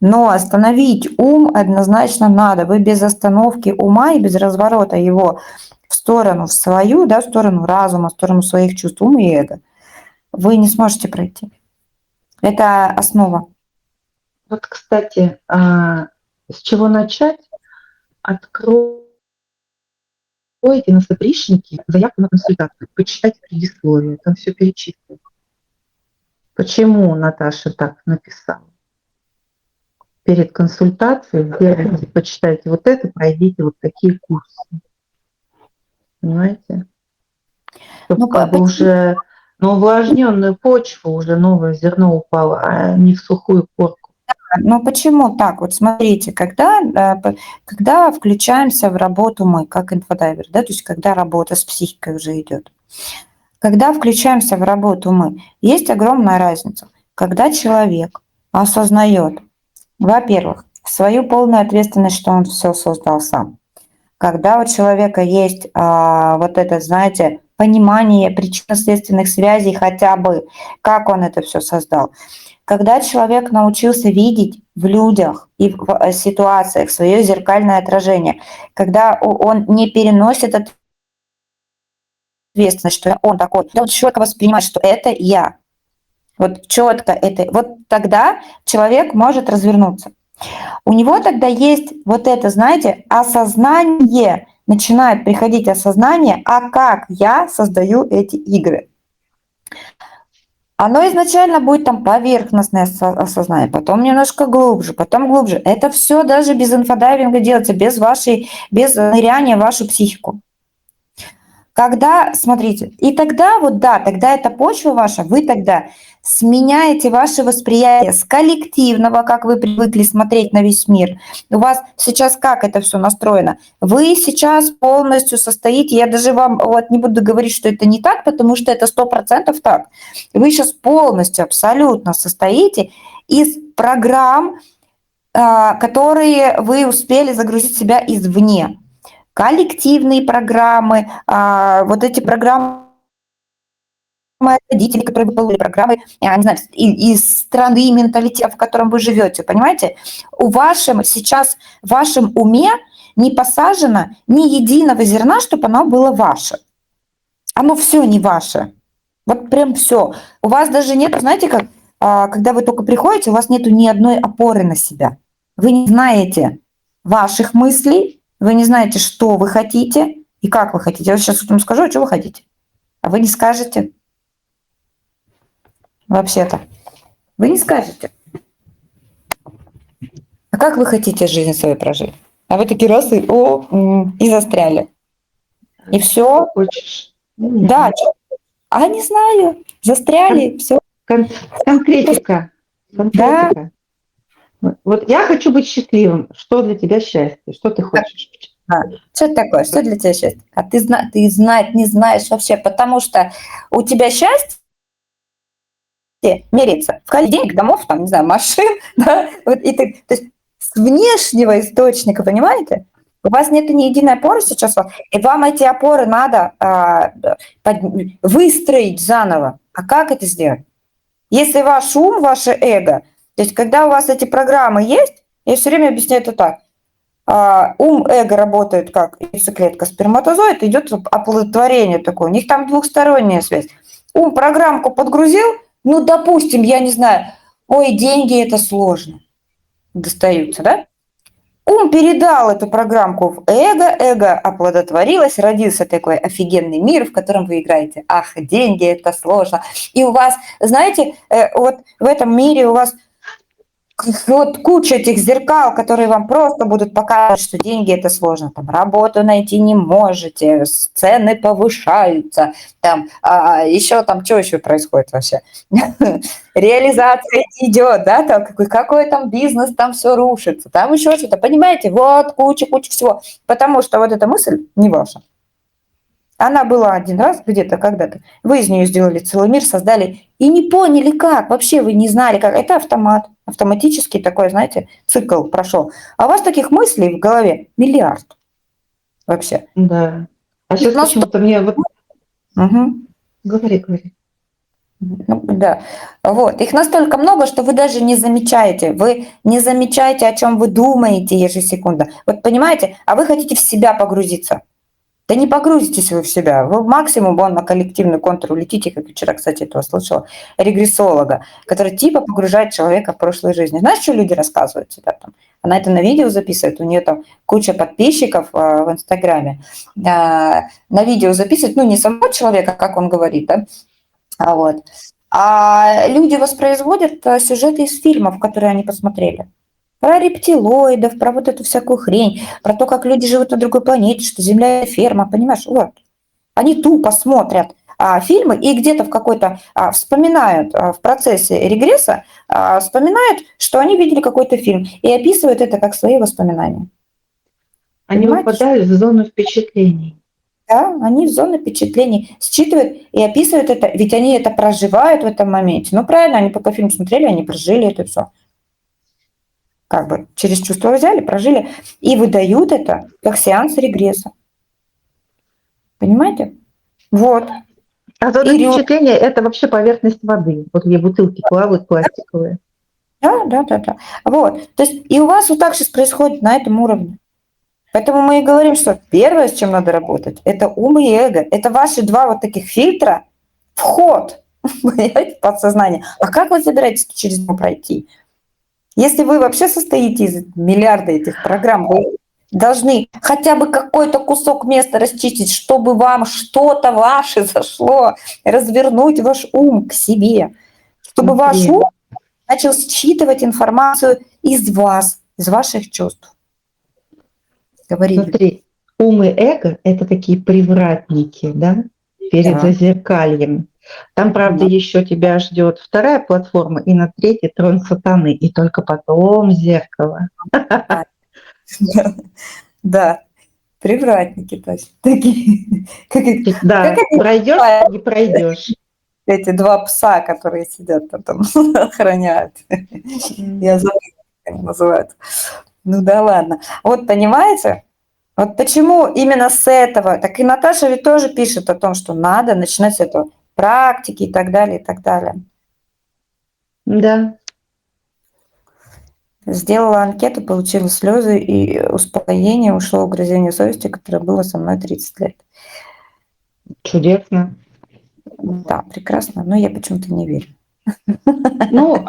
Но остановить ум однозначно надо. Вы без остановки ума и без разворота его в сторону в свою, да, в сторону разума, в сторону своих чувств, ума и эго, вы не сможете пройти. Это основа. Вот, кстати, с чего начать? Откройте на Сапришнике заявку на консультацию, почитайте предисловие, там все перечислено. Почему Наташа так написала? Перед консультацией сделайте, почитайте вот это, пройдите вот такие курсы. Понимаете? Чтобы как бы уже на увлажненную почву уже новое зерно упало, а не в сухую корку. Но почему так? Вот смотрите, когда включаемся в работу мы, как инфодайвер, да, то есть когда работа с психикой уже идет, когда включаемся в работу мы, есть огромная разница. Когда человек осознает, во-первых, свою полную ответственность, что он все создал сам. Когда у человека есть вот это, знаете, понимание причинно-следственных связей хотя бы, как он это все создал. Когда человек научился видеть в людях и в ситуациях свое зеркальное отражение, когда он не переносит ответственность, что он такой, когда он четко воспринимает, что это я, вот четко это, вот тогда человек может развернуться. У него тогда есть вот это, знаете, осознание, начинает приходить осознание, а как я создаю эти игры. Оно изначально будет там поверхностное осознание, потом немножко глубже, потом глубже. Это все даже без инфодайвинга делается, без ныряния в вашу психику. Когда, смотрите, и тогда вот да, тогда эта почва ваша, вы тогда сменяете ваше восприятие с коллективного, как вы привыкли смотреть на весь мир. У вас сейчас как это все настроено? Вы сейчас полностью состоите, я даже вам вот не буду говорить, что это не так, потому что это 100% так. Вы сейчас полностью, абсолютно состоите из программ, которые вы успели загрузить себя извне. Коллективные программы, вот эти программы родителей, которые вы получили, программы, не знаю, из страны, менталитета, в котором вы живете, понимаете? В вашем уме не посажено ни единого зерна, чтобы оно было ваше. Оно все не ваше. Вот прям все. У вас даже нет, знаете, как, когда вы только приходите, у вас нет ни одной опоры на себя. Вы не знаете ваших мыслей, вы не знаете, что вы хотите и как вы хотите. Я сейчас вам скажу, что вы хотите. А вы не скажете. Вообще-то. Вы не скажете. А как вы хотите жизнь свою прожить? А вы такие раз и застряли. И все. Хочешь? Да. А не знаю. Застряли, все. Конкретика. Да. Вот я хочу быть счастливым. Что для тебя счастье? Что ты хочешь? Что это такое? Что для тебя счастье? А ты знать не знаешь вообще, потому что у тебя счастье меряется в количестве денег, домов, там, не знаю, машин, да? Вот, то есть с внешнего источника, понимаете? У вас нет ни единой опоры сейчас, и вам эти опоры надо выстроить заново. А как это сделать? Если ваш ум, ваше эго, то есть когда у вас эти программы есть, я все время объясняю это так. Ум, эго работает как яйцеклетка, сперматозоид, идет оплодотворение такое. У них там двухсторонняя связь. Ум программку подгрузил, ну, допустим, я не знаю, ой, деньги это сложно, достаются, да? Ум передал эту программку в эго, эго оплодотворилось, родился такой офигенный мир, в котором вы играете. Ах, деньги, это сложно. И у вас, знаете, вот в этом мире у вас вот куча этих зеркал, которые вам просто будут показывать, что деньги это сложно. Там работу найти не можете, цены повышаются, там еще там что еще происходит вообще? Реализация идет, да, там какой там бизнес, там все рушится, там еще что-то, понимаете? Вот куча всего, потому что вот эта мысль не ваша. Она была один раз где-то когда-то. Вы из нее сделали целый мир, создали и не поняли как. Вообще вы не знали как. Это автомат. Автоматический такой, знаете, цикл прошел. А у вас таких мыслей в голове миллиард вообще. Да. А Их сейчас настолько... почему-то мне вот... Угу. Говори. Ну, да. Вот. Их настолько много, что вы даже не замечаете. Вы не замечаете, о чем вы думаете ежесекунда. Вот понимаете? А вы хотите в себя погрузиться. Да не погрузитесь вы в себя. Вы максимум вон на коллективный контур улетите, как вчера, кстати, этого слышала, регрессолога, который типа погружает человека в прошлой жизни. Знаешь, что люди рассказывают всегда там? Она это на видео записывает, у нее там куча подписчиков в Инстаграме. На видео записывает, ну, не самого человека, как он говорит, да, а люди воспроизводят сюжеты из фильмов, которые они посмотрели. Про рептилоидов, про вот эту всякую хрень, про то, как люди живут на другой планете, что Земля – ферма, понимаешь? Вот. Они тупо смотрят фильмы и где-то в какой-то вспоминают в процессе регресса, вспоминают, что они видели какой-то фильм и описывают это как свои воспоминания. Они Понимаете? упадают в зону впечатлений. Да, они в зоне впечатлений считывают и описывают это, ведь они это проживают в этом моменте. Ну, правильно, они пока фильм смотрели, они прожили это все. Как бы через чувство взяли, прожили и выдают это как сеанс регресса. Понимаете? Вот. А зона впечатления – это вообще поверхность воды. Вот где бутылки плавают пластиковые. Да. Вот. То есть и у вас вот так сейчас происходит на этом уровне. Поэтому мы и говорим, что первое, с чем надо работать, это ум и эго. Это ваши два вот таких фильтра, вход, понимаете, в подсознание. А как вы собираетесь через него пройти? Если вы вообще состоите из миллиарда этих программ, вы должны хотя бы какой-то кусок места расчистить, чтобы вам что-то ваше зашло, развернуть ваш ум к себе, чтобы ваш ум начал считывать информацию из вас, из ваших чувств. Говорите. Смотри, ум и эго – это такие привратники, да, перед зазеркальем. Там, правда, еще тебя ждет вторая платформа, и на третьей трон сатаны, и только потом зеркало. Да, привратники, точно. Такие. Да, пройдешь, не пройдешь. Эти два пса, которые сидят там, охраняют. Я забыла, как они называются. Ну да ладно. Вот понимаете, вот почему именно с этого, так и Наташа ведь тоже пишет о том, что надо начинать с этого, практики и так далее, и так далее. Да. Сделала анкету, получила слезы и успокоение, ушло угрызение совести, которое было со мной 30 лет. Чудесно. Да, прекрасно, но я почему-то не верю. Ну,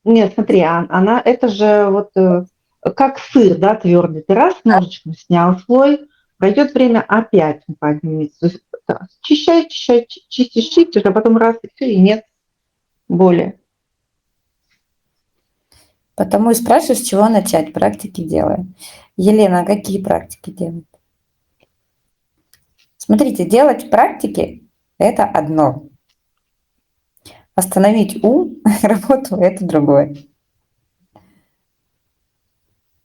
Нет, смотри, она, это же вот как сыр, да, твердый. Ты раз ножичком снял слой, пройдет время, опять он поднимется. То есть чистишь, а потом раз, и все, и нет боли. Потому и спрашиваю, с чего начать. Практики делаем. Елена, а какие практики делать? Смотрите, делать практики – это одно. Остановить ум, работу – это другое.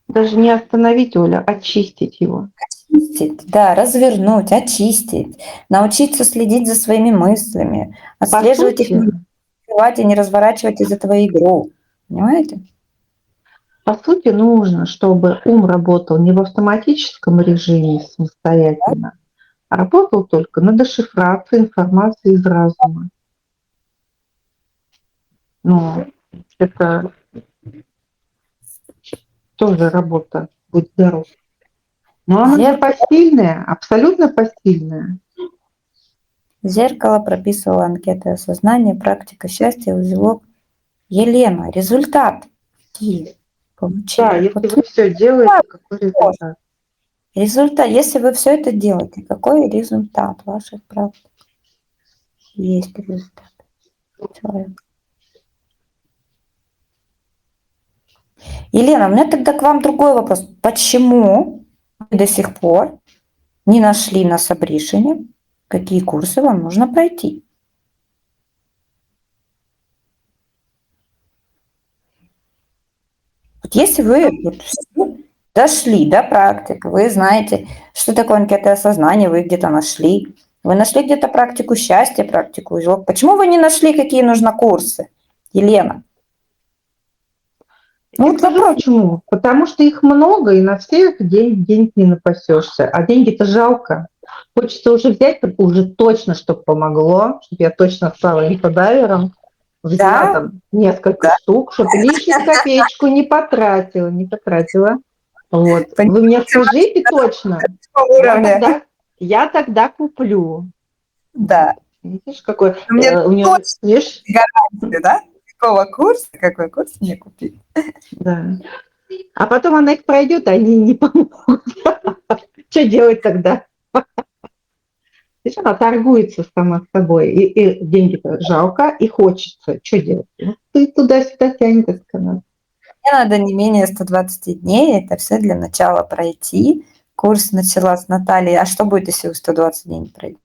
Даже не остановить, Оля, очистить его. Очистить, да, развернуть, очистить, научиться следить за своими мыслями, отслеживать их, не открывать и не разворачивать из этого игру. Понимаете? По сути, нужно, чтобы ум работал не в автоматическом режиме самостоятельно, а работал только на дешифрации информации из разума. Ну, это тоже работа, будь здоров. Но она не посильная, абсолютно посильная. Зеркало прописывала анкеты осознания, практика счастья, узелок. Елена, результат. Какие? Да, получили. если Вот вы все делаете, какой результат? результат, если вы все это делаете, какой результат ваших практик? Есть результат человека. Елена, у меня тогда к вам другой вопрос. Почему вы до сих пор не нашли на Сабришине, какие курсы вам нужно пройти? Вот если вы вот всё дошли до практик, вы знаете, что такое анкетное осознание, вы где-то нашли. Вы нашли где-то практику счастья, практику изжог. Почему вы не нашли, какие нужны курсы, Елена? Ну Я вот скажу вопрос. почему. Потому что их много, и на всех денег не напасешься. А деньги-то жалко. Хочется уже взять, уже точно, чтобы помогло, чтобы я точно стала инфодайвером, взяла Да, там несколько да, штук, чтобы лишнюю копеечку не потратила. Вот. Вы мне понимаете, скажите точно, я уровня. тогда, я тогда куплю. Вот. Да. Видишь, какой Но мне у меня, точно видишь, гарантия, да? Какого курса, какой курс мне купить? да. А потом она их пройдет, а они не помогут. Что делать тогда? Видишь, она торгуется сама с собой. И деньги-то жалко, и хочется. Что делать? Ну, ты туда-сюда тянет этот канат. Мне надо не менее 120 дней. Это все для начала пройти. Курс начала с Натальей. А что будет, если вы 120 дней не пройдете?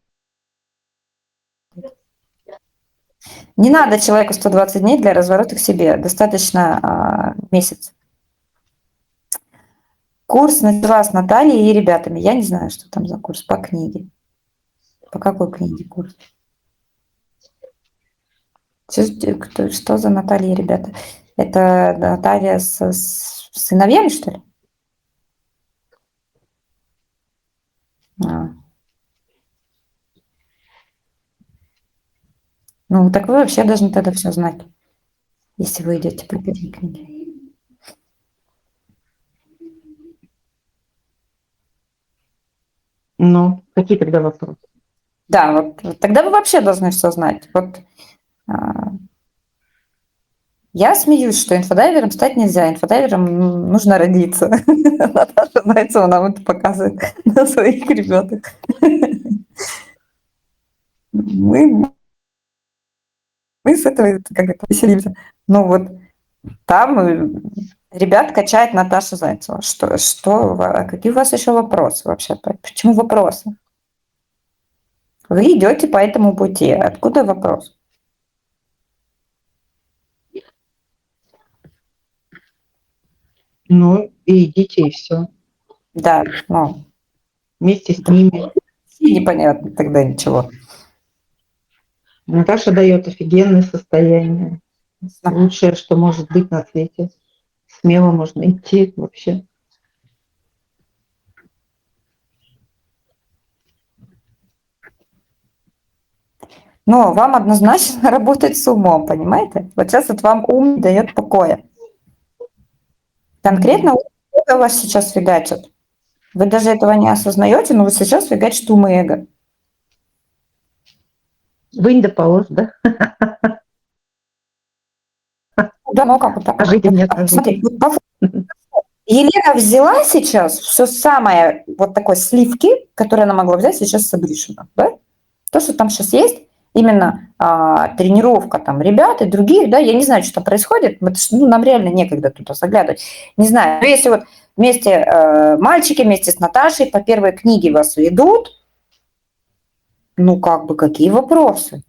Не надо человеку 120 дней для разворота к себе. Достаточно месяц. Курс начала с Натальей и ребятами. Я не знаю, что там за курс по книге. По какой книге курс? Что за Наталья и ребята? Это Наталья с сыновьями, что ли? А. Ну, так вы вообще должны тогда все знать, если вы идете по первой книге. Ну, какие тогда вопросы? Да, вот тогда вы вообще должны все знать. Вот а, я смеюсь, что инфодайвером стать нельзя. Инфодайвером нужно родиться. Наташа Зайцева нам это показывает на своих ребятах. Мы с этого как это веселимся. Ну вот там ребят качает Наташа Зайцева. Какие у вас еще вопросы вообще? Почему вопросы? Вы идете по этому пути. Откуда вопрос? Ну, и идите, и все. Да, ну, Вместе с это ними. непонятно тогда ничего. Наташа дает офигенное состояние. Лучшее, что может быть на свете. Смело можно идти вообще. Но вам однозначно работать с умом, понимаете? Вот сейчас вот вам ум не дает покоя. Конкретно эго вас сейчас фигачит. Вы даже этого не осознаете, но вы сейчас фигачит ум и эго. Вынь да положь, да? Да, ну как вот так? А жить и не отложить. Смотри, вот Елена взяла сейчас все самое вот такой сливки, которые она могла взять сейчас с Абришина, да? То, что там сейчас есть, именно тренировка там ребят и других, да, я не знаю, что там происходит, нам реально некогда туда заглядывать. Не знаю, но если вот вместе мальчики, вместе с Наташей по первой книге вас ведут, ну как бы какие вопросы?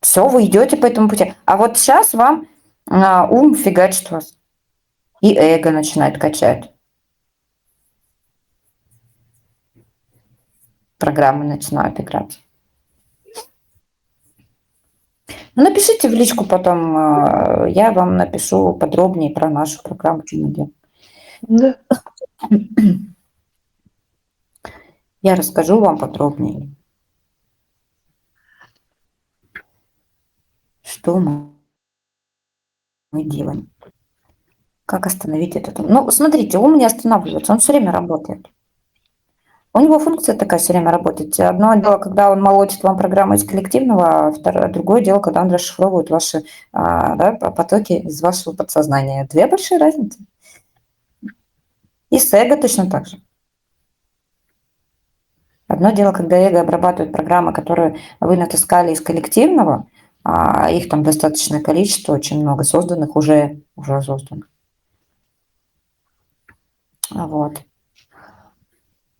Все, вы идете по этому пути. А вот сейчас вам ум фигачит вас. И эго начинает качать. Программы начинают играть. Ну, напишите в личку потом, я вам напишу подробнее про нашу программу, что мы делаем. Да. Я расскажу вам подробнее, что мы делаем. Как остановить этот ум. Ну, смотрите, ум не останавливается, он все время работает. У него функция такая все время работать. Одно дело, когда он молотит вам программу из коллективного, другое дело, когда он расшифровывает ваши потоки из вашего подсознания. Две большие разницы. И с эго точно так же. Одно дело, когда эго обрабатывает программы, которые вы натаскали из коллективного, а их там достаточное количество, очень много созданных, уже созданных. Вот.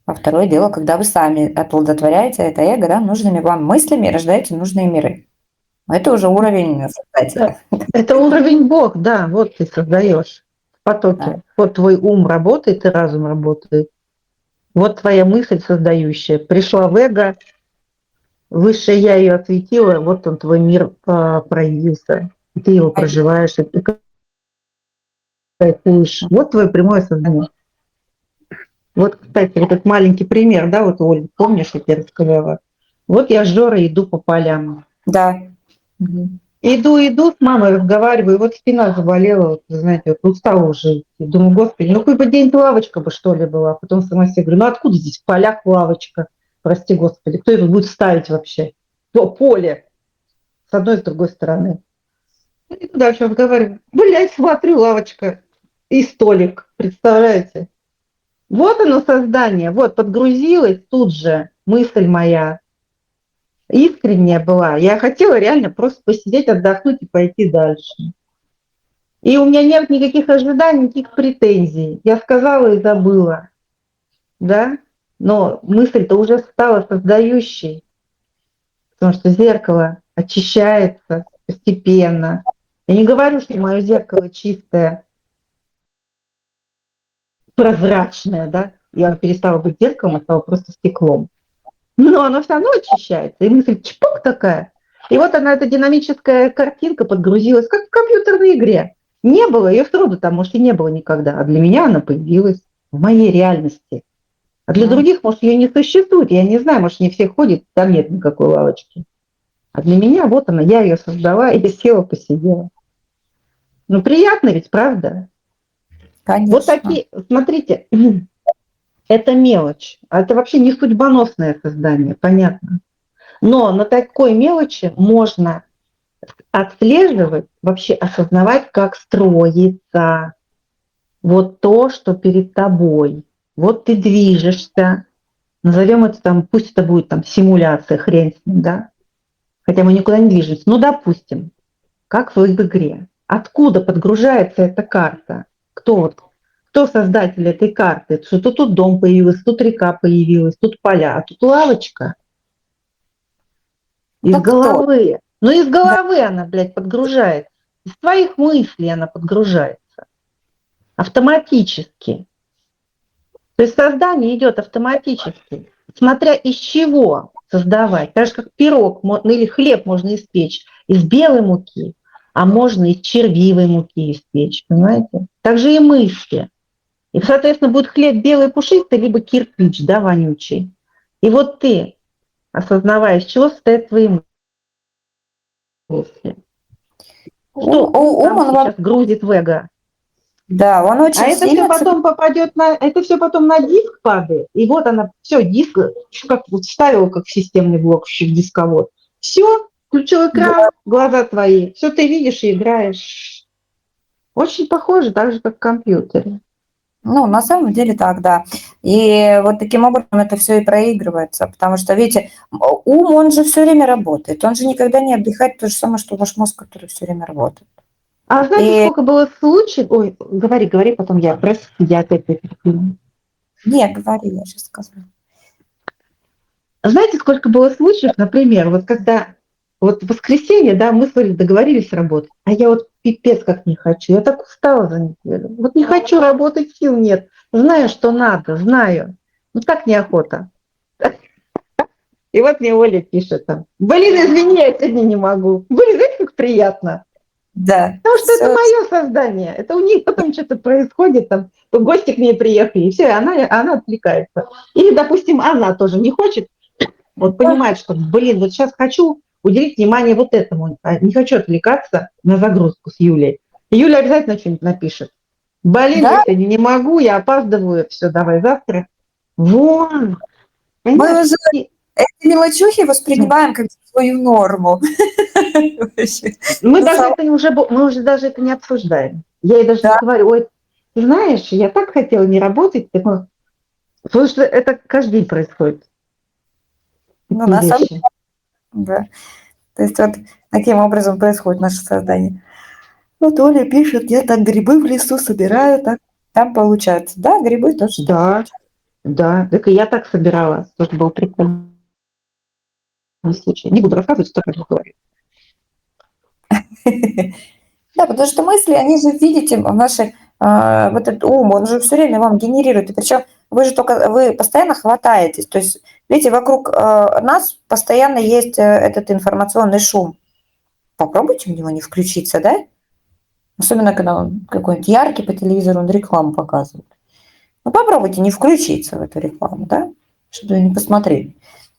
А второе дело, когда вы сами оплодотворяете это эго, да, нужными вам мыслями и рождаете нужные миры. Это уже уровень создателя. Это уровень Бог, да, вот ты создаешь в потоке. Да. Вот твой ум работает и разум работает. Вот твоя мысль создающая. Пришла в эго, высшее я ее осветила, вот он, твой мир проявился. И ты его проживаешь, и ты кайфуешь. Вот твое прямое сознание. Вот, кстати, вот этот маленький пример, да, вот, Оль, помнишь, я тебе рассказала? Вот я с Жорой иду по полям. Да. Иду, с мамой разговариваю, и вот спина заболела, вот, знаете, вот устала уже. И думаю, господи, ну какой бы день лавочка бы, что ли, была. А потом сама себе говорю, ну откуда здесь в полях лавочка? Прости, господи, кто его будет ставить вообще? То поле с одной и с другой стороны. И дальше разговариваю. Блядь, смотрю, лавочка и столик, представляете? Вот оно создание, вот подгрузилась тут же мысль моя, искренняя была. Я хотела реально просто посидеть, отдохнуть и пойти дальше. И у меня нет никаких ожиданий, никаких претензий. Я сказала и забыла, да? Но мысль-то уже стала создающей, потому что зеркало очищается постепенно. Я не говорю, что мое зеркало чистое, прозрачное, да? Я перестала быть зеркалом, а стала просто стеклом. Но оно все равно очищается. И мысль чпок такая. И вот она, эта динамическая картинка подгрузилась, как в компьютерной игре. Не было ее сроду там, может, и не было никогда. А для меня она появилась в моей реальности. А для других, может, ее не существует. Я не знаю, может, не все ходят, там нет никакой лавочки. А для меня вот она, я ее создала и села, посидела. Ну, приятно ведь, правда? Конечно. Вот такие, смотрите, это мелочь. А это вообще не судьбоносное создание, понятно. Но на такой мелочи можно отслеживать, вообще осознавать, как строится вот то, что перед тобой. Вот ты движешься, назовем это там, пусть это будет там симуляция, хрень с ним, да? Хотя мы никуда не движемся. Ну, допустим, как в игре. Откуда подгружается эта карта? Кто создатель этой карты? Что тут дом появился, тут река появилась, тут поля, а тут лавочка. Из Ну, кто? головы. Ну, из Да. головы она, блядь, подгружается. Из твоих мыслей она подгружается. Автоматически. То есть создание идет автоматически. Смотря из чего создавать. Так же, как пирог или хлеб можно испечь из белой муки, а можно из червивой муки испечь. Понимаете? Так же и мысли. И, соответственно, будет хлеб белый пушистый, либо кирпич, да, вонючий. И вот ты, осознавая, из чего состоят твои мысли. Что Ум, там он вам, сейчас грузит в эго? да, он А очень это все сильно... потом попадет это все потом на диск падает, и вот она, все, диск, как вот вставила, как в системный блок, в дисковод. Все, включил экран, глаза твои, все ты видишь и играешь. Очень похоже, так же, как в компьютере. Ну, на самом деле так, да. И вот таким образом это все и проигрывается, потому что, видите, ум, он же все время работает, он же никогда не отдыхает, то же самое, что ваш мозг, который все время работает. А знаете, И сколько было случаев? Ой, говори, потом я. Прости, я опять перебила. не, говори, я сейчас скажу. Знаете, сколько было случаев, например, вот когда вот в воскресенье, да, мы с Валей договорились работать, а я вот пипец как не хочу, я так устала за неделю, вот не хочу работать, сил нет, знаю, что надо, знаю, но так неохота. И вот мне Оля пишет там, блин, извини, я сегодня не могу. Блин, знаете, как приятно? Да, Потому что это все, мое создание, это у них потом что-то происходит, там, гости к ней приехали, и все, она отвлекается. Или, допустим, она тоже не хочет, вот понимает, что, блин, вот сейчас хочу уделить внимание вот этому, не хочу отвлекаться на загрузку с Юлей. И Юля обязательно что-нибудь напишет. Блин, да, я сегодня не могу, я опаздываю, все, давай завтра. Вон, Мы Понимаешь? уже эти мелочухи воспринимаем как свою норму. Мы даже это уже, мы уже даже это не обсуждаем. Я ей даже не Да, говорю, ой, ты знаешь, я так хотела не работать, потому что это каждый день происходит, ну, такие на самом вещи. деле, да. То есть вот таким образом происходит наше создание. Вот Оля пишет, я так грибы в лесу собираю, так там получается. Да, грибы тоже так Да, да, так и я так собирала, тоже был прикольный случай. Не буду рассказывать, что как говорю. получается. Да, потому что мысли, они же, видите, ваши, вот этот ум, он же все время вам генерирует. И причем вы постоянно хватаетесь. То есть, видите, вокруг нас постоянно есть этот информационный шум. Попробуйте в него не включиться, да? Особенно, когда он какой-нибудь яркий по телевизору, он рекламу показывает. Ну, попробуйте не включиться в эту рекламу, да, чтобы ее не посмотреть.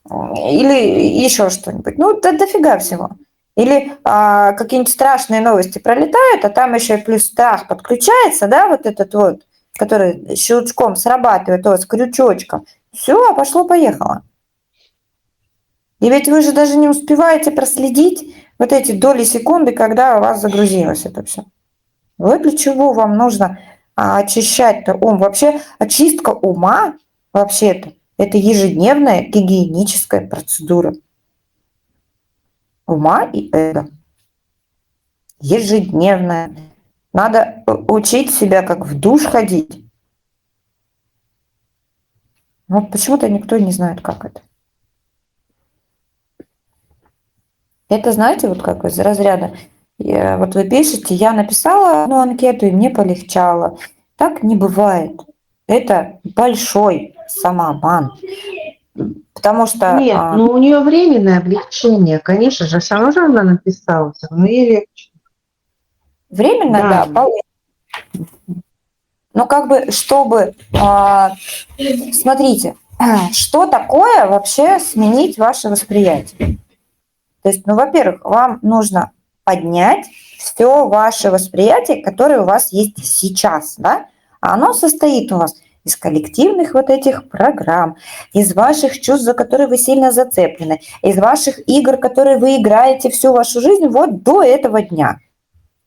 Или еще что-нибудь. Ну, да дофига всего. Или какие-нибудь страшные новости пролетают, а там еще и плюс страх подключается, да, вот этот вот, который щелчком срабатывает, вот с крючочком. Все, пошло-поехало. И ведь вы же даже не успеваете проследить вот эти доли секунды, когда у вас загрузилось это все. Вот для чего вам нужно очищать-то ум. Вообще очистка ума, вообще-то, это ежедневная гигиеническая процедура ума и эго. Ежедневная. Надо учить себя, как в душ ходить. Вот почему-то никто не знает, как это. Это, знаете, вот как из разряда, вот вы пишете, я написала одну анкету, и мне полегчало. Так не бывает. Это большой самообман. Потому что Нет, ну у нее временное облегчение, конечно же, все равно же она написала, все равно ей легче. временно, да, Да, но как бы, чтобы, смотрите, что такое вообще сменить ваше восприятие? То есть, ну, во-первых, вам нужно поднять все ваше восприятие, которое у вас есть сейчас, да? А оно состоит у вас из коллективных вот этих программ, из ваших чувств, за которые вы сильно зацеплены, из ваших игр, которые вы играете всю вашу жизнь вот до этого дня.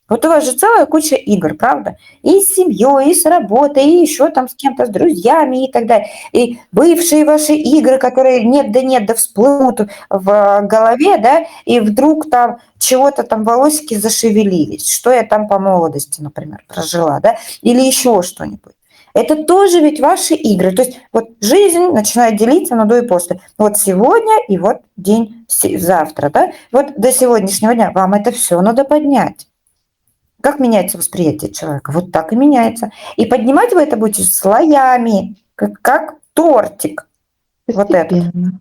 Вот у вас же целая куча игр, правда? И с семьей, и с работой, и еще там с кем-то, с друзьями и так далее. И бывшие ваши игры, которые нет да нет да всплывут в голове, да, и вдруг там чего-то там волосики зашевелились, что я там по молодости, например, прожила, да, или еще что-нибудь. Это тоже ведь ваши игры. То есть вот жизнь начинает делиться на до и после. Вот сегодня и вот день завтра, да. Вот до сегодняшнего дня вам это все надо поднять. Как меняется восприятие человека? Вот так и меняется. И поднимать вы это будете слоями, как тортик. Вот этот. постепенно.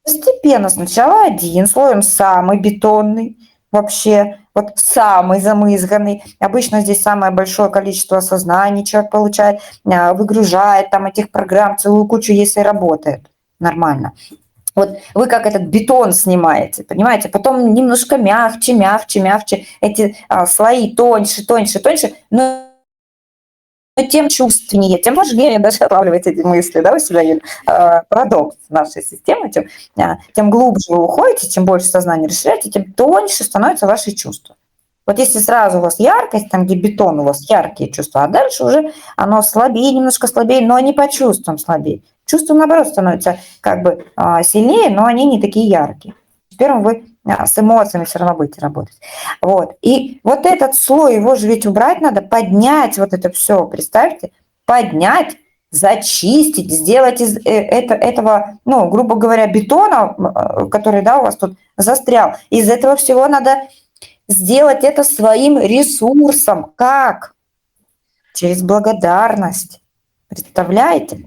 Постепенно. Сначала один слой, он самый бетонный, вообще вот самый замызганный. Обычно здесь самое большое количество осознаний человек получает, выгружает там этих программ целую кучу, если работает нормально. Вот вы как этот бетон снимаете, понимаете? Потом немножко мягче, мягче, мягче. Эти слои тоньше, тоньше, тоньше. Но тем чувственнее, тем важнее даже отлавливать эти мысли, да, у себя есть парадокс нашей системы, тем глубже вы уходите, чем больше сознание расширяете, тем тоньше становятся ваши чувства. Вот если сразу у вас яркость, там где бетон у вас яркие чувства, а дальше уже оно слабее, немножко слабее, но не по чувствам слабее. Чувства, наоборот, становятся как бы сильнее, но они не такие яркие. Первым вы с эмоциями все равно будете работать. Вот. И вот этот слой, его же ведь убрать надо, поднять вот это все, представьте, поднять, зачистить, сделать из этого, ну, грубо говоря, бетона, который, да, у вас тут застрял, из этого всего надо сделать это своим ресурсом. Как? Через благодарность. Представляете?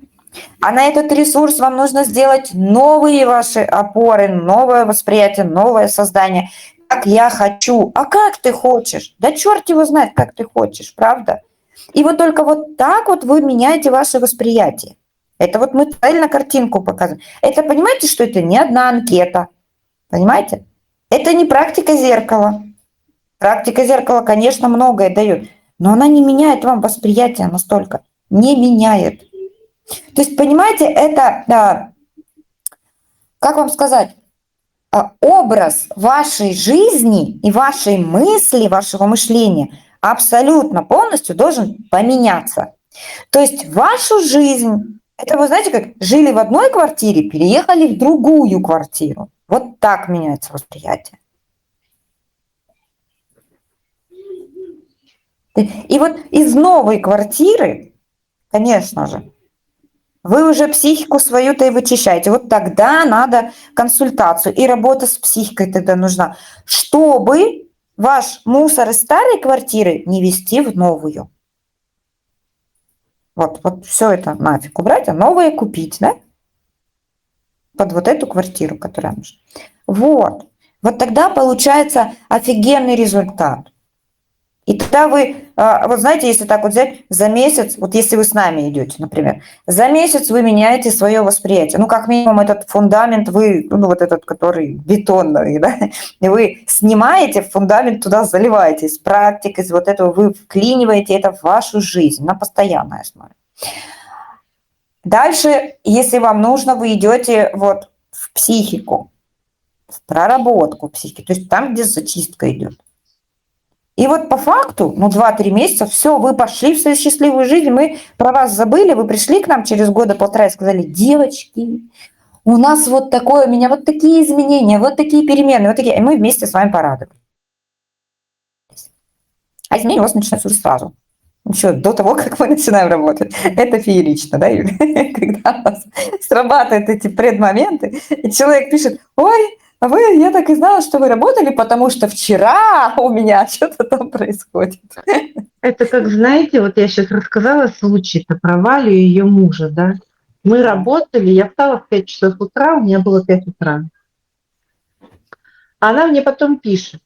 А на этот ресурс вам нужно сделать новые ваши опоры, новое восприятие, новое создание. Как я хочу. А как ты хочешь? Да черт его знает, как ты хочешь, правда? И вот только вот так вот вы меняете ваше восприятие. Это вот мы правильно картинку показываем. Это понимаете, что это не одна анкета? Понимаете? Это не практика зеркала. Практика зеркала, конечно, многое дает, но она не меняет вам восприятие настолько. Не меняет. То есть, понимаете, это как вам сказать, образ вашей жизни и вашей мысли, вашего мышления абсолютно полностью должен поменяться. То есть вашу жизнь, это вы знаете, как жили в одной квартире, переехали в другую квартиру. Вот так меняется восприятие. И вот из новой квартиры, конечно же, вы уже психику свою-то и вычищаете. Вот тогда надо консультацию. И работа с психикой тогда нужна, чтобы ваш мусор из старой квартиры не вести в новую. Вот все это нафиг убрать, а новое купить, да? Под вот эту квартиру, которая нужна. Вот. Вот тогда получается офигенный результат. И тогда вы, вот знаете, если так вот взять, за месяц, вот если вы с нами идете, например, за месяц вы меняете свое восприятие. Ну, как минимум, этот фундамент вы, ну, вот этот, который бетонный, да, и вы снимаете фундамент, туда заливаете с практикой, из вот этого вы вклиниваете это в вашу жизнь на постоянной основе. Дальше, если вам нужно, вы идете вот в психику, в проработку психики, то есть там, где зачистка идет. И вот по факту, ну, 2-3 месяца, все, вы пошли в свою счастливую жизнь, мы про вас забыли, вы пришли к нам через года полтора и сказали: девочки, у нас вот такое, у меня вот такие изменения, вот такие перемены, вот такие, и мы вместе с вами порадовались. А изменения у вас начинаются уже сразу. Еще до того, как мы начинаем работать. Это феерично, да, Юля? Когда у нас срабатывают эти предмоменты, и человек пишет: ой, а вы, я так и знала, что вы работали, потому что вчера у меня что-то там происходит. Это как, знаете, вот я сейчас рассказала случай-то про Валю и ее мужа, да. Мы работали, я встала в 5 часов утра, у меня было 5 утра. Она мне потом пишет,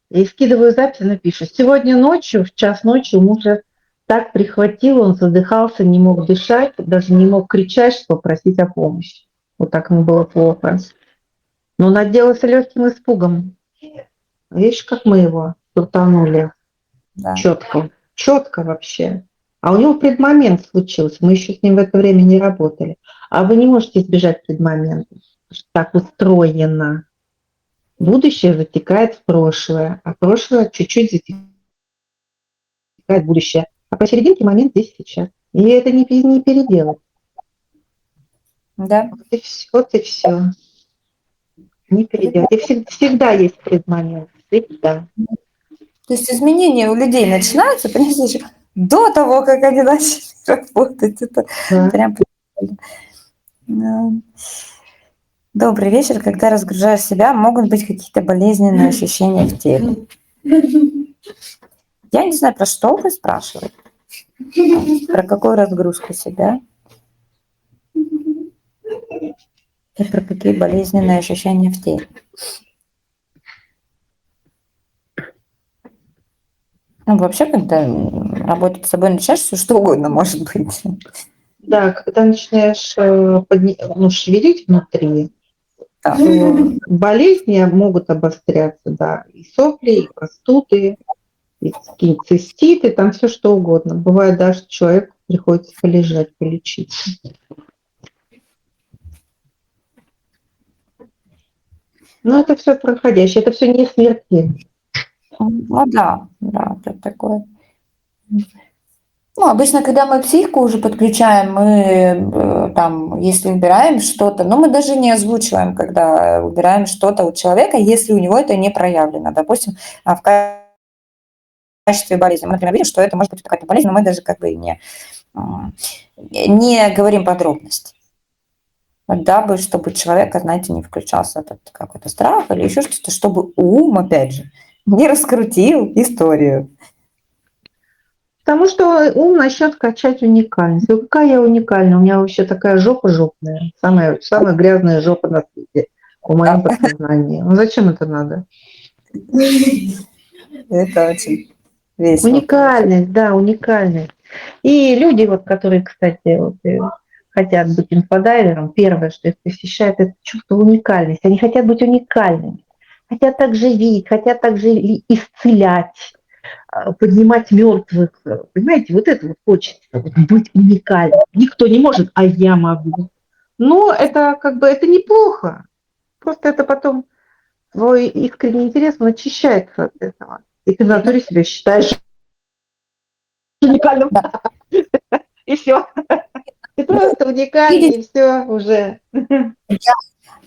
я ей скидываю запись, она пишет: сегодня ночью, в час ночи, мужа так прихватило, он задыхался, не мог дышать, даже не мог кричать, чтобы попросить о помощи. Вот так ему было плохо. Но он отделался легким испугом. Видишь, как мы его крутанули. Да. Четко вообще. А у него предмомент случился, мы еще с ним в это время не работали. А вы не можете избежать предмомента, потому что так устроено. Будущее затекает в прошлое, а прошлое чуть-чуть затекает в будущее. А посерединке момент здесь сейчас. И это не переделать. Да. Вот и все. Не переделать. И всегда есть предмомент. Всегда. То есть изменения у людей начинаются, понимаете, еще до того, как они начали работать. Это Да. прям прикольно. Добрый вечер. Когда разгружаешь себя, могут быть какие-то болезненные ощущения в теле. Я не знаю, про что вы спрашиваете. Про какую разгрузку себя? И про какие болезненные ощущения в теле. Ну, вообще, когда работать с собой начинаешь, все что угодно может быть. Да, когда начинаешь шевелить внутри, Да. болезни могут обостряться, да, и сопли, и простуды, и циститы, там все что угодно. Бывает даже, что человеку приходится полежать, полечиться. Но это все проходящее, это все не смертельно. Ну да, это такое. Ну, обычно, когда мы психику уже подключаем, мы там, если убираем что-то, но мы даже не озвучиваем, когда убираем что-то у человека, если у него это не проявлено. Допустим, в качестве болезни. Мы, например, видим, что это может быть какая-то болезнь, но мы даже как бы не говорим подробности. Дабы, чтобы человека, знаете, не включался этот какой-то страх или еще что-то, чтобы ум, опять же, не раскрутил историю. Потому что ум начнет качать уникальность. Ну, какая я уникальна? У меня вообще такая жопа жопная. Самая грязная жопа на свете у моего подсознания. Ну зачем это надо? Это очень весело. Уникальность, да, уникальность. И люди, вот, которые, кстати, вот, хотят быть инфодайвером, первое, что их посещает, это чувство уникальности. Они хотят быть уникальными, хотят так живить, хотят так же исцелять, поднимать мертвых. Понимаете, вот это вот хочется, вот, быть уникальным. Никто не может, а я могу. Но это как бы это неплохо. просто это потом твой искренний интерес, он очищается от этого. И ты в натуре себя считаешь уникальным. Да. И все. Ты просто уникальный, Видите, и все уже.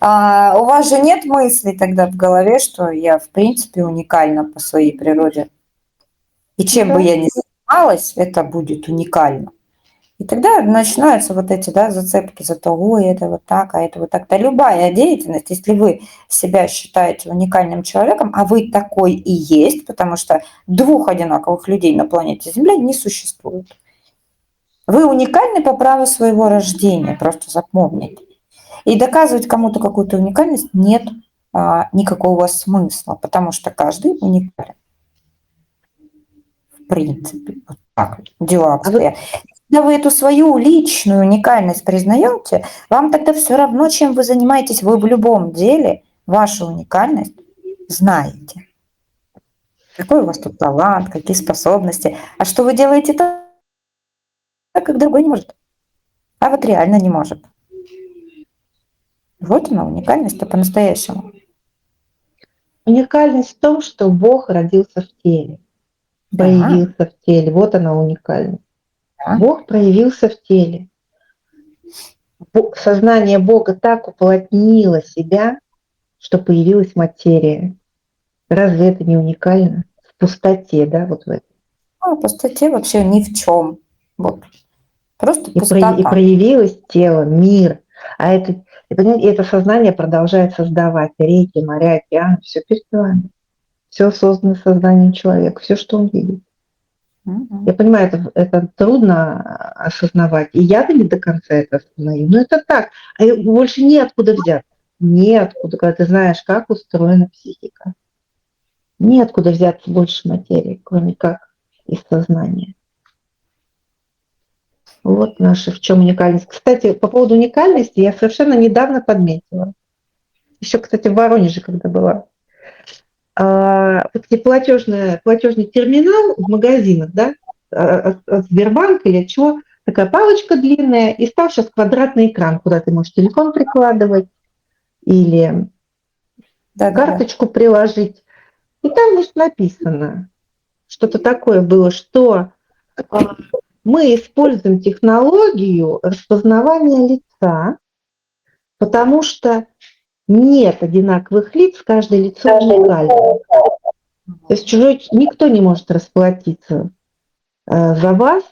у вас же нет мыслей тогда в голове, что я, в принципе, уникальна по своей природе. И Ну чем бы да. я ни занималась, это будет уникально. И тогда начинаются вот эти, да, зацепки за то, ой, это вот так, а это вот так. Да любая деятельность, если вы себя считаете уникальным человеком, а вы такой и есть, потому что двух одинаковых людей на планете Земля не существует. Вы уникальны по праву своего рождения, просто запомните. И доказывать кому-то какую-то уникальность нет никакого смысла, потому что каждый уникален. В принципе, вот так дела А вот обстоят. Когда вы эту свою личную уникальность признаете, вам тогда все равно, чем вы занимаетесь, вы в любом деле вашу уникальность знаете. Какой у вас тут талант, какие способности. А что вы делаете так, как другой не может. А вот реально не может. Вот она уникальность-то по-настоящему. уникальность в том, что Бог родился в теле, Да, проявился в теле. Вот она уникальность. да. Бог проявился в теле. Сознание Бога так уплотнило себя, что появилась материя. Разве это не уникально? В пустоте, да, вот в этом. А пустоте вообще ни в чем. Вот. Просто И пустота. проявилось тело, мир. А это, и, понимаете, это сознание продолжает создавать реки, моря, океаны, все перед вами. Все создано сознанием человека, все, что он видит. Мгм. Я понимаю, это трудно осознавать. И я-то не до конца это осознаю. Но это так. А больше неоткуда взяться. Неоткуда, когда ты знаешь, как устроена психика. Неоткуда взяться больше материи, кроме как из сознания. Вот наша в чем уникальность. Кстати, по поводу уникальности я совершенно недавно подметила. Еще, кстати, в Воронеже, когда была. Вот эти платежный терминал в магазинах, да, от Сбербанка или от чего, такая палочка длинная, и стал сейчас квадратный экран, куда ты можешь телефон прикладывать или Да-да-да. карточку приложить. И там, значит, написано, что-то такое было, что а, мы используем технологию распознавания лица, потому что нет одинаковых лиц, каждое лицо уникально. То есть чужой никто не может расплатиться за вас,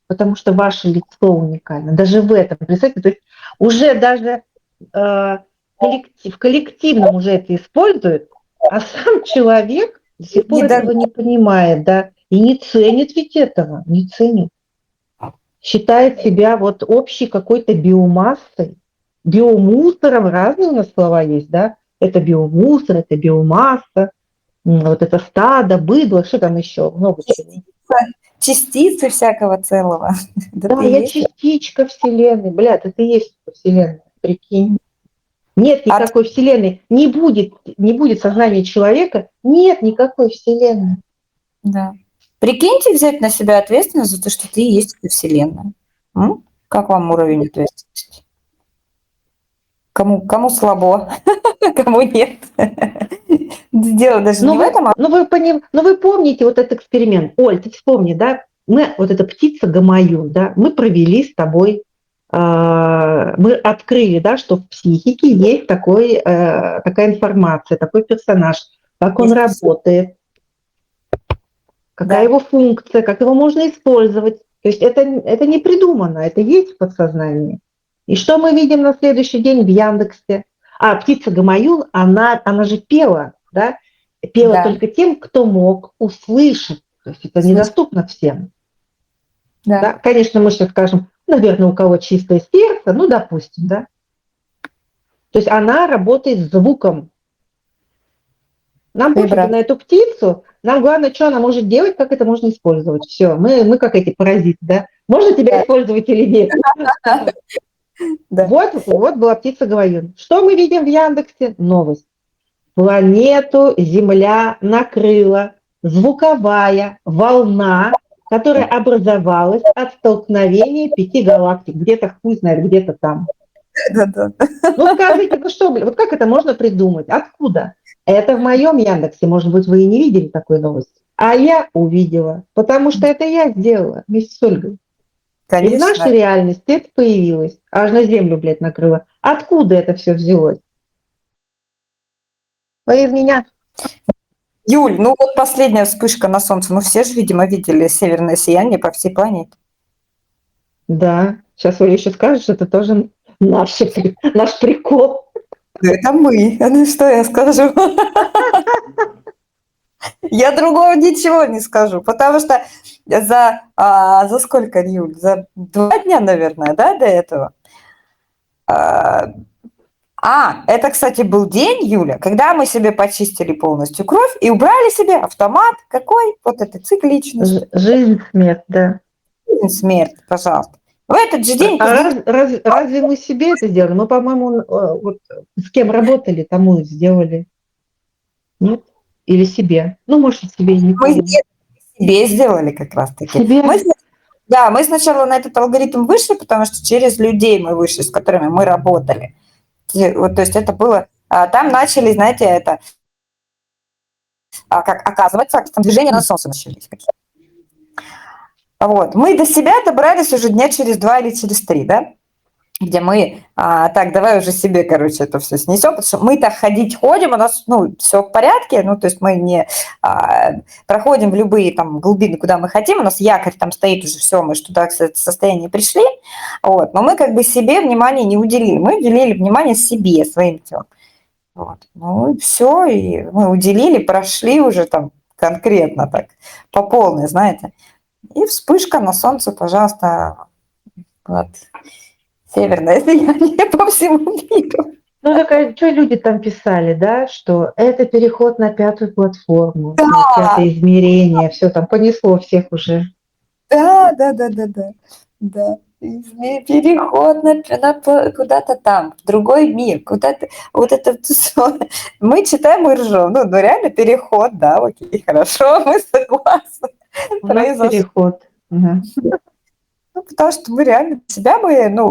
потому что ваше лицо уникально. Даже в этом, представьте, то есть уже даже в коллективном уже это используют, а сам человек до сих Не пор этого не понимает, да, и не ценит ведь этого, не ценит. Считает себя вот общей какой-то биомассой, биомусором, разные у нас слова есть, да, это биомусор, это биомасса, вот это стадо, быдло, что там еще, много чего. частицы всякого целого. Да Да, ты я есть. частичка Вселенной. Бля, это и есть Вселенная, прикинь. Нет А никакой Вселенной. Не будет сознания человека, нет никакой Вселенной. да. Прикиньте взять на себя ответственность за то, что ты и есть эта вселенная. Как вам уровень ответственности? Кому слабо, кому нет. Дело даже Но не в вы, этом, а но вы помните вот этот эксперимент. Оль, ты вспомни, да? Мы, вот эта птица Гамаюн, да, мы провели с тобой, мы открыли, да, что в психике есть такая информация, такой персонаж, как он есть всё. работает, какая Да, его функция, как его можно использовать. То есть это не придумано, это есть в подсознании. И что мы видим на следующий день в Яндексе? А птица Гамаюн, она же пела, да? Пела да, только тем, кто мог услышать. То есть это слышь, недоступно всем. да, Да? Конечно, мы сейчас скажем, наверное, у кого чистое сердце, ну, допустим, да? То есть она работает с звуком. Нам пофигу на вибрация. эту птицу, нам главное, что она может делать, как это можно использовать. Все, мы как эти паразиты, да? Можно тебя Да, использовать или нет? да. Вот была птица Гавайюн. Что мы видим в Яндексе? Новость. Планету Земля накрыла звуковая волна, которая образовалась от столкновения 5 галактик. Где-то хуй знает, где-то там. Да-да. Ну скажите, ну что, вот как это можно придумать? Откуда? Это в моем Яндексе, может быть, вы и не видели такой новости. А я увидела, потому что это я сделала вместе с Ольгой. И в Конечно. нашей реальности это появилось. Аж на землю, блядь, накрыло. Откуда это все взялось? Вы из меня. Юль, ну вот последняя вспышка на Солнце. Ну все же, видимо, видели северное сияние по всей планете. Да, сейчас Оля еще скажет, что это тоже наш прикол. Ну, это мы. Ну что я скажу? Я другого ничего не скажу, потому что за сколько, Юль? За 2 дня, наверное, да, до этого? Это, кстати, был день, Юля, когда мы себе почистили полностью кровь и убрали себе автомат. Какой? Вот это цикличность. Жизнь, смерть, да. Жизнь, смерть, пожалуйста. В этот же А день... разве мы себе это сделали? Мы, по-моему, вот с кем работали, тому сделали. Нет? Или себе? Ну, может, и себе, не Мы помню. себе сделали как раз-таки. Себе? Да, мы сначала на этот алгоритм вышли, потому что через людей мы вышли, с которыми мы работали. Вот, то есть это было... Там начали, знаете, это... Как оказывается, там движения на солнце начались. Вот. Мы до себя добрались уже дня через 2 или через 3, да? Где мы, так, давай уже себе, короче, это все снесем, потому что мы так ходить ходим, у нас, ну, все в порядке, ну, то есть мы не проходим в любые там глубины, куда мы хотим, у нас якорь там стоит уже, все, мы же туда, к состоянию пришли, вот, но мы как бы себе внимания не уделили, мы уделили внимание себе, своим телом. Вот. Ну, и все, и мы уделили, прошли уже там конкретно так, по полной, знаете. И вспышка на солнце, пожалуйста, вот. Северное сияние по всему миру. Ну, так, что люди там писали, да, что это переход на 5-ю платформу, Да, 5-е измерение, все там понесло всех уже. да. Да. Переход куда-то там, в другой мир, куда-то. Вот это всё. Мы читаем и ржем. Ну, реально переход, да, окей, хорошо, мы согласны. У нас переход. Ага. Ну, потому что мы реально себя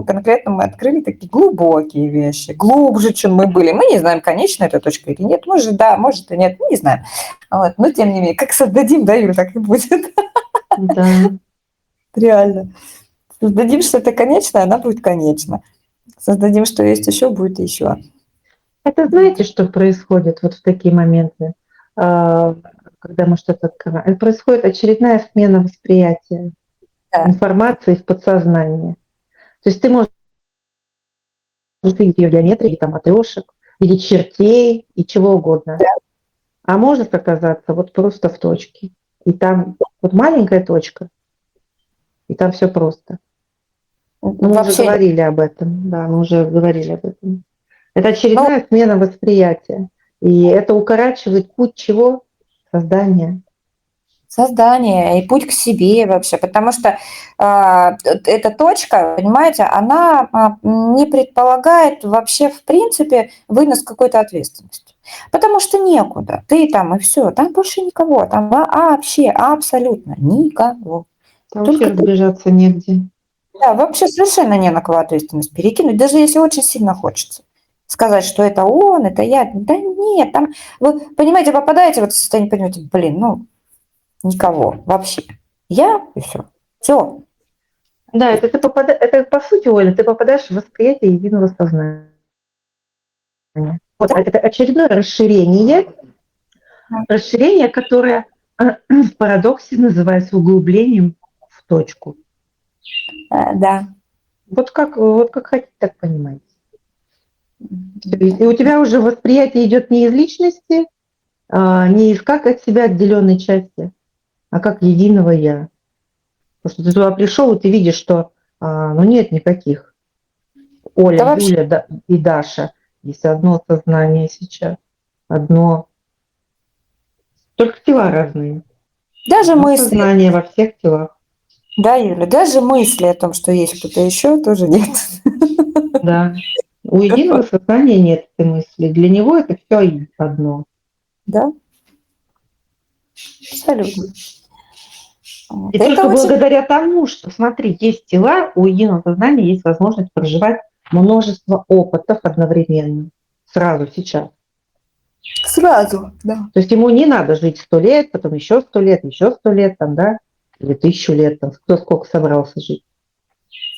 конкретно мы открыли такие глубокие вещи, глубже, чем мы были. Мы не знаем, конечная эта точка или нет. Может, да, может и нет, не знаем. Вот. Но тем не менее, как создадим, да, Юля, так и будет. Да. Реально. Создадим, что это конечное, она будет конечна. Создадим, что есть еще, будет еще. Это знаете, что происходит вот в такие моменты, когда мы что-то открываем? Это происходит очередная смена восприятия Да. информации в подсознании. То есть ты можешь видеть ее в геометрии, или там матрешек, или чертей, и чего угодно. Да. А может оказаться вот просто в точке. И там вот маленькая точка, и там все просто. Ну, мы уже говорили об этом. Да, мы уже говорили об этом. Это очередная смена восприятия. И это укорачивает путь чего? Создания. Создание и путь к себе вообще, потому что эта точка, понимаете, она не предполагает вообще в принципе вынос какой-то ответственности, потому что некуда, ты там и все, там больше никого, там вообще абсолютно никого. Там вообще Только разбежаться негде. да, вообще совершенно не на кого ответственность перекинуть, даже если очень сильно хочется. Сказать, что это он, это я. Да нет, там, вы, понимаете, попадаете в это состояние, понимаете, никого вообще. Я и все. Все. Да, это по сути, Оля, ты попадаешь в восприятие единого сознания. Вот это очередное расширение, которое в парадоксе называется углублением в точку. Да. Вот как хотите, так понимаете. И у тебя уже восприятие идет не из личности, не из как от себя отделенной части, а как единого я. Потому что ты туда пришел, и ты видишь, что нет никаких. Оля, Да вообще. Юля и Даша. Есть одно сознание сейчас. Одно. Только тела разные. Даже Одно мысли. сознание во всех телах. Да, Юля, даже мысли о том, что есть кто-то еще, тоже нет. Да. У единого сознания нет этой мысли. Для него это все одно. Да. Абсолютно. И только благодаря тому, что, смотри, есть тела, у единого сознания есть возможность проживать множество опытов одновременно, сразу, сейчас. Сразу, да. То есть ему не надо жить 100 лет, потом еще 100 лет, там, да, или 1000 лет, там, кто сколько собрался жить,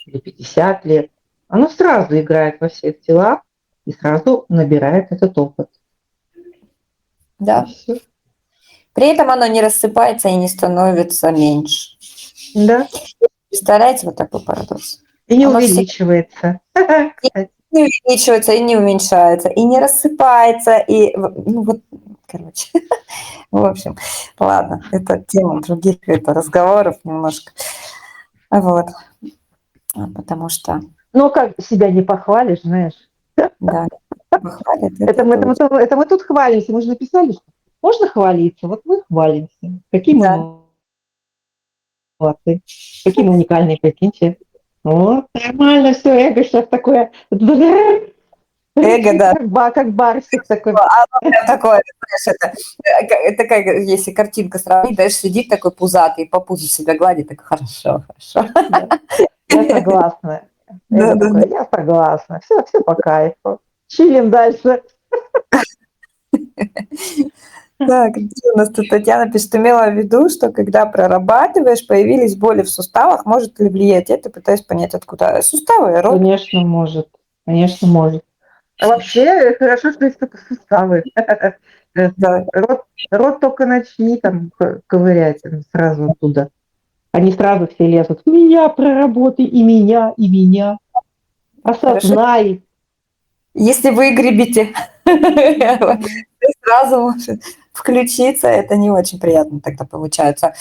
или 50 лет. Оно сразу играет во всех телах и сразу набирает этот опыт. И Да. всё. При этом оно не рассыпается и не становится меньше. Да. Представляете, вот такой парадокс? И не Оно всегда увеличивается. Кстати. не увеличивается и не уменьшается, и не рассыпается, и, ну вот, короче, в общем, ладно, это тема других разговоров немножко, вот, потому что, Ну, как себя не похвалишь, знаешь. да, похвалят, Это мы, это, мы, точно. это мы тут хвалимся. Мы же написали, что можно хвалиться. Вот мы хвалимся. Какие Да, мы молодцы. Какие мы уникальные, прикиньте. Вот, нормально все, эго сейчас такое. эго, Рычит, да. как барсик такой. Оно прям такое, знаешь, это как, если картинка сравнить, знаешь, сидит такой пузатый, по пузу себя гладит, так хорошо, хорошо. Да. Я согласна. Да, Эго да, такое, я согласна. Все по кайфу. Чилим дальше. так, где у нас тут Татьяна пишет, имела в виду, что когда прорабатываешь, появились боли в суставах, может ли влиять это, пытаюсь понять, откуда. Суставы, рот, Конечно, может. Конечно, может. А вообще, хорошо, что есть только суставы. да. Рот только начни там ковырять сразу оттуда. Они сразу все лезут. Меня проработай, и меня, и меня. Хорошо. Осознай. Если вы гребете, сразу может включиться, это не очень приятно тогда получается.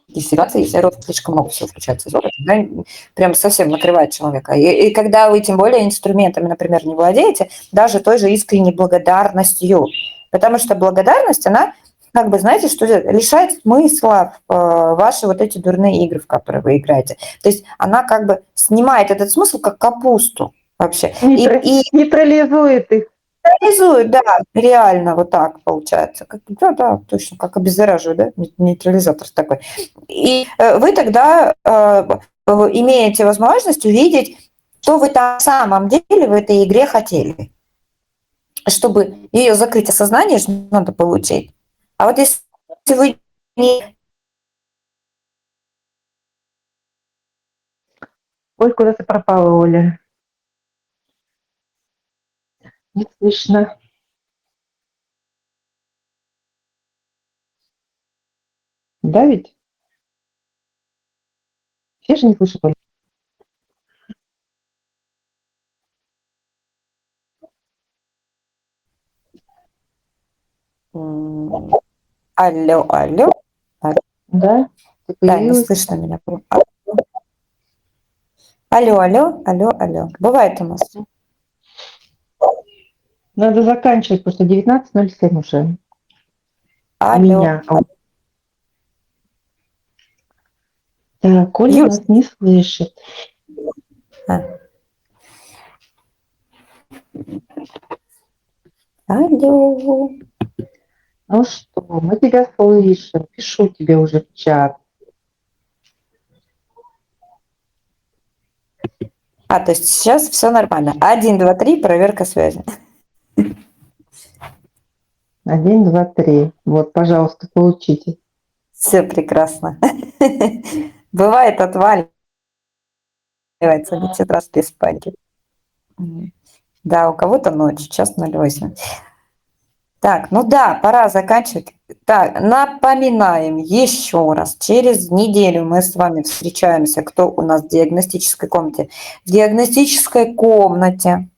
И ситуации, если рот слишком много всего включается из рота, тогда прям совсем накрывает человека. И когда вы тем более инструментами, например, не владеете, даже той же искренней благодарностью, потому что благодарность, она как бы, знаете, что лишает смысла ваши вот эти дурные игры, в которые вы играете. То есть она как бы снимает этот смысл как капусту вообще. И Нейтрализует их. нейтрализует, да, реально вот так получается. Да, да, точно, как обеззараживает, да, нейтрализатор такой. И вы тогда имеете возможность увидеть, что вы там на самом деле в этой игре хотели. Чтобы ее закрыть осознание, что надо получить. А вот если вы не... Ой, куда ты пропала, Оля? Не слышно. Да ведь? Все же не слышат, Оля. Алло, алло. Да? Ты Да, не появилась? слышно меня. Алло, алло, алло, алло. Бывает у нас. Надо заканчивать, потому что 19:07 уже. У Алло. меня. Так, Оля Юль. нас не слышит. Алло. Ну что, мы тебя слышим. Пишу тебе уже в чат. То есть сейчас все нормально. 1, 2, 3, проверка связи. 1, 2, 3. Вот, пожалуйста, получите. Все прекрасно. Бывает, отваливается, летит раз без паники. Да, у кого-то ночь, сейчас 08. Так, ну да, пора заканчивать. Так, напоминаем еще раз. Через неделю мы с вами встречаемся. Кто у нас в диагностической комнате? В диагностической комнате.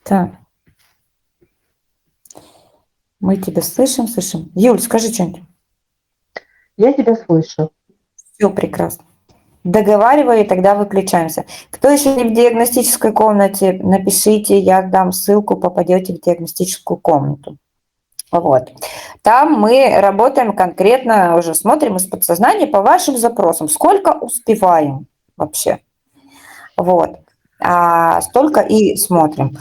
Так. Мы тебя слышим, слышим. Юль, скажи что-нибудь. Я тебя слышу. Все прекрасно. Договаривай, и тогда выключаемся. Кто еще не в диагностической комнате, напишите, я дам ссылку, попадете в диагностическую комнату. Вот. Там мы работаем конкретно, уже смотрим из подсознания по вашим запросам. Сколько успеваем вообще? Вот. Столько и смотрим.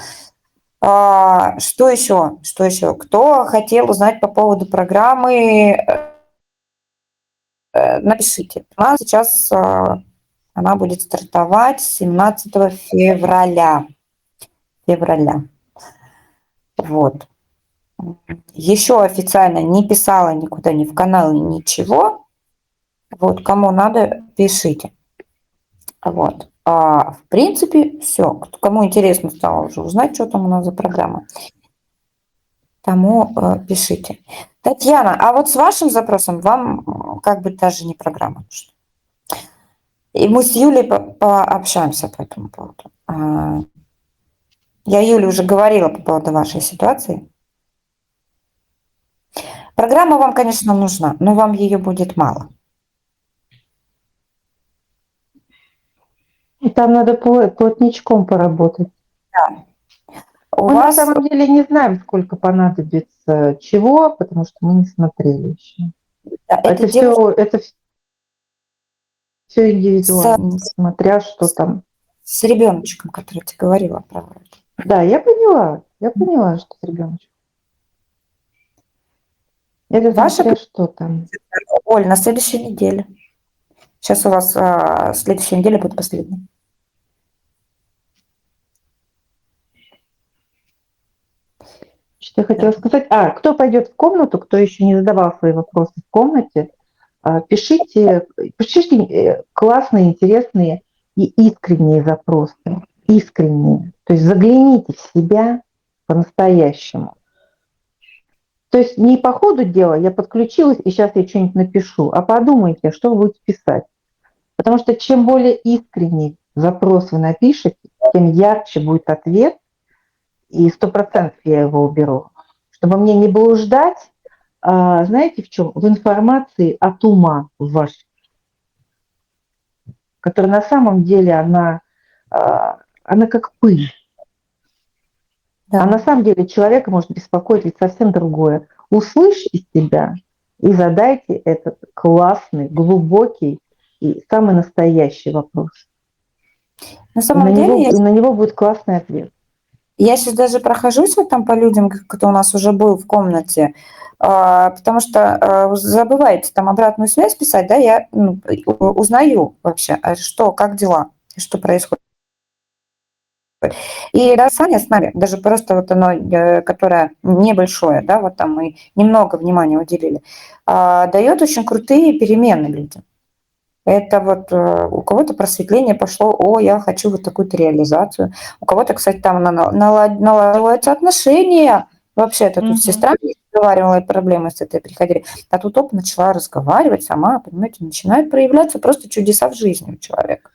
Что еще? Что еще? Кто хотел узнать по поводу программы, напишите. У нас сейчас она будет стартовать 17 февраля. Вот. Еще официально не писала никуда, ни в канал, ничего. Вот, кому надо, пишите. Вот. В принципе, все. Кому интересно стало уже узнать, что там у нас за программа, тому пишите. Татьяна, а вот с вашим запросом вам как бы даже не программа нужна. И мы с Юлей пообщаемся по этому поводу. Я Юле уже говорила по поводу вашей ситуации. Программа вам, конечно, нужна, но вам ее будет мало. И там надо плотничком поработать. Да. Мы на самом деле не знаем, сколько понадобится чего, потому что мы не смотрели еще. Да, Это все индивидуально, смотря что там. С ребеночком, который ты говорила про это. Да, я поняла, что с ребеночком. Это смотря что там. Оль, на следующей неделе. Сейчас у вас следующая неделя будет последняя. Что я хотела сказать? Кто пойдет в комнату, кто еще не задавал свои вопросы в комнате, пишите классные, интересные и искренние запросы. Искренние. То есть загляните в себя по-настоящему. То есть не по ходу дела я подключилась, и сейчас я что-нибудь напишу, а подумайте, что вы будете писать. Потому что чем более искренний запрос вы напишете, тем ярче будет ответ, и 100% я его уберу. Чтобы мне не блуждать, знаете в чем? В информации от ума вашей, которая на самом деле, она как пыль. Да. А на самом деле человека может беспокоить ведь совсем другое. Услышь из себя и задайте этот классный, глубокий и самый настоящий вопрос. На самом деле, и на него будет классный ответ. Я сейчас даже прохожусь вот там по людям, кто у нас уже был в комнате, потому что забываете там обратную связь писать, да, я узнаю вообще, что, как дела, что происходит. И да, Саня с нами, даже просто вот оно, которое небольшое, да, вот там мы немного внимания уделили, дает очень крутые перемены людям. Это вот у кого-то просветление пошло, я хочу вот такую-то реализацию. У кого-то, кстати, там налаживаются отношения. Вообще-то тут сестра разговаривала, и проблемы с этой приходили. А тут начала разговаривать сама, понимаете, начинают проявляться просто чудеса в жизни у человека.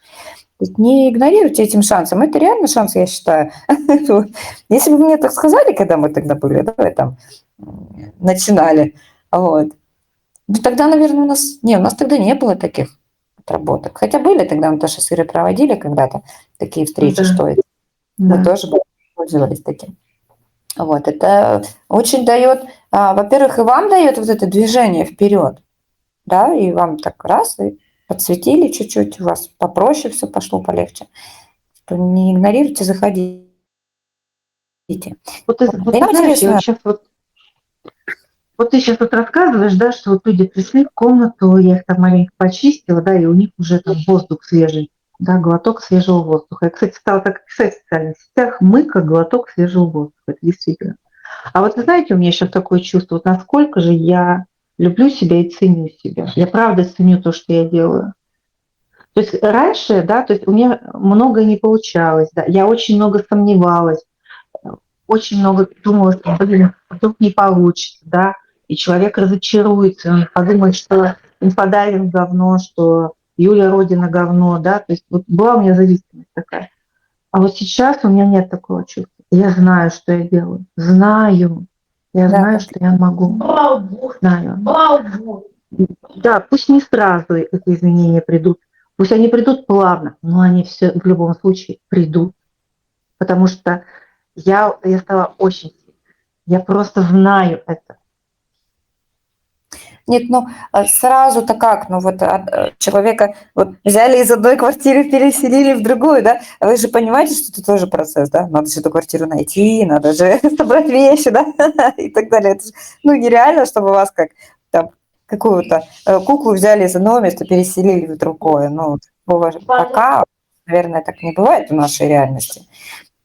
То есть не игнорируйте этим шансом. Это реально шанс, я считаю. Если бы мне так сказали, когда мы тогда были, да, там, начинали, вот, тогда, наверное, у нас тогда не было таких отработок. Хотя были тогда, мы тоже с Ирой проводили когда-то такие встречи, что это. Мы тоже пользовались таким. Вот, это очень дает, во-первых, и вам дает вот это движение вперед, да, и вам так раз, и подсветили чуть-чуть, у вас попроще все пошло, полегче. Что не игнорируйте, заходите. Вот ты знаешь, я сейчас вот ты сейчас рассказываешь, да, что вот люди пришли в комнату, я их там маленько почистила, да, и у них уже там воздух свежий, да, глоток свежего воздуха. Я, кстати, стала так писать в социальных сетях: мыка, глоток свежего воздуха. Это действительно. А вот вы знаете, у меня сейчас такое чувство, вот насколько же я люблю себя и ценю себя. Я правда ценю то, что я делаю. То есть раньше, да, то есть у меня многое не получалось, да, я очень много сомневалась, очень много думала, что, вдруг не получится, да, и человек разочаруется, он подумает, что инфодайвинг говно, что Юля Родина говно, да, то есть вот была у меня зависимость такая. А вот сейчас у меня нет такого чувства. Я знаю, что я делаю. Знаю. Я знаю, что я могу. Знаю. Да, пусть не сразу эти изменения придут. Пусть они придут плавно, но они все в любом случае придут. Потому что я стала очень сильной. Я просто знаю это. Нет, ну сразу-то как? Ну вот человека вот взяли из одной квартиры, переселили в другую, да? А вы же понимаете, что это тоже процесс, да? Надо же эту квартиру найти, надо же собрать вещи, да? И так далее. Это же, ну, нереально, чтобы вас как там какую-то куклу взяли из одного места, переселили в другое. Ну, пока, наверное, так не бывает в нашей реальности.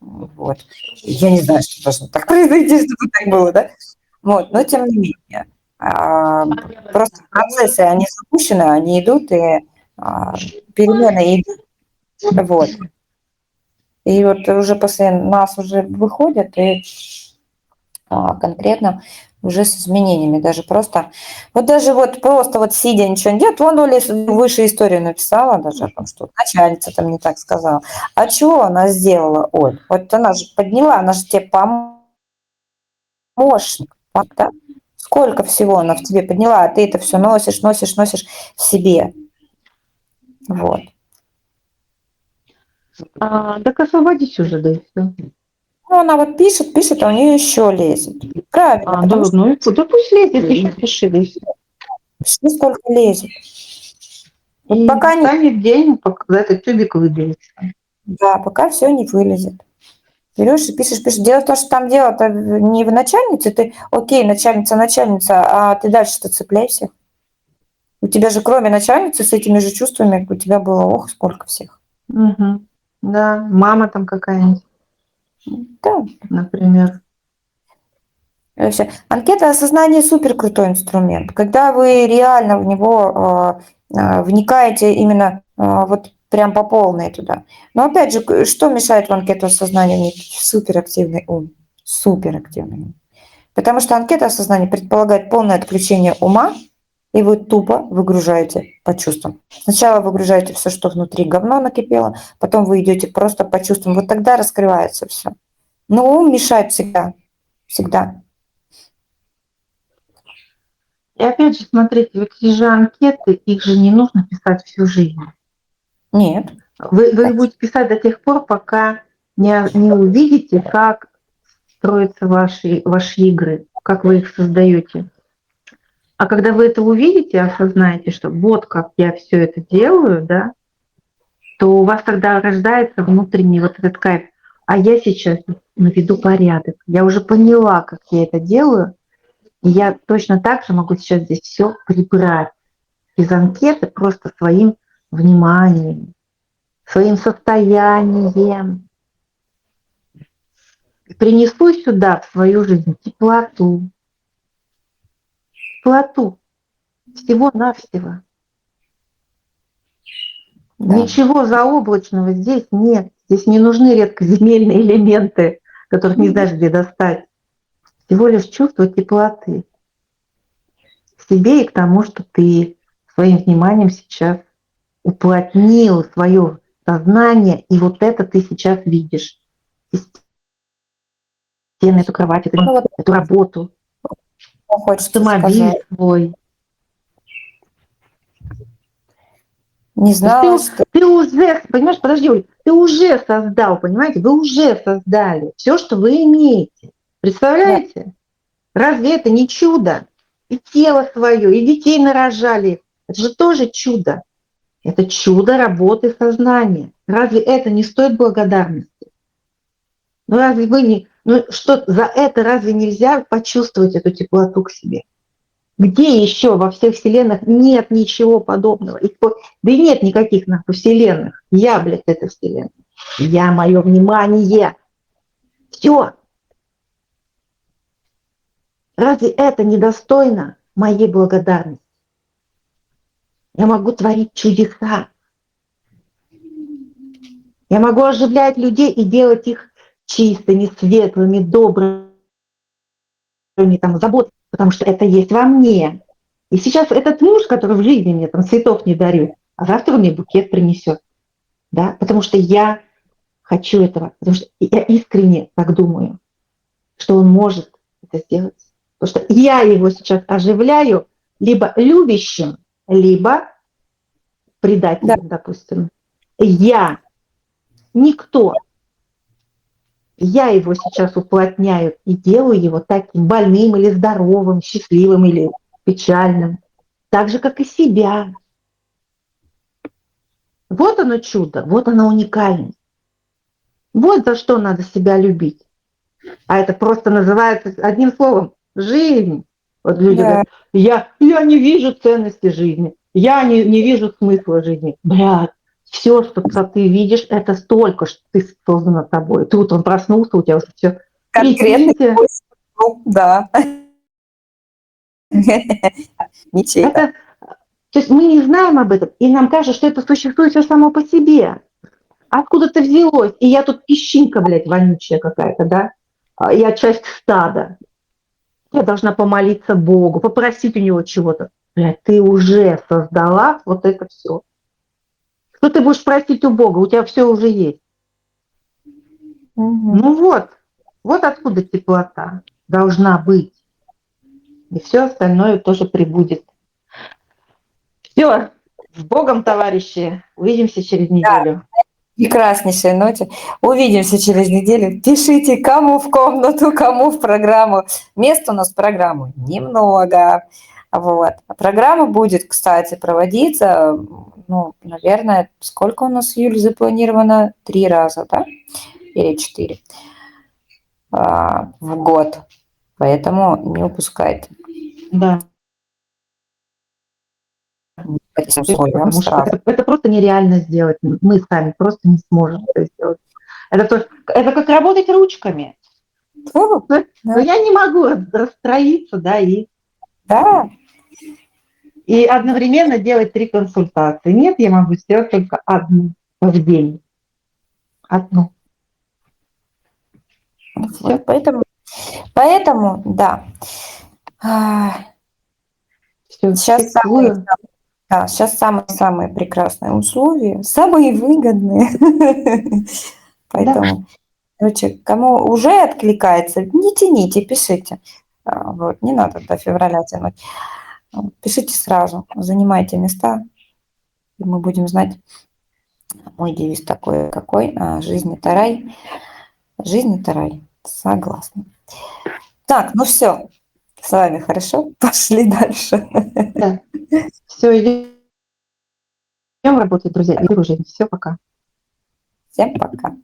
Вот. Я не знаю, что должно так произойти, чтобы так было, да? Вот, но тем не менее. А, Просто процессы, они запущены, они идут, и перемены идут. Вот. И вот уже после нас уже выходят, и конкретно уже с изменениями, даже просто, вот даже вот просто вот сидя, ничего не делать, вон Оля выше историю написала даже о том, что начальница там не так сказала. А чего она сделала, Оль? Вот она же подняла, она же тебе помощник, да? Сколько всего она в тебе подняла, а ты это все носишь, носишь, носишь в себе. Вот. Так освободись уже, да и все. Ну, она вот пишет, пишет, а у нее еще лезет. Правильно, Да, потому что ну и да пусть лезет, еще пиши, да и все. пиши, сколько лезет. Вот И пока не, станет день, когда этот тюбик выберется. да, пока все не вылезет. Берешь и пишешь, пишешь. Дело в том, что там дело-то не в начальнице, ты, окей, начальница, начальница, а ты дальше-то цепляй всех. У тебя же кроме начальницы с этими же чувствами у тебя было, ох, сколько всех. Мгм. Да, мама там какая-нибудь, Да, например. вообще. Анкета осознания супер крутой инструмент. Когда вы реально в него вникаете именно вот прям по полной туда. Но опять же, что мешает в анкету осознания вникнуть? Суперактивный ум. Суперактивный ум. Потому что анкета осознания предполагает полное отключение ума, и вы тупо выгружаете по чувствам. Сначала выгружаете все, что внутри говно накипело, потом вы идете просто по чувствам. Вот тогда раскрывается все. Но ум мешает всегда. Всегда. И опять же, смотрите, вот эти же анкеты, их же не нужно писать всю жизнь. Нет. Вы их будете писать до тех пор, пока не увидите, как строятся ваши игры, как вы их создаете. А когда вы это увидите, осознаете, что вот как я все это делаю, да, то у вас тогда рождается внутренний вот этот кайф. А я сейчас наведу порядок. Я уже поняла, как я это делаю, и я точно так же могу сейчас здесь все прибрать из анкеты просто своим вниманием, своим состоянием. Принесу сюда в свою жизнь теплоту, теплоту всего-навсего. Да. Ничего заоблачного здесь нет. Здесь не нужны редкоземельные элементы, которых не знаешь, где достать. Всего лишь чувство теплоты к себе и к тому, что ты своим вниманием сейчас уплотнил свое сознание, и вот это ты сейчас видишь. И стены, эту кровать, Ну, вот эту работу, что хочется автомобиль сказать. свой. Не То есть знала, что... ты уже, понимаешь, подожди, Оль, ты уже создал, понимаете, вы уже создали все, что вы имеете. Да. Представляете? Разве это не чудо? И тело свое, и детей нарожали. Это же тоже чудо. Это чудо работы сознания. Разве это не стоит благодарности? Ну разве вы не... Ну что, за это разве нельзя почувствовать эту теплоту к себе? Где еще во всех вселенных нет ничего подобного? Да и нет никаких нахуй вселенных. Я, блядь, это вселенная. Я, мое внимание. Все. Разве это недостойно моей благодарности? Я могу творить чудеса. Я могу оживлять людей и делать их чистыми, светлыми, добрыми, там, заботливыми, потому что это есть во мне. И сейчас этот муж, который в жизни мне там цветов не дарю, а завтра он мне букет принесет. Да? Потому что я хочу этого, потому что я искренне так думаю, что он может это сделать. Потому что я его сейчас оживляю либо любящим, либо Да. предателем, допустим. Я, никто. Я его сейчас уплотняю и делаю его таким больным или здоровым, счастливым или печальным. так же, как и себя. Вот оно чудо, вот оно уникальность. Вот за что надо себя любить. А это просто называется одним словом жизнь. Вот люди Да, говорят, я не вижу ценности жизни, я не вижу смысла жизни. Блядь, все, что ты видишь, это столько, что ты создана тобой. Ты утром проснулся, у тебя уже все. конкретный Прикиньте, способ, да. Ничей-то. это, то есть мы не знаем об этом, и нам кажется, что это существует все само по себе. Откуда-то взялось, и я тут песчинка, блядь, вонючая какая-то, да? Я часть стада. Я должна помолиться Богу, попросить у него чего-то. Блядь, ты уже создала вот это все. Что ты будешь просить у Бога? У тебя все уже есть. Мгм. Ну вот откуда теплота должна быть. И все остальное тоже прибудет. Все, с Богом, товарищи. Увидимся через Да, неделю. прекраснейшей ноте. Увидимся через неделю. Пишите, кому в комнату, кому в программу. Мест у нас в программу немного. Вот. А программа будет, кстати, проводиться, ну, наверное, сколько у нас, Юль, запланировано? 3 раза, да? Или 4 в год. Поэтому не упускайте. Да. По этим условиям Потому что сразу. это просто нереально сделать. Мы сами просто не сможем это сделать. Это как работать ручками. Фу, Но да, я не могу расстроиться, да, да. и одновременно делать 3 консультации. Нет, я могу сделать только одну в день. Одну. Все. Вот, поэтому, да. Все. Сейчас Всех целую. да, сейчас самые прекрасные условия, самые выгодные. Да. Поэтому, короче, кому уже откликается, не тяните, пишите. Вот, не надо до февраля тянуть. Пишите сразу, занимайте места, и мы будем знать. Мой девиз такой, какой? Жизнь – это рай. Жизнь – это рай. Согласна. Так, ну все, с вами хорошо, пошли дальше. Да. Все, идем работать, друзья. И жизнь. Все, пока. Всем пока.